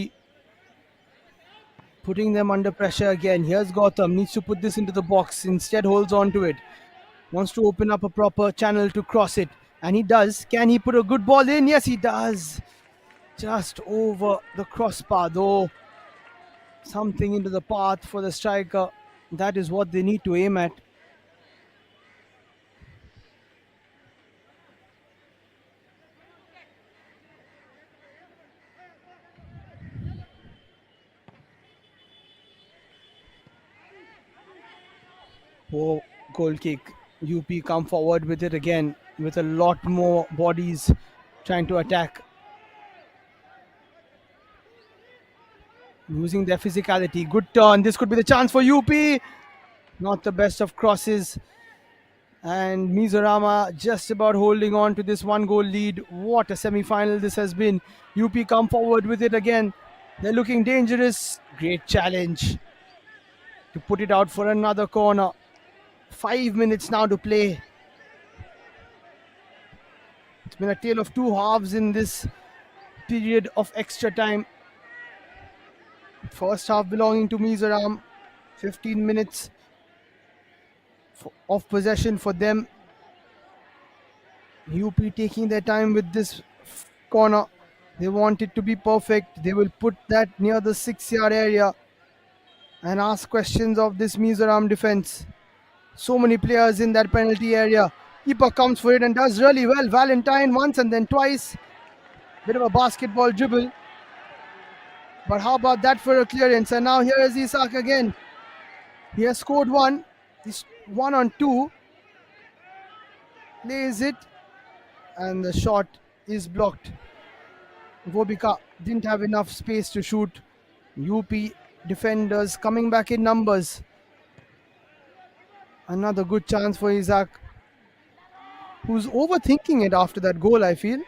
putting them under pressure again. Here's Gautam, needs to put this into the box, instead holds on to it. Wants to open up a proper channel to cross it, and he does. Can he put a good ball in? Yes, he does. Just over the crossbar though. Something into the path for the striker. That is what they need to aim at. Poor goal kick. UP come forward with it again with a lot more bodies trying to attack. Using their physicality. Good turn. This could be the chance for UP. Not the best of crosses. And Mizorama just about holding on to this one goal lead. What a semi-final this has been. UP come forward with it again. They're looking dangerous. Great challenge to put it out for another corner. 5 minutes now to play. It's been a tale of two halves in this period of extra time. First half belonging to Mizoram. 15 minutes of possession for them. UP taking their time with this corner. They want it to be perfect. They will put that near the 6-yard area and ask questions of this Mizoram defense. So many players in that penalty area. Keeper comes for it and does really well. Valentine once and then twice. Bit of a basketball dribble. But how about that for a clearance? And now here is Isak again. He has scored one. He's 1-on-2. Plays it. And the shot is blocked. Vobika didn't have enough space to shoot. UP defenders coming back in numbers. Another good chance for Isaac, who's overthinking it after that goal, I feel.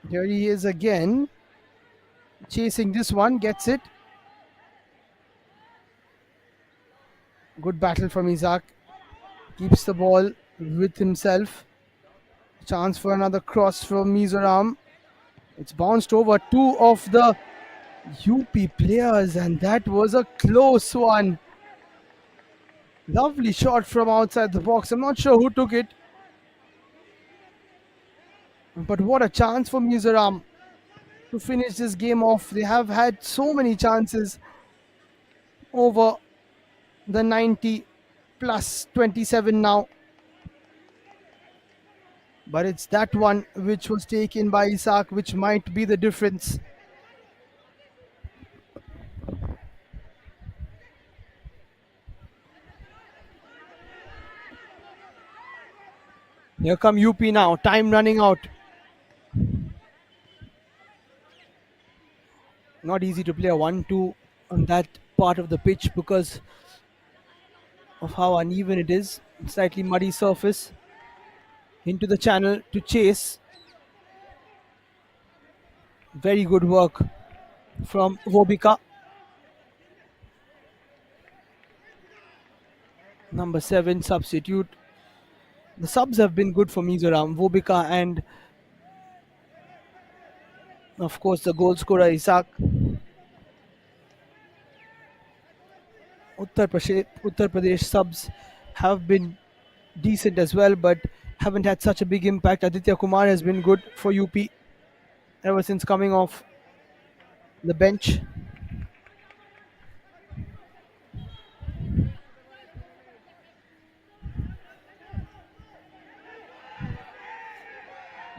Here he is again. Chasing this one, gets it. Good battle from Isaac. Keeps the ball with himself. Chance for another cross from Mizoram. It's bounced over two of the UP players, and that was a close one. Lovely shot from outside the box. I'm not sure who took it. But what a chance for Mizoram to finish this game off. They have had so many chances over the 90 plus 27 now. But it's that one which was taken by Isaac which might be the difference. Here come UP now. Time running out. Not easy to play a 1-2 on that part of the pitch because of how uneven it is. Slightly muddy surface into the channel to chase. Very good work from Wobika. Number 7 substitute. The subs have been good for Mizoram. Wobika and of course the goal scorer Isak. Uttar Pradesh subs have been decent as well, but haven't had such a big impact. Aditya Kumar has been good for UP ever since coming off the bench.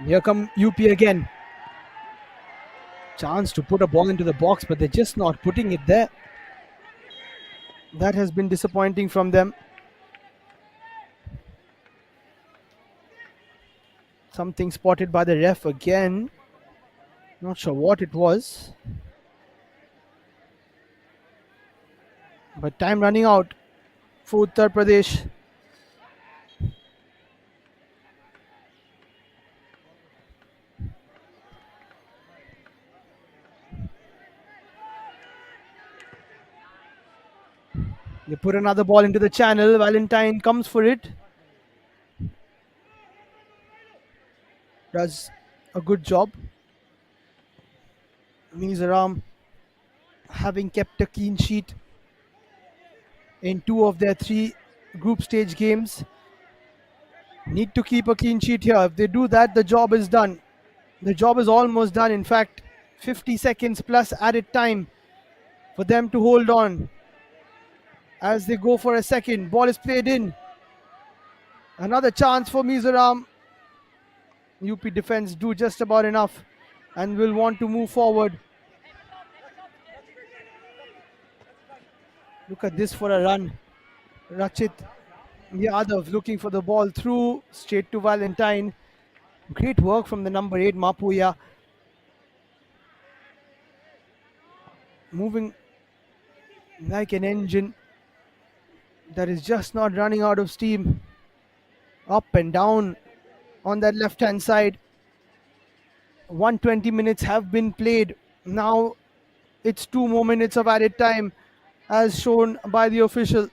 Here come UP again. Chance to put a ball into the box, but they're just not putting it there. That has been disappointing from them. Something spotted by the ref again. Not sure what it was. But time running out for Uttar Pradesh. They put another ball into the channel. Valentine comes for it. Does a good job. Mizoram having kept a clean sheet in 2 of their 3 group stage games. Need to keep a clean sheet here. If they do that, the job is done. The job is almost done. In fact, 50 seconds plus added time for them to hold on as they go for a second. Ball is played in. Another chance for Mizoram. UP defense do just about enough and will want to move forward. Look at this for a run. Rachit Yadav looking for the ball through straight to Valentine. Great work from the number 8 Mapuya. Moving like an engine that is just not running out of steam. Up and down on that left hand side. 120 minutes have been played. Now it's 2 more minutes of added time as shown by the official.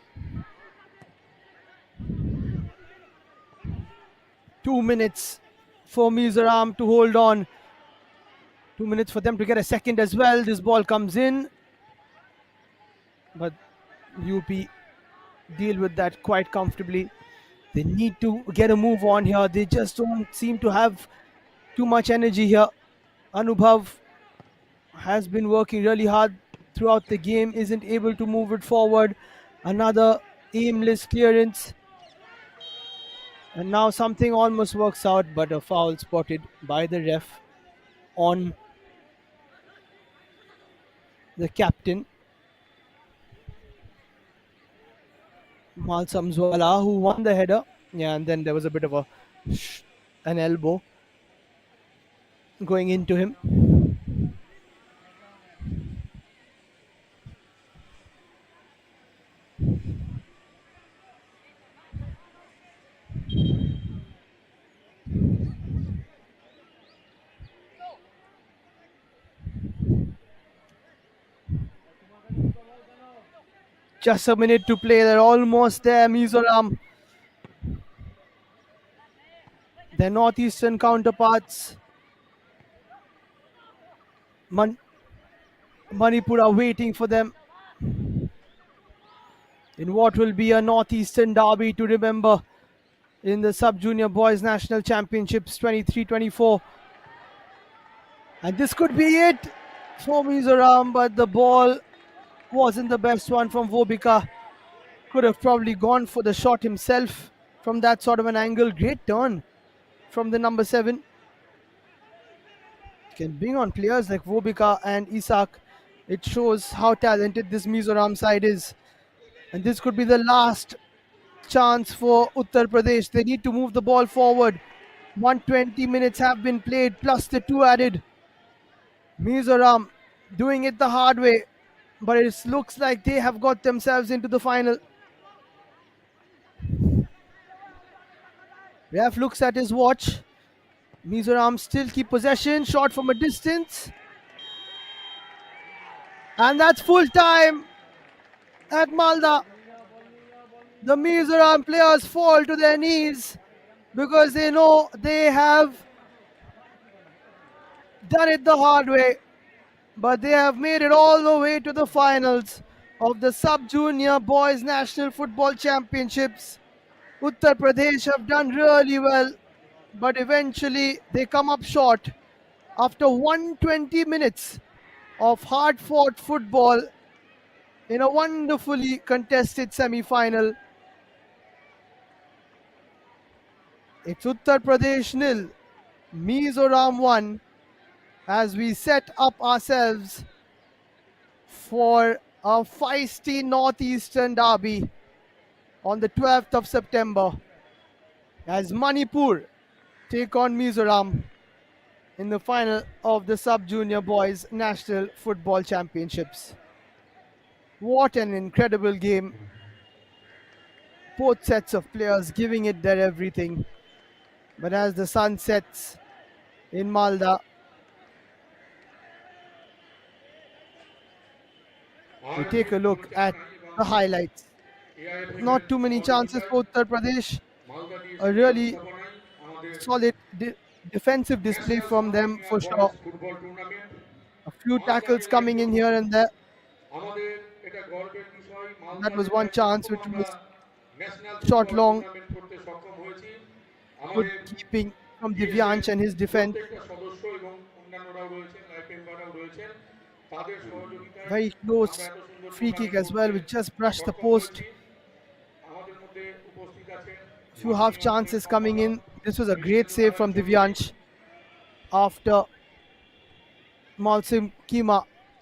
2 minutes for Mizoram to hold on. 2 minutes for them to get a second as well. This ball comes in, but UP deal with that quite comfortably. They need to get a move on here. They just don't seem to have too much energy here. Anubhav has been working really hard throughout the game, isn't able to move it forward. Another aimless clearance. And now something almost works out, but a foul spotted by the ref on the captain, Mal Samzwala, who won the header. Yeah, and then there was a bit of an elbow going into him. Just a minute to play. They're almost there, Mizoram. Their northeastern counterparts, Manipur, are waiting for them in what will be a northeastern derby to remember in the Sub-Junior Boys National Championships 23-24. And this could be it for Mizoram, but the ball wasn't the best one from Wobika. Could have probably gone for the shot himself from that sort of an angle. Great turn from the number 7. Can bring on players like Wobika and Isak. It shows how talented this Mizoram side is. And this could be the last chance for Uttar Pradesh. They need to move the ball forward. 120 minutes have been played, plus the 2 added. Mizoram doing it the hard way, but it looks like they have got themselves into the final. Ref looks at his watch. Mizoram still keep possession, shot from a distance. And that's full time at Malda. The Mizoram players fall to their knees because they know they have done it the hard way, but they have made it all the way to the finals of the Sub Junior Boys National Football Championships. Uttar Pradesh have done really well, but eventually they come up short after 120 minutes of hard fought football in a wonderfully contested semi final. It's Uttar Pradesh nil, Mizoram 1, as we set up ourselves for a feisty northeastern derby on the 12th of September as Manipur take on Mizoram in the final of the Sub Junior Boys National Football Championships. What an incredible game! Both sets of players giving it their everything. But as the sun sets in Malda, we আর take a কোনো look চাপ at নাই এবং the highlights. AIFF এর Not too many chances সহযোগিতায় for Uttar Pradesh. Malda A ডিএসএর really ব্যবস্থাপনায় আমাদের solid defensive display national from sub them junior for boys sure. Football tournament A few Malda tackles জেলায় coming in প্রথম। here and there. আমাদের এটা গর্বের বিষয়, That মালদা was one জেলায় chance প্রথম which আমরা was national shot football long. Tournament করতে সক্ষম হয়েছি। Good আমাদের keeping from ডিএসএর Divyansh and his defense. প্রত্যেকটা সদস্য এবং অন্যান্যরাও রয়েছেন, লাইফ মেম্বাররাও রয়েছেন, তাদের সহযোগিতায় Very আমরা close এত সুন্দর free kick টুর্নামেন্ট as করতে well, which just brushed the সক্ষম post. হয়েছি। আমাদের মধ্যে উপস্থিত আছেন Few half মাননীয় টুরিস্ট chances coming সম্পাদক in. This was a great save বিষ্ণুনারায়ণ from Chowdhury, Divyansh after Malsim Kima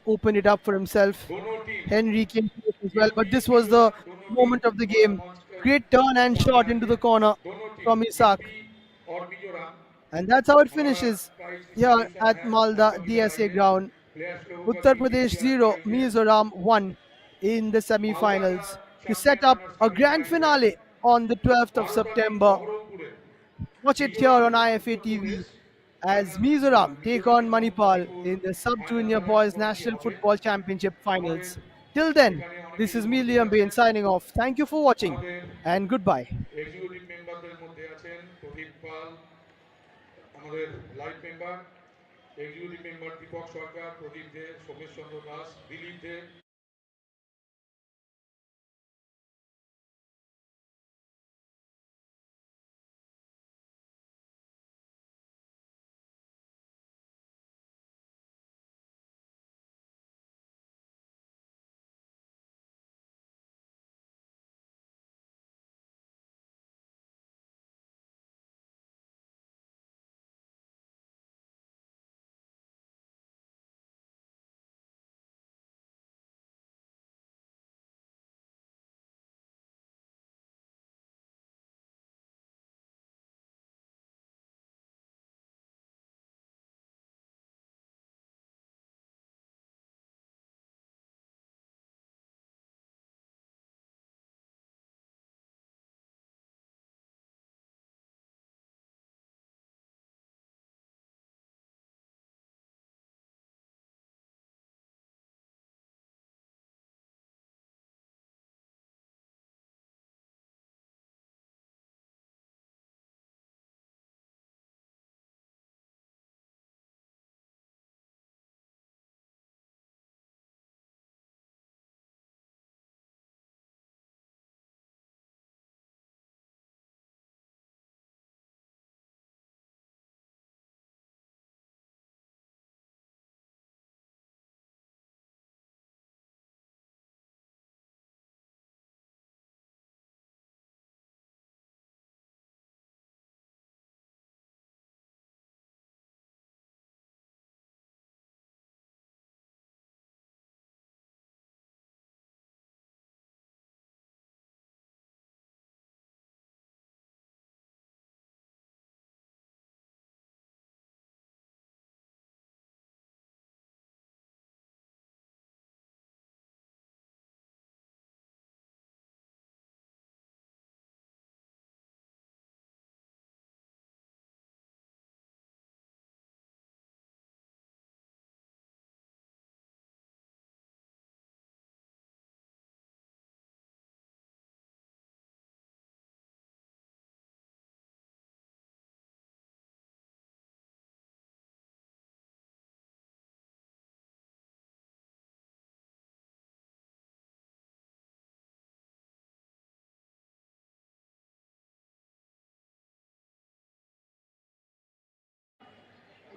opened it up for himself. দোনো team Henry came close as well, but UP this was the Mizoram দোনো team moment of the আমরা game. মঞ্চে Great turn and সামনে shot into আছে, the corner দোনো team from Isak. UP और Mizoram. And that's how it हमारा finishes prize here distribution at है Malda प्रतियोगिता DSA लाइन में, ground. प्लेयर्स लोगों का Uttar music Pradesh chair 0, prize है। Mizoram 1 in the मालदा का semi-finals to set champion up बनना a सेमी grand प्राइज है। finale on the 12th of ভারতবাসী September. বহরমপুরে Watch it here Mizoram on এবং IFA Uttar Pradesh TV as final আর Mizoram take Mizoram on এবং Manipal Manipur in the final Sub-Junior খেলার Boys মুখোমুখি National হবে। Football Championship আমাদের finals. Till then, এখানে this অনেকেই is উপস্থিত Miliam Bain আছেন। signing off. Thank you for watching আমাদের and goodbye. এক্সিকিউটিভ মেম্বারদের মধ্যে আছেন প্রদীপ পাল, আমাদের live member, executive member Deepak Sarkar, Pradip Dey, Somesh Chandra Das, Dilip Dey.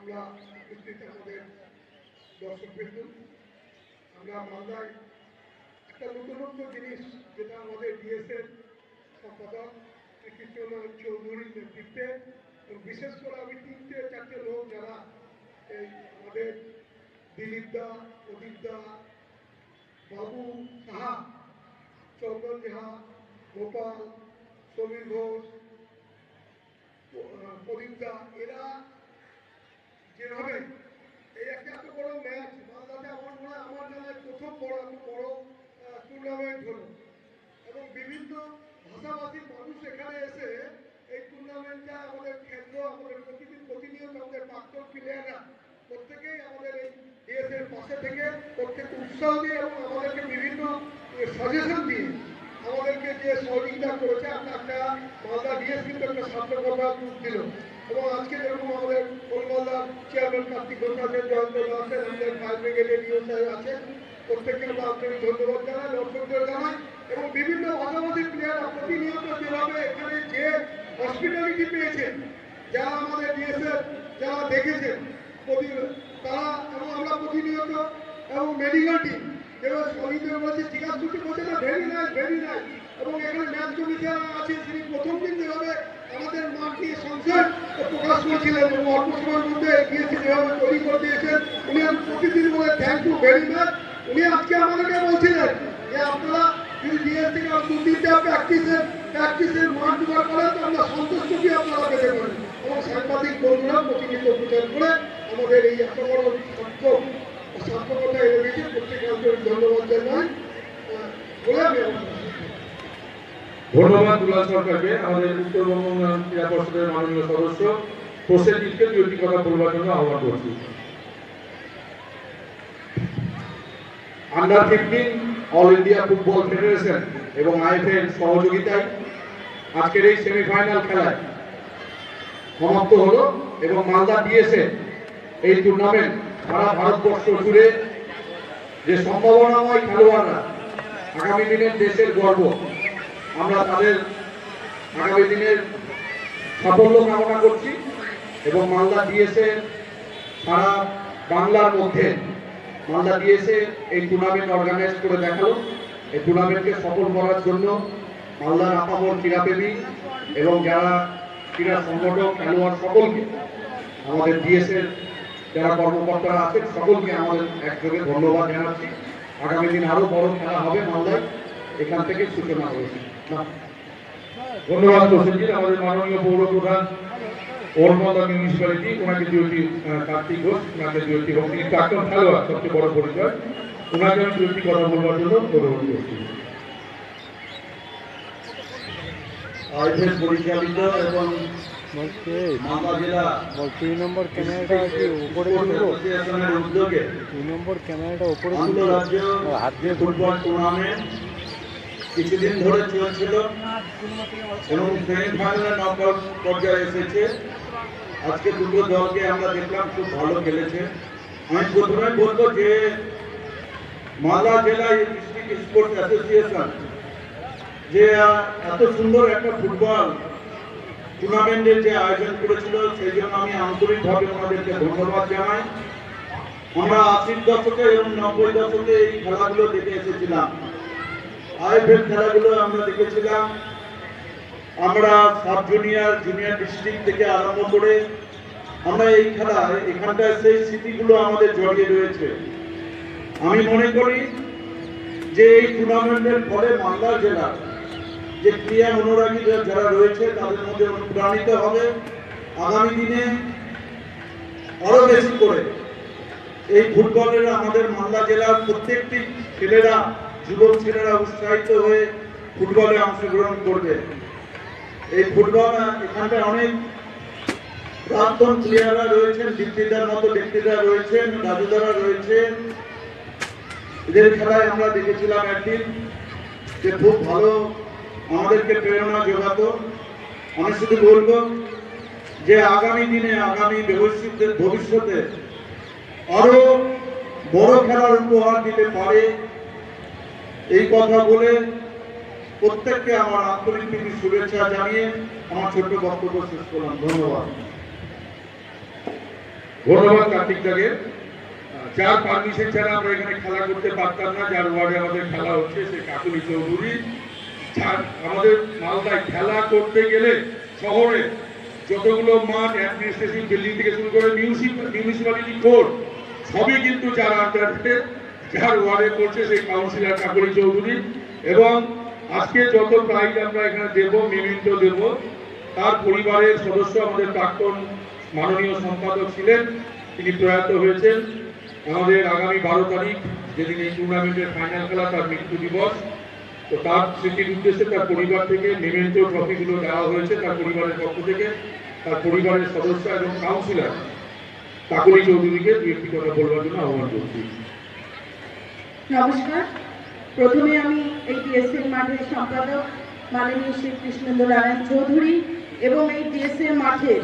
আমরা উপস্থিত আমাদের দর্শক বিন্দু, আমরা মালদায় একটা নতুনত্ব জিনিস যেটা আমাদের ডিএসএর সম্পাদক কৃষ্ণ চৌধুরীর নেতৃত্বে, এবং বিশেষ করে আমি 3-4টে লোক যারা এই আমাদের দিলীপ দা, প্রদীপ দা, বাবু সাহা, চন্দন ঝা, গোপাল, সমীর ঘোষ, প্রদীপ দা, এরা যেভাবে এই একটা এত বড় ম্যাচ মালদাতে আমার জানায় প্রথম বড় টুর্নামেন্ট হলো, এবং বিভিন্ন ভাষাভাষী মানুষ এখানে এসে এই টুর্নামেন্টটা আমাদের খেললো। আমাদের প্রতিনিয়ত আমাদের প্রাক্তন প্লেয়াররা প্রত্যেকেই আমাদের এই দেশের পাশে থেকে প্রত্যেককে উৎসাহ দিয়ে এবং আমাদেরকে বিভিন্ন সাজেশন দিয়ে আমাদেরকে যে সহযোগিতা করেছে। একটা মালদা ডিএস কিন্তু একটা সার্থকতা রূপ দিল, এবং আজকে যেরকম আমাদের কলকাতার চেয়ারম্যান কার্তিক ঘোষ আছেন, জয়ন্ত আছেন, আমাদের ফায়ার ব্রিগেডের ডিও সাহেব আছেন, প্রত্যেককে আমরা আন্তরিক ধন্যবাদ জানাই, দর্শকদের জানাই, এবং বিভিন্ন ভাষাভাষী প্লেয়াররা প্রতিনিয়ত যেভাবে এখানে যে হসপিটালিটি পেয়েছেন, যারা আমাদের ডিএসএর যারা দেখেছেন তারা, এবং আমরা প্রতিনিয়ত, এবং মেডিকেল টিম যেভাবে শহীদের বলছে জিজ্ঞাসা করতে বলছে না, ভেরি নাইস, এবং এখানে ম্যাচ কমিশনার আছে, তিনি প্রথম দিন যেভাবে আমাদের মাঠটি সংসদ প্রকাশ করেছিলেন এবং অল্প সময়ের মধ্যে গিয়েছে যেভাবে তৈরি করে দিয়েছেন, উনি প্রতিদিন বলে থ্যাংক ইউ ভেরি মাচ। উনি আজকে আমাদেরকে বলছিলেন যে আপনারা যদি ডিএস থেকে 2-3টা প্র্যাকটিসের মাঠ জোগাড় করেন তো আমরা সন্তুষ্ট কি আপনারা পেতে পারেন, এবং সাংবাদিক বন্ধুরা প্রতিনিয়ত প্রচার করে আমাদের এই এত বড় সার্থকতা এনে দিয়েছে। প্রত্যেকে আন্তরিক ধন্যবাদ জানাই বলে আমি ধন্যবাদ দুলাল সরকারকে, আমাদের উত্তরবঙ্গ ক্রীড়া পর্ষদের মাননীয় সদস্য প্রসেনজিৎকে দুটি কথা বলবার জন্য আহ্বান করছি। Under 15 all India football federation এবং আইএফএর সহযোগিতায় আজকের এই সেমিফাইনাল খেলায় সমাপ্ত হলো, এবং মালদা ডিএসএ এই টুর্নামেন্ট সারা ভারতবর্ষ জুড়ে যে সম্ভাবনাময় খেলোয়াড়রা আগামী দিনের দেশের গর্ব, আমরা তাদের আগামী দিনের সাফল্য কামনা করছি, এবং মালদা ডিএসএ সারা বাংলার মধ্যে মালদা ডিএসএ এই টুর্নামেন্ট অর্গানাইজ করে দেখালো। এই টুর্নামেন্টকে সফল করার জন্য মালদার আপামর ক্রীড়াপ্রেমী এবং যারা ক্রীড়া সংগঠক, খেলোয়াড় সকলকে, আমাদের ডিএসএর যারা কর্মকর্তারা আছেন সকলকে আমাদের একযোগে ধন্যবাদ জানাচ্ছি। আগামী দিন আরো বড় খেলা হবে মালদায়, এখান থেকে সূচনা হয়েছে। ধন্যবাদ প্রসেনজিৎ। আমাদের মাননীয় পৌর প্রধান ওরমালদা মিউনিসিপ্যালিটি, ওনাকে দুটি কার্তিক ঘোষ, ওনাকে দুটি এবং তিনি প্রাক্তন খেলোয়াড়, সবচেয়ে বড় পরিচয়, ওনাকে আমি দুটি কথা বলবার জন্য অনুরোধ করছি। আইএফএ পরিচালিত এবং মালদা জেলা 2 নম্বর ক্যামেরাটা কি উপরে অ্যাসোসিয়েশনের উদ্যোগে 2 নম্বর ক্যামেরাটা উপরে ছিল, আন্তঃরাজ্য হাত দিয়ে ফুটবল টুর্নামেন্ট কিছুদিন ধরে চলছিল এবং সেমিফাইনালে নকআউট পর্যায়ে এসেছে। আজকে দুটো দলকে আমরা দেখলাম খুব ভালো খেলেছে। আমি প্রথমে বলবো যে মালদা জেলা ডিস্ট্রিক্ট স্পোর্টস অ্যাসোসিয়েশন যে এত সুন্দর একটা ফুটবল টুর্নামেন্টের যে আয়োজন করেছিল, সেই জন্য আমি আন্তরিকভাবে ওনাদেরকে ধন্যবাদ জানাই। আমরা 80-র দশকে এবং 90-র দশকে এই খেলাগুলো দেখে এসেছিলাম। আইএফএল খেলাগুলো আমরা দেখেছিলাম। আমরা সাব জুনিয়র, জুনিয়র ডিস্ট্রিক্ট থেকে আরম্ভ করে আমরা এই খেলা এখানটায় সেই স্মৃতিগুলো আমাদের জড়িয়ে রয়েছে। আমি মনে করি যে এই টুর্নামেন্টের ফলে মালদা জেলা যে ক্রীড়া অনুরাগী যারা রয়েছে তাদের মধ্যে অনুপ্রাণিত হবে। আগামী দিনে আরো বেশি করে এই ফুটবলের আমাদের মালদা জেলার প্রত্যেকটি ছেলেরা, যুবক ছেলেরা উৎসাহিত হয়ে ফুটবলে অংশগ্রহণ করবে। এই ফুটবল এখানটায় অনেক প্রাক্তন প্লেয়াররা রয়েছেন, দীপ্তিদার মতো ব্যক্তিরা রয়েছেন, রাজুদারা রয়েছেন। এদের খেলায় আমরা দেখেছিলাম একদিন যে খুব ভালো আমাদেরকে প্রেরণা যোগাতো। আমি শুধু বলবো যে আগামী দিনে, আগামী ভবিষ্যতে আরো বড় খেলার উপহার দিতে পারে, এই কথা বলে প্রত্যেককে আমার আন্তরিক শুভেচ্ছা জানিয়ে আমার ছোট্ট বক্তব্য শেষ করলাম। ধন্যবাদ। ধন্যবাদ কার্তিক দাকে, যার পারমিশন ছাড়া আমরা এখানে খেলা করতে পারতাম না, যার ওয়ার্ডে আমাদের খেলা হচ্ছে সে কাকুলি চৌধুরী। আমাদের মালদায় খেলা করতে গেলে শহরে যতগুলো মাঠ, অ্যাডমিনিস্ট্রেশন বিল্ডিং থেকে শুরু করে মিউনিসিপ্যালিটি কোর্ট সবই কিন্তু যার আন্ডারে, যার ওয়ার্ডে করছে সেই কাউন্সিলর কাকুলি চৌধুরী। এবং আজকে যত প্রাইজ আমরা এখানে দেব, মেমেন্টো দেব, তার পরিবারের সদস্য আমাদের প্রাক্তন মাননীয় সম্পাদক ছিলেন, তিনি প্রয়াত হয়েছেন। আমাদের আগামী 12 তারিখ যেদিন এই টুর্নামেন্টের ফাইনাল খেলা, তার মৃত্যু দিবস। তো তার স্মৃতির উদ্দেশ্যে তার পরিবার থেকে মেমেন্টো ট্রফিগুলো দেওয়া হয়েছে, তার পরিবারের পক্ষ থেকে, তার পরিবারের সদস্য এবং কাউন্সিলর কাকুলি চৌধুরীকে দু একটি কথা বলবার জন্য আহ্বান করছি। নমস্কার। প্রথমে আমি এই ডিএসএর মাঠের সম্পাদক মাননীয় শ্রী কৃষ্ণেন্দ্র নারায়ণ চৌধুরী এবং এই ডিএসএর মাঠের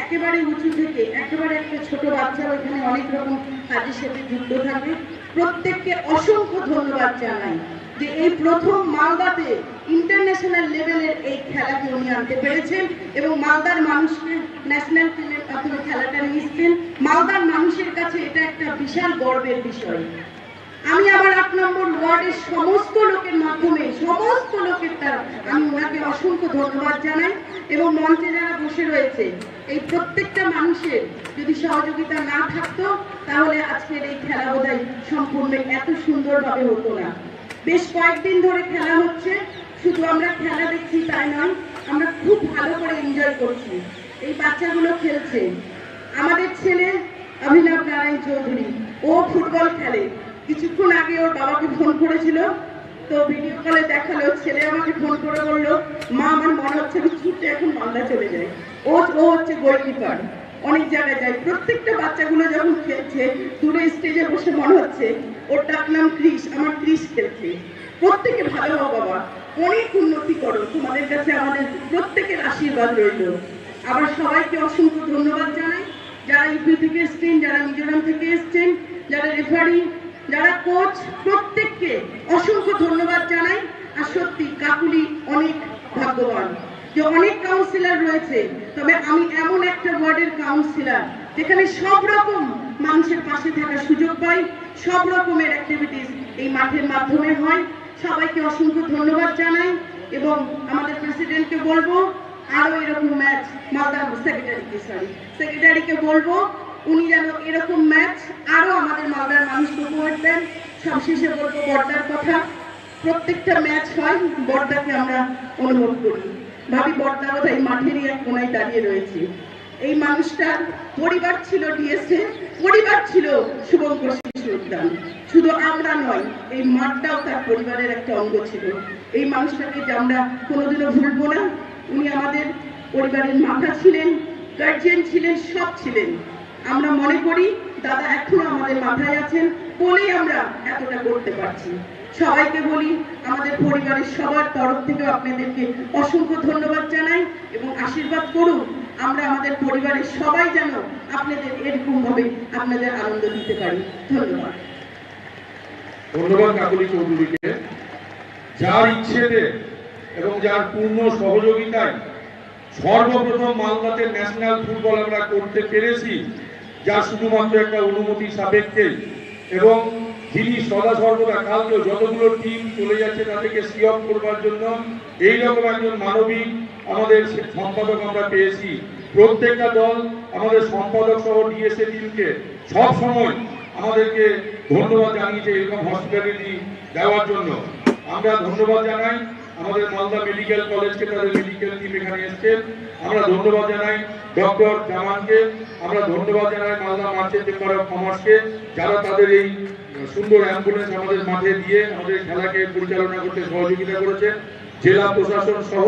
একেবারে উঁচু থেকে একেবারে একটা ছোট বাচ্চারা এখানে অনেক রকম কাজের সাথে যুক্ত থাকে, প্রত্যেককে অসংখ্য ধন্যবাদ জানাই যে এই প্রথম মালদাতে ইন্টারন্যাশনাল লেভেলের এই খেলাকে উনি আনতে পেরেছেন এবং মালদার মানুষকে ন্যাশনাল টিমের মাধ্যমে খেলাটা নিয়েছেন। মালদার মানুষের কাছে এটা একটা বিশাল গর্বের বিষয়। আমি আমার 8 নম্বর ওয়ার্ডের সমস্ত লোকের মাধ্যমে, সমস্ত লোকের দ্বারা আমি ওনাকে অসংখ্য ধন্যবাদ জানাই এবং মঞ্চে যারা বসে রয়েছে এই প্রত্যেকটা মানুষের যদি সহযোগিতা না থাকতো তাহলে আজকের এই খেলা বোধহয় সম্পূর্ণ এত সুন্দরভাবে হতো না। বেশ কয়েকদিন ধরে খেলা হচ্ছে, শুধু আমরা খেলা দেখছি তাই নয়, আমরা খুব ভালো করে এনজয় করছি। এই বাচ্চাগুলো খেলছে। আমাদের ছেলে অভিনব নারায়ণ চৌধুরী, ও ফুটবল খেলে। কিছুক্ষণ আগে ওর বাবাকে ফোন করেছিল, তো ভিডিও কলে দেখালো, ছেলে আমাকে ফোন করে বললো, মা আমার মনে হচ্ছে আমি ছুটে এখন মালদা চলে যাই। ও হচ্ছে গোলকিপার, অনেক জায়গায় যায়। প্রত্যেকটা বাচ্চাগুলো যখন খেলছে দূরে স্টেজে বসে মনে হচ্ছে ওর ডাক নাম ক্রিস, আমার ক্রিস খেলছে। প্রত্যেকে ভালো হও বাবা, অনেক উন্নতি করো, তোমাদের কাছে আমাদের প্রত্যেকের আশীর্বাদ রইল। আবার সবাইকে অসংখ্য ধন্যবাদ জানাই, যারা ইউপি থেকে এসছেন, যারা মিজোরাম থেকে এসছেন, যারা রেফারি, যারা কোচ, প্রত্যেককে অসংখ্য ধন্যবাদ জানাই। আর সত্যি কাকুলি অনেক ভাগ্যবান যে অনেক কাউন্সিলর রয়েছে, তবে আমি এমন একটা ওয়ার্ডের কাউন্সিলর যেখানে সব রকম মানুষের পাশে থাকার সুযোগ পাই, সব রকমের অ্যাক্টিভিটিস এই মাঠের মাধ্যমে হয়। সবাইকে অসংখ্য ধন্যবাদ জানাই এবং আমাদের প্রেসিডেন্টকে বলবো আরো এরকম ম্যাচ, মালদার সেক্রেটারিকে বলবো উনি যেন এরকম ম্যাচ আরো আমাদের মালদার মানুষকে উপহার দেন। সবশেষে বলবো বর্দার কথা, প্রত্যেকটা ম্যাচ হয় বর্দাকে আমরা অনুভব করি, ভাবি বর্দা বোধহয় মাঠেরই এক কোনায় দাঁড়িয়ে রয়েছে। এই মানুষটার পরিবার ছিল ডিএসএ, পরিবার ছিল শুভঙ্কর শিশু উদ্যান, শুধু আমরা নয় এই মাঠটাও তার পরিবারের একটা অঙ্গ ছিল। এই মানুষটাকে যে আমরা কোনোদিনও ভুলবো না। উনি আমাদের পরিবারের মাথা ছিলেন, গার্জিয়ান ছিলেন, সব ছিলেন। আমরা মনে করি দাদা এখনো আমাদের মাথায় আছেন বলেই আমরা এতটা করতে পারছি। সবাইকে বলি আমাদের পরিবারের সবার তরফ থেকে আপনাদেরকে অসংখ্য ধন্যবাদ জানাই এবং আশীর্বাদ করুন আমরা আমাদের পরিবারের সবাই যেন আপনাদের এরকম ভাবে আপনাদের আনন্দ দিতে পারি। ধন্যবাদ। ধন্যবাদ কাকুলি চৌধুরীকে, যার ইচ্ছেতে এবং যার পূর্ণ সহযোগিতায় সর্বপ্রথম মালদাতে ন্যাশনাল ফুটবল আমরা করতে পেরেছি, যা শুধুমাত্র একটা অনুমতি সাপেক্ষে, এবং যিনি সদা সর্বদা কালকে যতগুলো টিম চলে যাচ্ছে তাদেরকে সিওর করবার জন্য এইরকম একজন মানবিক আমাদের সম্পাদক আমরা পেয়েছি। প্রত্যেকটা দল আমাদের সম্পাদক সহ ডিএসএ টিমকে সব সময় আমাদেরকে ধন্যবাদ জানিয়েছে এরকম হসপিটালিটি দেওয়ার জন্য। আমরা ধন্যবাদ জানাই আমাদের মালদা মেডিকেল কলেজকে, তাদের মেডিকেল টিম এখানে এসছেন। আমরা ধন্যবাদ জানাই ডক্টর জামানকে, আমরা ধন্যবাদ জানাই মালদা মার্চেন্ট চেম্বার অফ কমার্সকে, যারা তাদের এই সুন্দর অ্যাম্বুলেন্স আমাদের মাঠে দিয়ে আমাদের খেলাকে পরিচালনা করতে সহযোগিতা করেছেন। জেলা প্রশাসন সহ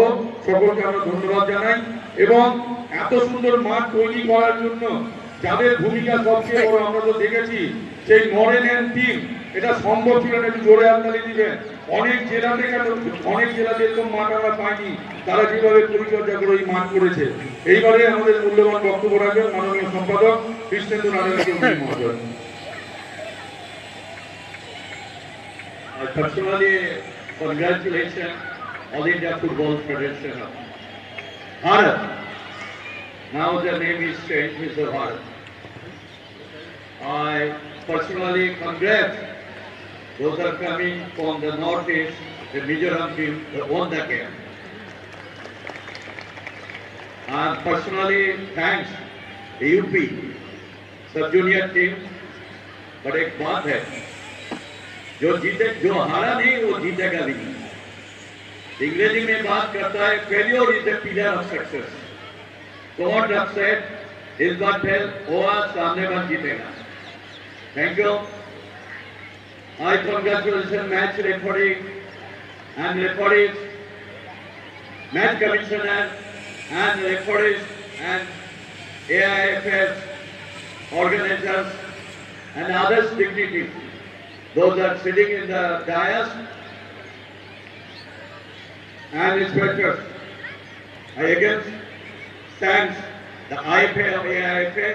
সকলকে আমরা ধন্যবাদ জানাই। এবং এত সুন্দর মাঠ তৈরি করার জন্য যাদের ভূমিকা সবচেয়ে বড় আমরা তো দেখেছি, সেই নরেন টিম, এটা সম্ভব ছিল না, একটু জোরে হাততালি দিবেন। অনেক জেলাতে এরকম মাঠ আমরা পাইনি, তারা যেভাবে পরিচর্যা করে এই মাঠ করেছে। এইবারে আমাদের মূল্যবান বক্তব্য রাখবেন মাননীয় সম্পাদক কৃষ্ণেন্দ্র নারায়ণ চৌধুরী মহোদয়। Personally, congratulations All India Football Federation of Bharat. Now the name is changed, MIZORAM. I personally congrats those are coming from the northeast, the Mizoram team, that won the game. And personally thanks the UP सब junior team, but एक बात है, जो हारा नहीं वो जीतेगा भी नहीं। अंग्रेजी में बात करता है failure is the pillar of success. Don't upset, इस बार फेल हुआ सामने बार जीतेगा। Thank you. I congratulate match referee and referees, match commissioner and referees and AIFS organizers and other dignitaries, those are sitting in the dais and inspectors. I again thank the IFA of AIFA,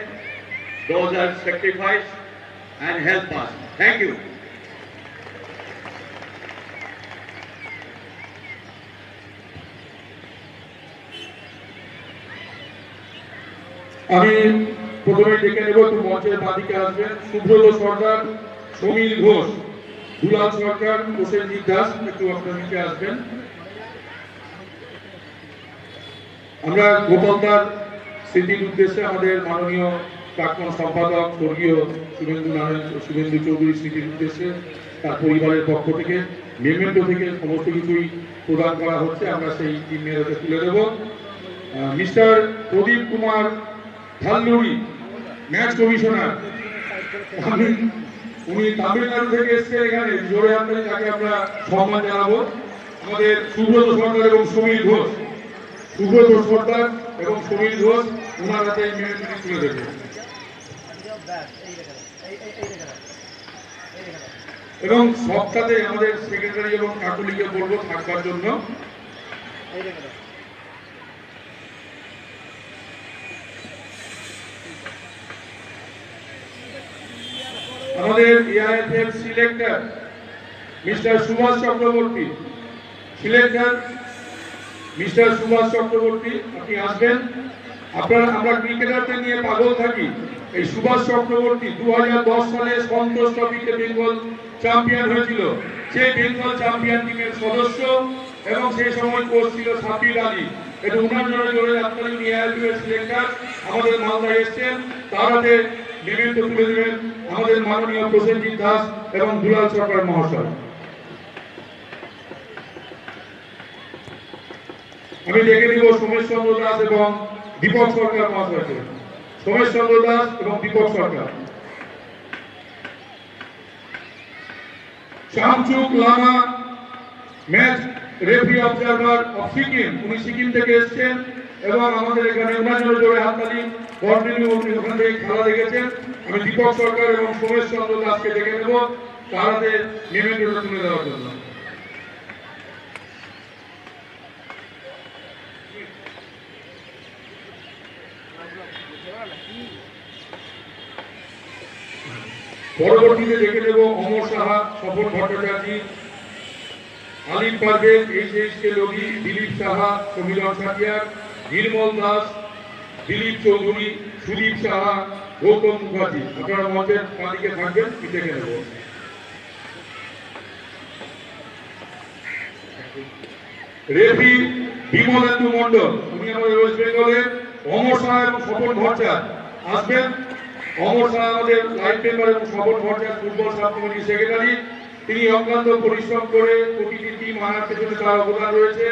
those are sacrificed and help us. Thank you. আমি প্রথমে ডেকে নেব একটু মঞ্চের বাদিকে আসবেন সুব্রত সরকার, সমীর ঘোষ, দুলাল সরকার, প্রসেনজিৎ দাস, একটু আপনার নিচে আসবেন। আমরা গোপালদার স্মৃতির উদ্দেশ্যে আমাদের মাননীয় প্রাক্তন সম্পাদক স্বর্গীয় শুভেন্দু চৌধুরী স্মৃতির উদ্দেশ্যে তার পরিবারের পক্ষ থেকে মেমেন্টো থেকে সমস্ত কিছুই প্রদান করা হচ্ছে, আমরা সেই টিমের হাতে তুলে দেব। মিস্টার প্রদীপ কুমার ভাল্লুরি, ম্যাচ কমিশনার, উনি তামিলনাড়ু থেকে এসেছেন, এখানে জোরে হাততালি তাকে আমরা সম্মান জানাবো। আমাদের সুব্রত সরকার এবং সমীর ঘোষ, সুব্রত সরকার এবং সমীর ঘোষ ওনার হাতে এই মেমেন্টোটি তুলে দেবে। এবং সবটাতে আমাদের সেক্রেটারি এবং কাকুলিকে বলবো থাকবার জন্য। আমাদের AIFF selector mister Subhash Chakraborty, selector mister Subhash Chakraborty, আপনি আসবেন। আমরা ক্রিকেটারদের নিয়ে পাগল থাকি। এই সুভাষ চক্রবর্তী 2010 সালে সন্তোষ ট্রফিতে বেঙ্গল চ্যাম্পিয়ন হয়েছিল, সেই বেঙ্গল চ্যাম্পিয়ন টিমের সদস্য এবং সেই সময় কোচ ছিল সাব্বির আলী। এটা উনার জোরে আপনার এআইএফএফ সিলেক্টর আমাদের মালদায় এসছেন, তার হাতে মেমেন্টো তুলে দেবেন আমাদের মাননীয় প্রসেনজিৎ দাস এবং দুলাল সরকার মহাশয়। আমি ডেকে দিব সোমেশ চন্দ্র দাস এবং দীপক সরকার মহাশয়কে। সোমেশ চন্দ্র দাস এবং Deepak Sarkar. Shamchuk Lama, match referee observer of Sikkim, উনি সিকিম থেকে এসেছেন এবং আমাদের এখানে ওনার জোরে হাততালি, কন্টিনিউ ওখান থেকে খেলা দেখেছেন। আমি দীপক সরকার এবং সোমেশ চন্দ্র দাসকে ডেকে নেব তার হাতে মেমেন্টোটা তুলে দেওয়ার জন্য। পরবর্তীতে ডেকে নেব অমর সাহা, স্বপন ভট্টাচার্য, আলিম পারভেজ, এইচএসকে লগি, দিলীপ সাহা, সমীরণ সাথিয়ার, নির্মল দাস, দিলীপ চৌধুরী, সুদীপ সাহা, গৌতম মুখার্জি। আপনারা মঞ্চের বাদিকে থাকবেন, দেখে নেব। রেফি বিমলেন্দু মন্ডল, উনি আমাদের ওয়েস্ট বেঙ্গলের। অমর সাহা এবং স্বপন ভট্টাচার্য আসবেন। অমর সাহা আমাদের লাইফ মেম্বার এবং স্বপন ভট্টাচার্য ফুটবল সাব কমিটির সেক্রেটারি। তিনি অক্লান্ত পরিশ্রম করে প্রতিটি টিম আনার পেছনে তার অবদান রয়েছে।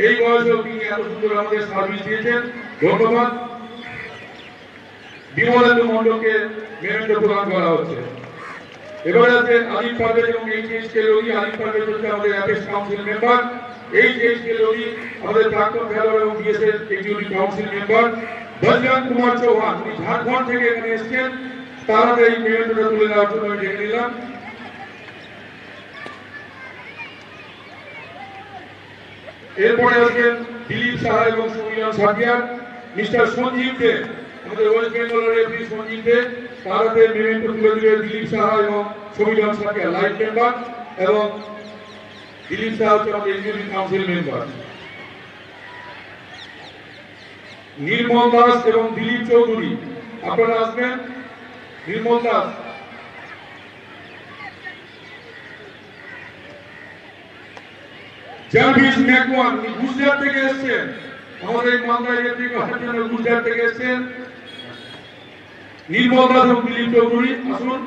এই বয়সেও তিনি এত সুন্দর আমাদের সার্ভিস দিয়েছেন, ধন্যবাদ। বিমলেন্দু মন্ডলকে মেমেন্টো প্রদান করা হচ্ছে। এবারে আছে আলিম পারভেজ এবং এইচএসকে লগি। আলিম পারভেজ হচ্ছে আমাদের অ্যাপেক্স কাউন্সিল মেম্বার। এইচএসকে লগি আমাদের প্রাক্তন খেলোয়াড় এবং BSF executive council member. Bajrang Kumar Chauhan, উনি ঝাড়খণ্ড থেকে এখানে এসেছেন, তার হাতে এই মেমেন্টোটা তুলে দেওয়ার জন্য আমি ডেকে নিলাম। এরপরে আসবেন দিলীপ সাহা এবং সমীরণ সাথিয়ার। মিস্টার সঞ্জীব দে, আমাদের ওয়েস্ট বেঙ্গলের রেফারি সঞ্জীব দে, তার হাতে মেমেন্টো তুলে দিবে দিলীপ সাহা এবং সমীরণ সাথিয়ার, লাইফ মেম্বার, এবং দিলীপ সাহা হচ্ছে আমাদের এক্সিকিউটিভ কাউন্সিল মেম্বার। নির্মল দাস এবং দিলীপ চৌধুরী, আপনারা আসবেন। নির্মল দাস, জাভিস ম্যাকওয়ান গুজরাট থেকে এসেছেন, আমাদের মালদা ইলেকট্রিক জন্য গুজরাট থেকে এসেছেন। নির্মল দাস এবং দিলীপ চৌধুরী আসুন।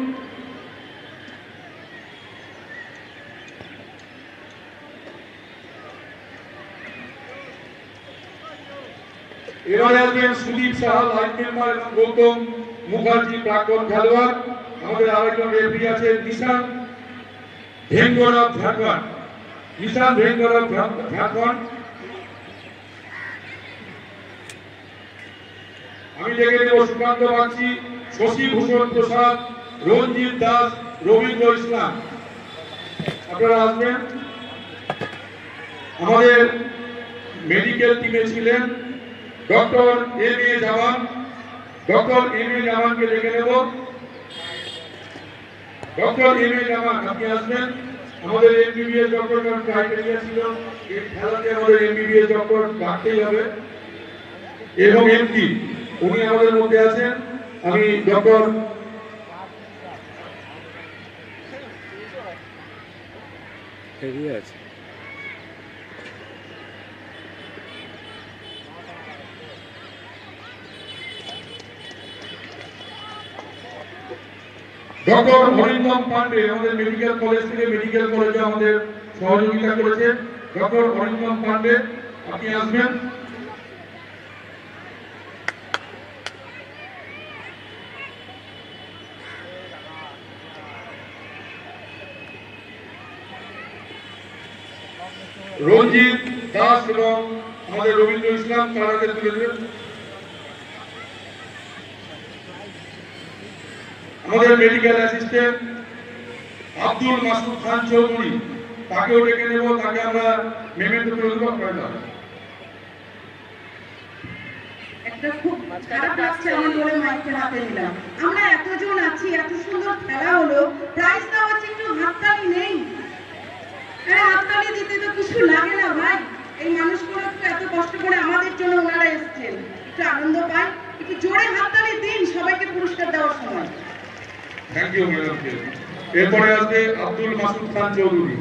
এবারে আসবেন সুদীপ সাহা লাইন মেম্বার এবং গৌতম মুখার্জি প্রাক্তন খেলোয়াড়। আমাদের আরেকজন রেফারি আছেন নিশান ভেঙ্গরাব ঝাড়খণ্ড। নিশান ভেঙ্গরাব ঝাড়খণ্ড। আমি ডেকে নেব সুকান্ত বাগচি, শশী ভূষণ প্রসাদ, রঞ্জিত দাস, রবীন্দ্র ইসলাম। আপনারা আসবেন। আমাদের মেডিকেল টিমে ছিলেন doctor M A Zaman. Doctor M A জামানকে ডেকে নেব। ডক্টর এম এ জামান আপনি আসবেন। আমাদের এমবিবিএস ডক্টর ক্রাইটেরিয়া ছিল এই খেলাতে আমাদের এমবিবিএস ডক্টর রাখতেই হবে এবং এমডি উনি আমাদের মধ্যে আছেন। আমি ডক্টর এগিয়ে আছে। ডক্টর অরিন্দম পান্ডে আমাদের মেডিকেল কলেজ থেকে মেডিকেল কলেজে আমাদের সহযোগিতা করেছেন। ডক্টর অরিন্দম পান্ডে আপনি আসবেন। রঞ্জিত দাস এবং আমাদের রবীন্দ্র ইসলাম তারাকে তুলে দেবেন। আমাদের মেডিকেল অ্যাসিস্ট্যান্ট আব্দুল মাসুদ খান চৌধুরী, তাকেও ডেকে নেব, তাকে আমরা মেমেন্টো তুলে দেবো। একটা খুব খারাপ লাগছে আমার বলে মাইকটা হাতে নিলাম। আমরা এতজন আছি, এত সুন্দর খেলা হলো, প্রাইজ দেওয়া হচ্ছে, একটু হাততালি নেই? হাততালি দিতে তো কিছু লাগে না ভাই। এই মানুষগুলো একটু এত কষ্ট করে আমাদের জন্য ওনারা এসেছেন, একটু আনন্দ পাই, একটু জোরে হাততালি দিন সবাইকে পুরস্কার দেওয়ার সময়। Thank you madam. এরপরে আসবে আব্দুল মাসুদ খান চৌধুরী।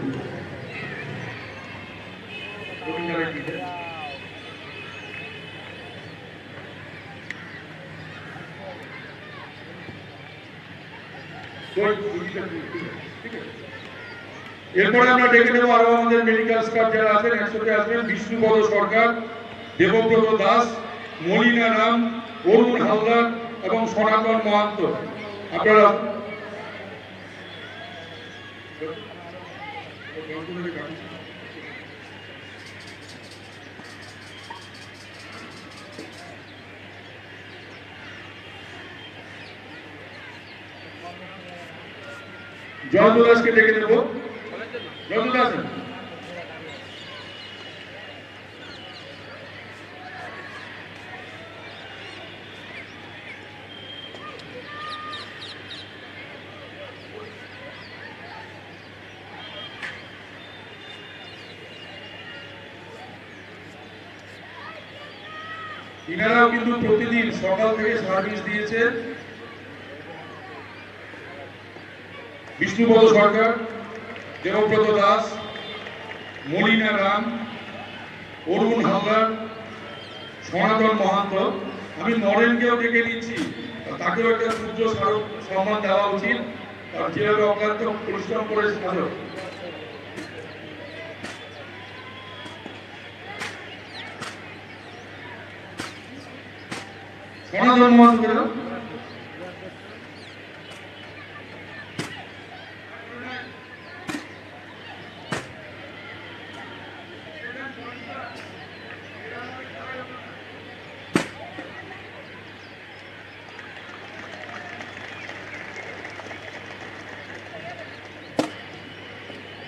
এরপরে আমরা ডেকে নেব আরো আমাদের মেডিকেল স্টাফ যারা আছেন। একসাথে আসবেন বিষ্ণুপদ সরকার, দেবব্রত দাস, মলিনা রাম, অরুণ হালদার এবং সনাতন মহান্ত। আপনারা জয়ন্ত দাসকে ডেকে নেব। জয়ন্ত দাস ইনারাও কিন্তু প্রতিদিন সকাল থেকে সার্ভিস দিয়েছে। বিষ্ণুপদ সরকার, দেবব্রত দাস, মলিনা রাম, অরুণ হালদার, সনাতন মহান্ত। আমি নরেনকেও ডেকে নিচ্ছি, তাকেও একটা সূর্য স্মারক সম্মান দেওয়া উচিত, আর যেভাবে অক্লান্ত পরিশ্রম করে স্মারক। সনাতন মহান্ত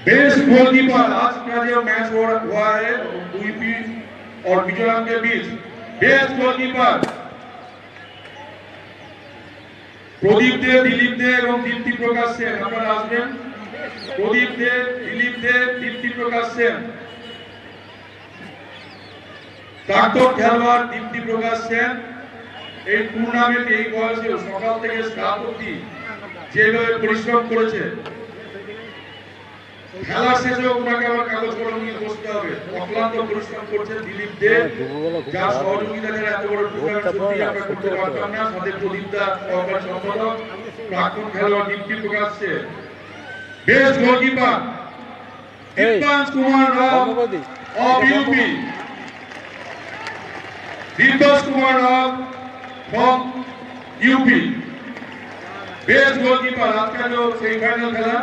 बेस्ट गोलकीपर। आज का जो मैच हुआ है यूपी और मिजोरम के बीच, बेस्ट गोलकीपर प्रदीप दे, दिलीप दे और दीप्ति प्रकाश सेन। আপনারা আসবেন। প্রদীপ দে, দিলীপ দে, দীপ্তি প্রকাশ সেন। প্রাক্তন খেলোয়াড় দীপ্তি প্রকাশ সেন এই টুর্নামেন্ট এই বয়সে সকাল থেকে রাত অবধি যেভাবে পরিশ্রম করেছে, খেলা শেষে ওনাকে আমার কাগজ কলম নিয়ে বসতে হবে। অক্লান্ত পরিশ্রম করছেন দিলীপ দে, যার সহযোগিতা ছাড়া এত বড় টুর্নামেন্ট সত্যি আমরা করতে পারতাম না। সাথে প্রদীপ দাস সহকারী সম্পাদক, প্রাক্তন খেলোয়াড় দীপ্তি প্রকাশছে, best goalkeeper Divyansh Kumar Rao of UP, Divyansh Kumar Rao from UP, best goalkeeper. আজকে जो সেমিফাইনাল খেলা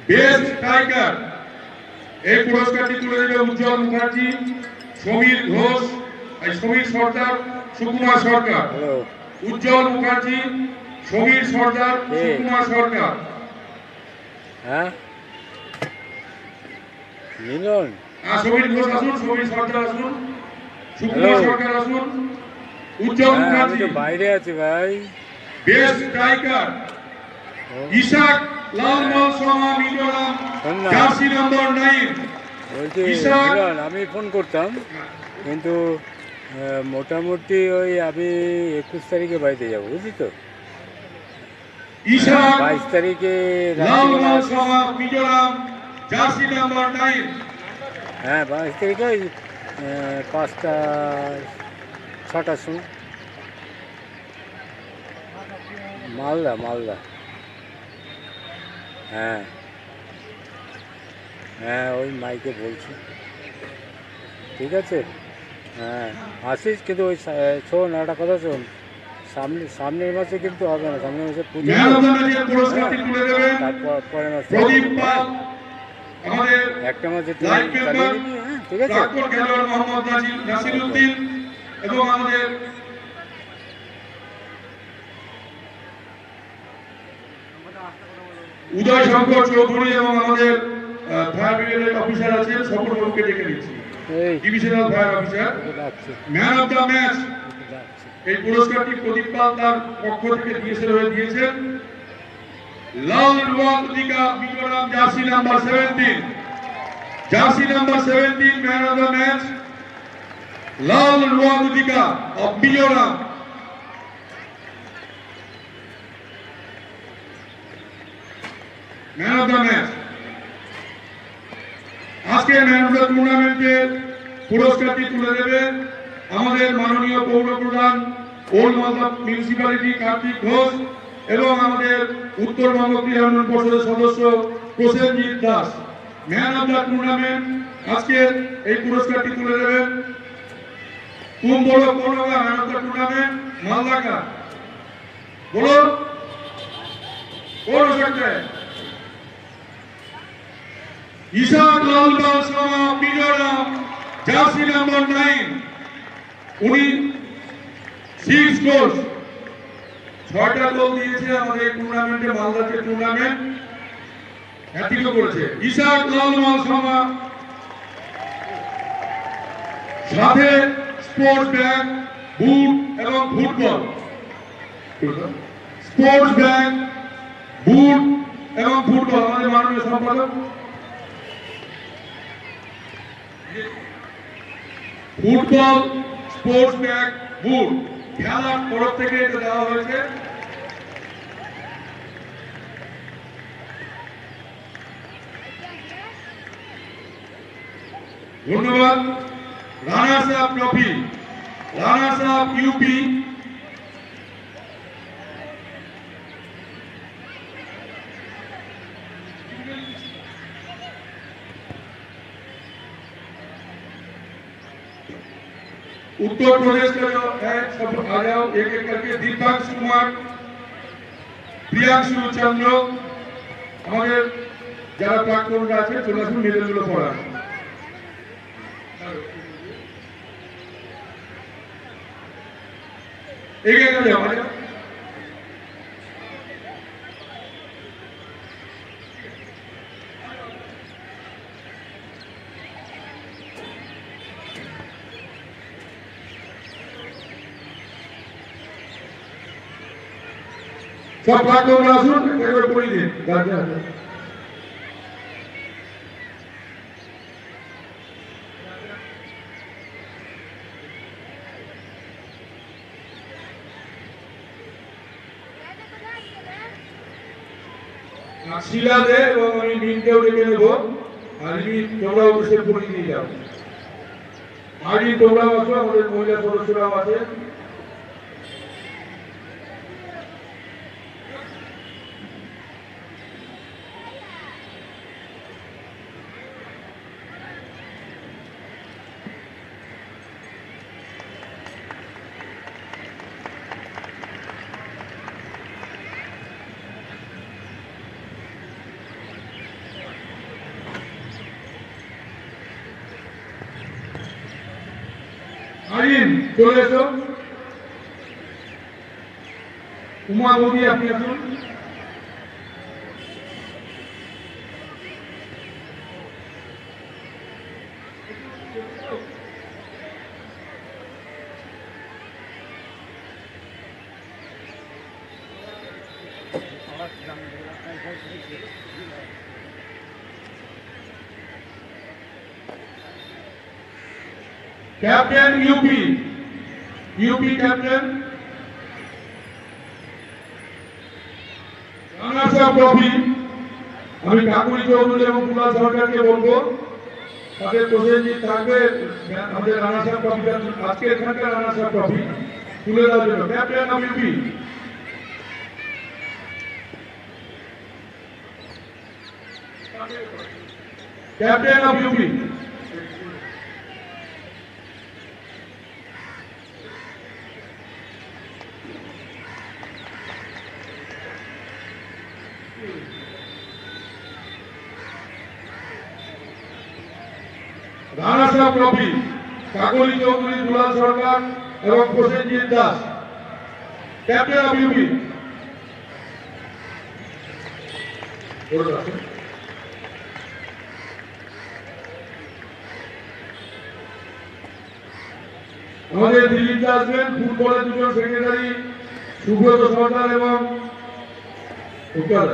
বেস্ট স্ট্রাইকার, এই পুরস্কারটি তুলে দেবে উজ্জ্বল মুখার্জি, সমীর ঘোষ, সমীর সর্দার, সুকুমার সরকার। উজ্জ্বল মুখার্জি, সমীর সর্দার, সুকুমার সরকার। হ্যাঁ মিলন, সমীর ঘোষ আসুন, সমীর সর্দার আসুন, সুকুমার সরকার আসুন। উজ্জ্বল আমি মুখার্জি তো বাইরে আছি ভাই। Best striker, Ishak Lalmal Sharma Mizoram, jersey number 9। বলছি মিলন, আমি ফোন করতাম কিন্তু মোটামুটি ওই আমি 21 তারিখে বাড়িতে যাবো, বুঝলি তো। 22 তারিখে লালমল শর্মা মিজোরাম, জার্সি নাম্বার 9। হ্যাঁ 22 তারিখে ওই 5টা 6টার সময় মালদা মালদা। হ্যাঁ হ্যাঁ ওই মাইকে বলছি, ঠিক আছে। হ্যাঁ আসিস, কিন্তু ওই শোন একটা কথা শোন, সামনের মাসে কিন্তু হবে না, সামনের মাসে পুজো, তারপর পরের মাসে একটা মাসে চালিয়ে নিবি। হ্যাঁ ঠিক আছে। এবং আমাদের উদয় শঙ্কর চৌধুরী এবং আমাদের ফায়ার ব্রিগেডের অফিসার আছেন, সকল বাবুকে ডেকে নিচ্ছি, divisional fire officer. Man of the match এই পুরস্কারটি প্রদীপ পাল তার পক্ষ থেকে ডিএসএল হয়ে দিয়েছেন। Lal Ruadika Mizoram, jersey number 17, jersey number 17, man of the match Lal Ruadika of Mizoram. Man of the match. আজকে ম্যান অফ দ্য টুর্নামেন্টের পুরস্কারটি তুলে দেবেন আমাদের মাননীয় পৌর প্রধান ওল্ড মালদা মিউনিসিপ্যালিটি কার্তিক ঘোষ এবং আমাদের উত্তরবঙ্গ ক্রীড়া উন্নয়ন পর্ষদের সদস্য Prasenjit Das. Man of the tournament আজকে এই পুরস্কারটি তুলে দেবেন। तुम बोलो कौन होगा man of the tournament Malda का? बोलो कौन हो सकता है? Ishak Lalbal Sharma Mizoram, jersey number 9। উনি 6 গোল, 6টা গোল দিয়েছে আমাদের টুর্নামেন্টে, মালদাতে টুর্নামেন্ট হ্যাট্রিকও করেছে। ইশাক লালবাল শর্মা, সাথে স্পোর্টস ব্যাগ, বুট এবং ফুটবল। স্পোর্টস ব্যাগ, বুট এবং ফুটবল আমাদের মাননীয় সম্পাদক। ফুটবল, স্পোর্টস ব্যাগ, বুট খেলার তরফ থেকে এটা দেওয়া হয়েছে। ধন্যবাদ। Runners up trophy, runners up UP, Uttar Pradesh का जो है सब आ जाओ एक एक करके। दीपांश कुमार, प्रियांशु चंद्र, हमारे যারা প্রাক্তনরা আছে চলে আসুন মেডেলগুলো পড়া। এগিয়ে গেলে আমাদের সব প্রাক্তনরা আসুন, একবার পড়িয়ে দিন। শিলা দে এবং আমি মিনকেও ডেকে নেবো। আর তোমরা অবশ্যই পড়িয়ে দিয়ে যাও। তোমরাও আসো, আমাদের মহিলা সদস্যরাও আছে। চলে এসো। উমা বৌদি আপনি আসুন। Captain UP captain runners up trophy আমি কাকুলি চৌধুরী এবং কুমার সরকারকে বলবো তাদের প্রসেনজিৎ থাকবে আমাদের রানার্স আপ ট্রফিটা আজকে এখানকার রানার্স আপ ট্রফি তুলে দেওয়ার জন্য। Captain of UP captain of UP runners up trophy Kakoli Chowdhury, Dulal Sarkar এবং Prasenjit Das. Captain of UP আমাদের দিল্লিতে আসবেন ফুটবলের দুজন সেক্রেটারি সুব্রত সরকার এবং উত্তর।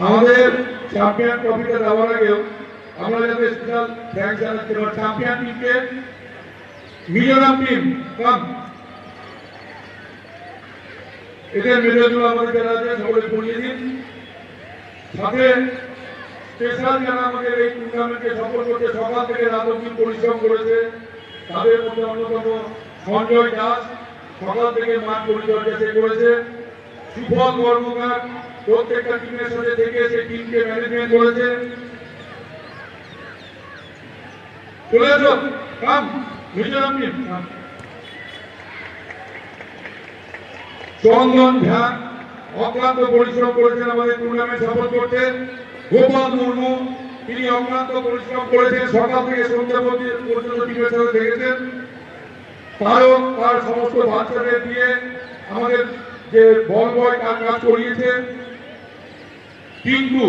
আমাদের চ্যাম্পিয়ন ট্রফিটা দেওয়ার আগেও আমরা যাতে স্পেশাল থ্যাঙ্কস জানাতে পারি চ্যাম্পিয়ন টিমকে। মিজোরাম টিম কাম, এদের মেডেলগুলো আমাদের যারা আছে সকলে পড়িয়ে দিন। সাথে স্পেশাল যারা আমাদের এই টুর্নামেন্টকে সফল করতে সকাল থেকে রাত অবধি পরিশ্রম করেছে তাদের মধ্যে অন্যতম সঞ্জয় দাস, সকাল থেকে মাঠ পরিচর্যা সে করেছে। সুফল কর্মকার প্রত্যেকটা টিমের সাথে থেকে সেই টিমকে ম্যানেজমেন্ট করেছে। চলে এসো কাম মিজোরাম টিম। চন্দন ঝা অক্লান্ত পরিশ্রম করেছেন আমাদের টুর্নামেন্ট সফল করতে। গোপাল মুর্মু তিনি অক্লান্ত পরিশ্রম করেছেন, সকাল থেকে সন্ধ্যা পর্যন্ত টিমের সাথে থেকেছেন। তারও তার সমস্ত বাচ্চাদের দিয়ে আমাদের যে বল বয় কাজ করিয়েছে। টিঙ্কু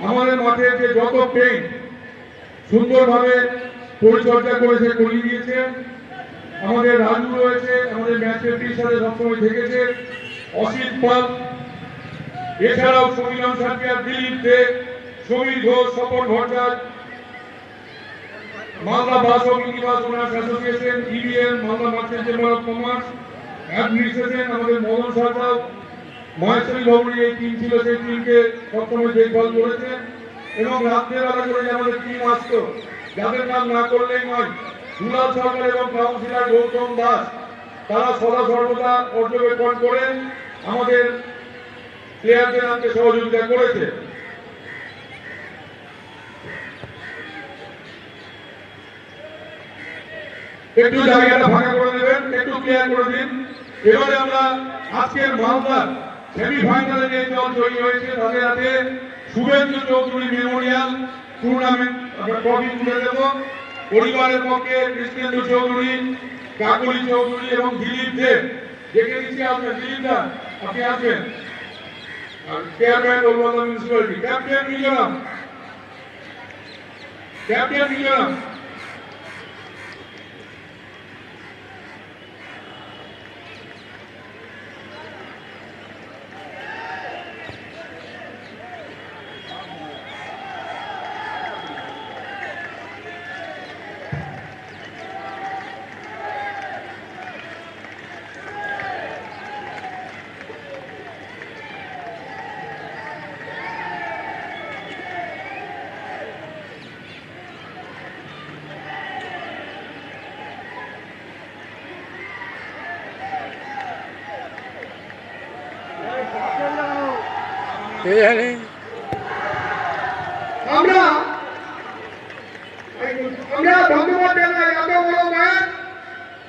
আমাদের মাঠে যে যত পেইন্ট সুন্দরভাবে পরিচর্যা করেছে করিয়ে দিয়েছে। আমাদের রাজু রয়েছে, আমাদের ম্যাচ রেফারির সাথে সবসময় থেকেছে। অসিত পাল, এছাড়াও সমীরণ সাথিয়া, দিলীপ দে, সমীর ঘোষ, স্বপন ভট্টাচার্য, মালদা বাস ও minibus owners association, EVM, Malda merchant chamber of commerce, administration, আমাদের মদন সরকার, মহেশ্বরী ভবনী এই টিম ছিল, সেই টিমকে সবসময় দেখভাল করেছে। এবং রাত্রেবেলা করে যে আমাদের টিম আসতো যাদের নাম না করলেই নয়, দুলাল সরকার এবং কাউন্সিলর গৌতম দাস, তারা সদা সর্বদা পর্যবেক্ষণ করে আমাদের প্লেয়ারদের আনতে সহযোগিতা করেছে। একটু জায়গাটা ফাঁকা করে দেবেন, একটু ক্লিয়ার করে দিন। এবারে আমরা আজকের মালদার সেমিফাইনালে যে দল জয়ী হয়েছে তাদের হাতে শুভেন্দু চৌধুরী মেমোরিয়াল টুর্নামেন্ট আমরা ট্রফি তুলে দেব। পরিবারের পক্ষে কৃষ্ণেন্দু চৌধুরী, কাকুলি চৌধুরী এবং দিলীপ দেব, দেখে নিচ্ছি আসবেন। দিলীপ দা আপনি আসবেন। আর চেয়ারম্যান ওলমাদা municipality, captain Mizoram, captain Mizoram. এই জানি আমরা ধন্যবাদ জানাই এত বড় ম্যাচ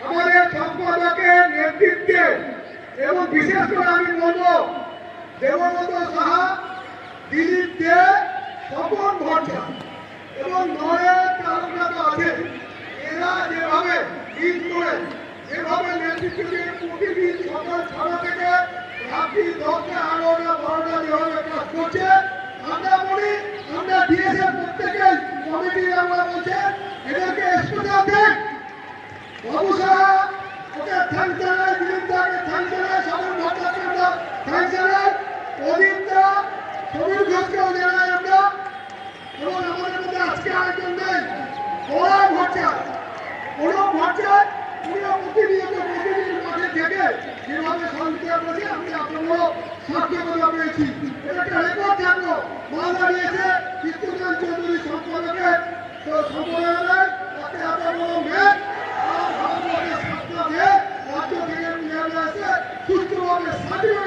আমাদের সম্পাদকের নেতৃত্বে, এবং বিশেষ করে আমি বলবো দেবব্রত সাহা, দিলীপ দে, স্বপন ভট্টাচার্য এবং নরেন তালুকদার আছে। এরা যেভাবে লিড করে, যেভাবে নেতৃত্ব দিয়ে প্রতিদিন সকাল 6টা থেকে রাত্রি 10টা 11টা 12টা যেভাবে কাজ করছে, আমরা বলি আমরা ডিএসএর প্রত্যেকে কমিটি আমরা বলছে এদেরকে স্পেশাল দেন। বাবু সাহা ওকে থ্যাংক জানাই, দিলীপ দাকে থ্যাংক জানাই, স্বপন ভট্টাচার্য থ্যাংক জানাই, অজিত দা, সমীর ঘোষকেও জানাই আমরা। এবং আমাদের মধ্যে আজকে আরেকজন নেই, প্রণব ভট্টাচার্য। প্রণব ভট্টাচার্য উনিও প্রতিনিয়ত প্রতিদিন মাঠে থেকে যেভাবে সহযোগিতা করেছে আমি আপনারও সাক্ষ্যতা পেয়েছি। এটা একটা রেকর্ড থাকলো। মালদা নিয়েছে কৃষ্ণকান্ত চৌধুরী সম্পাদকের তো সম্পাদনায় তাকে এত বড় ম্যাচ আর ভারতবর্ষের স্বাস্থ্য দিয়ে রাজ্য থেকে প্লেয়াররা এসে সুস্থভাবে স্বাধীনভাবে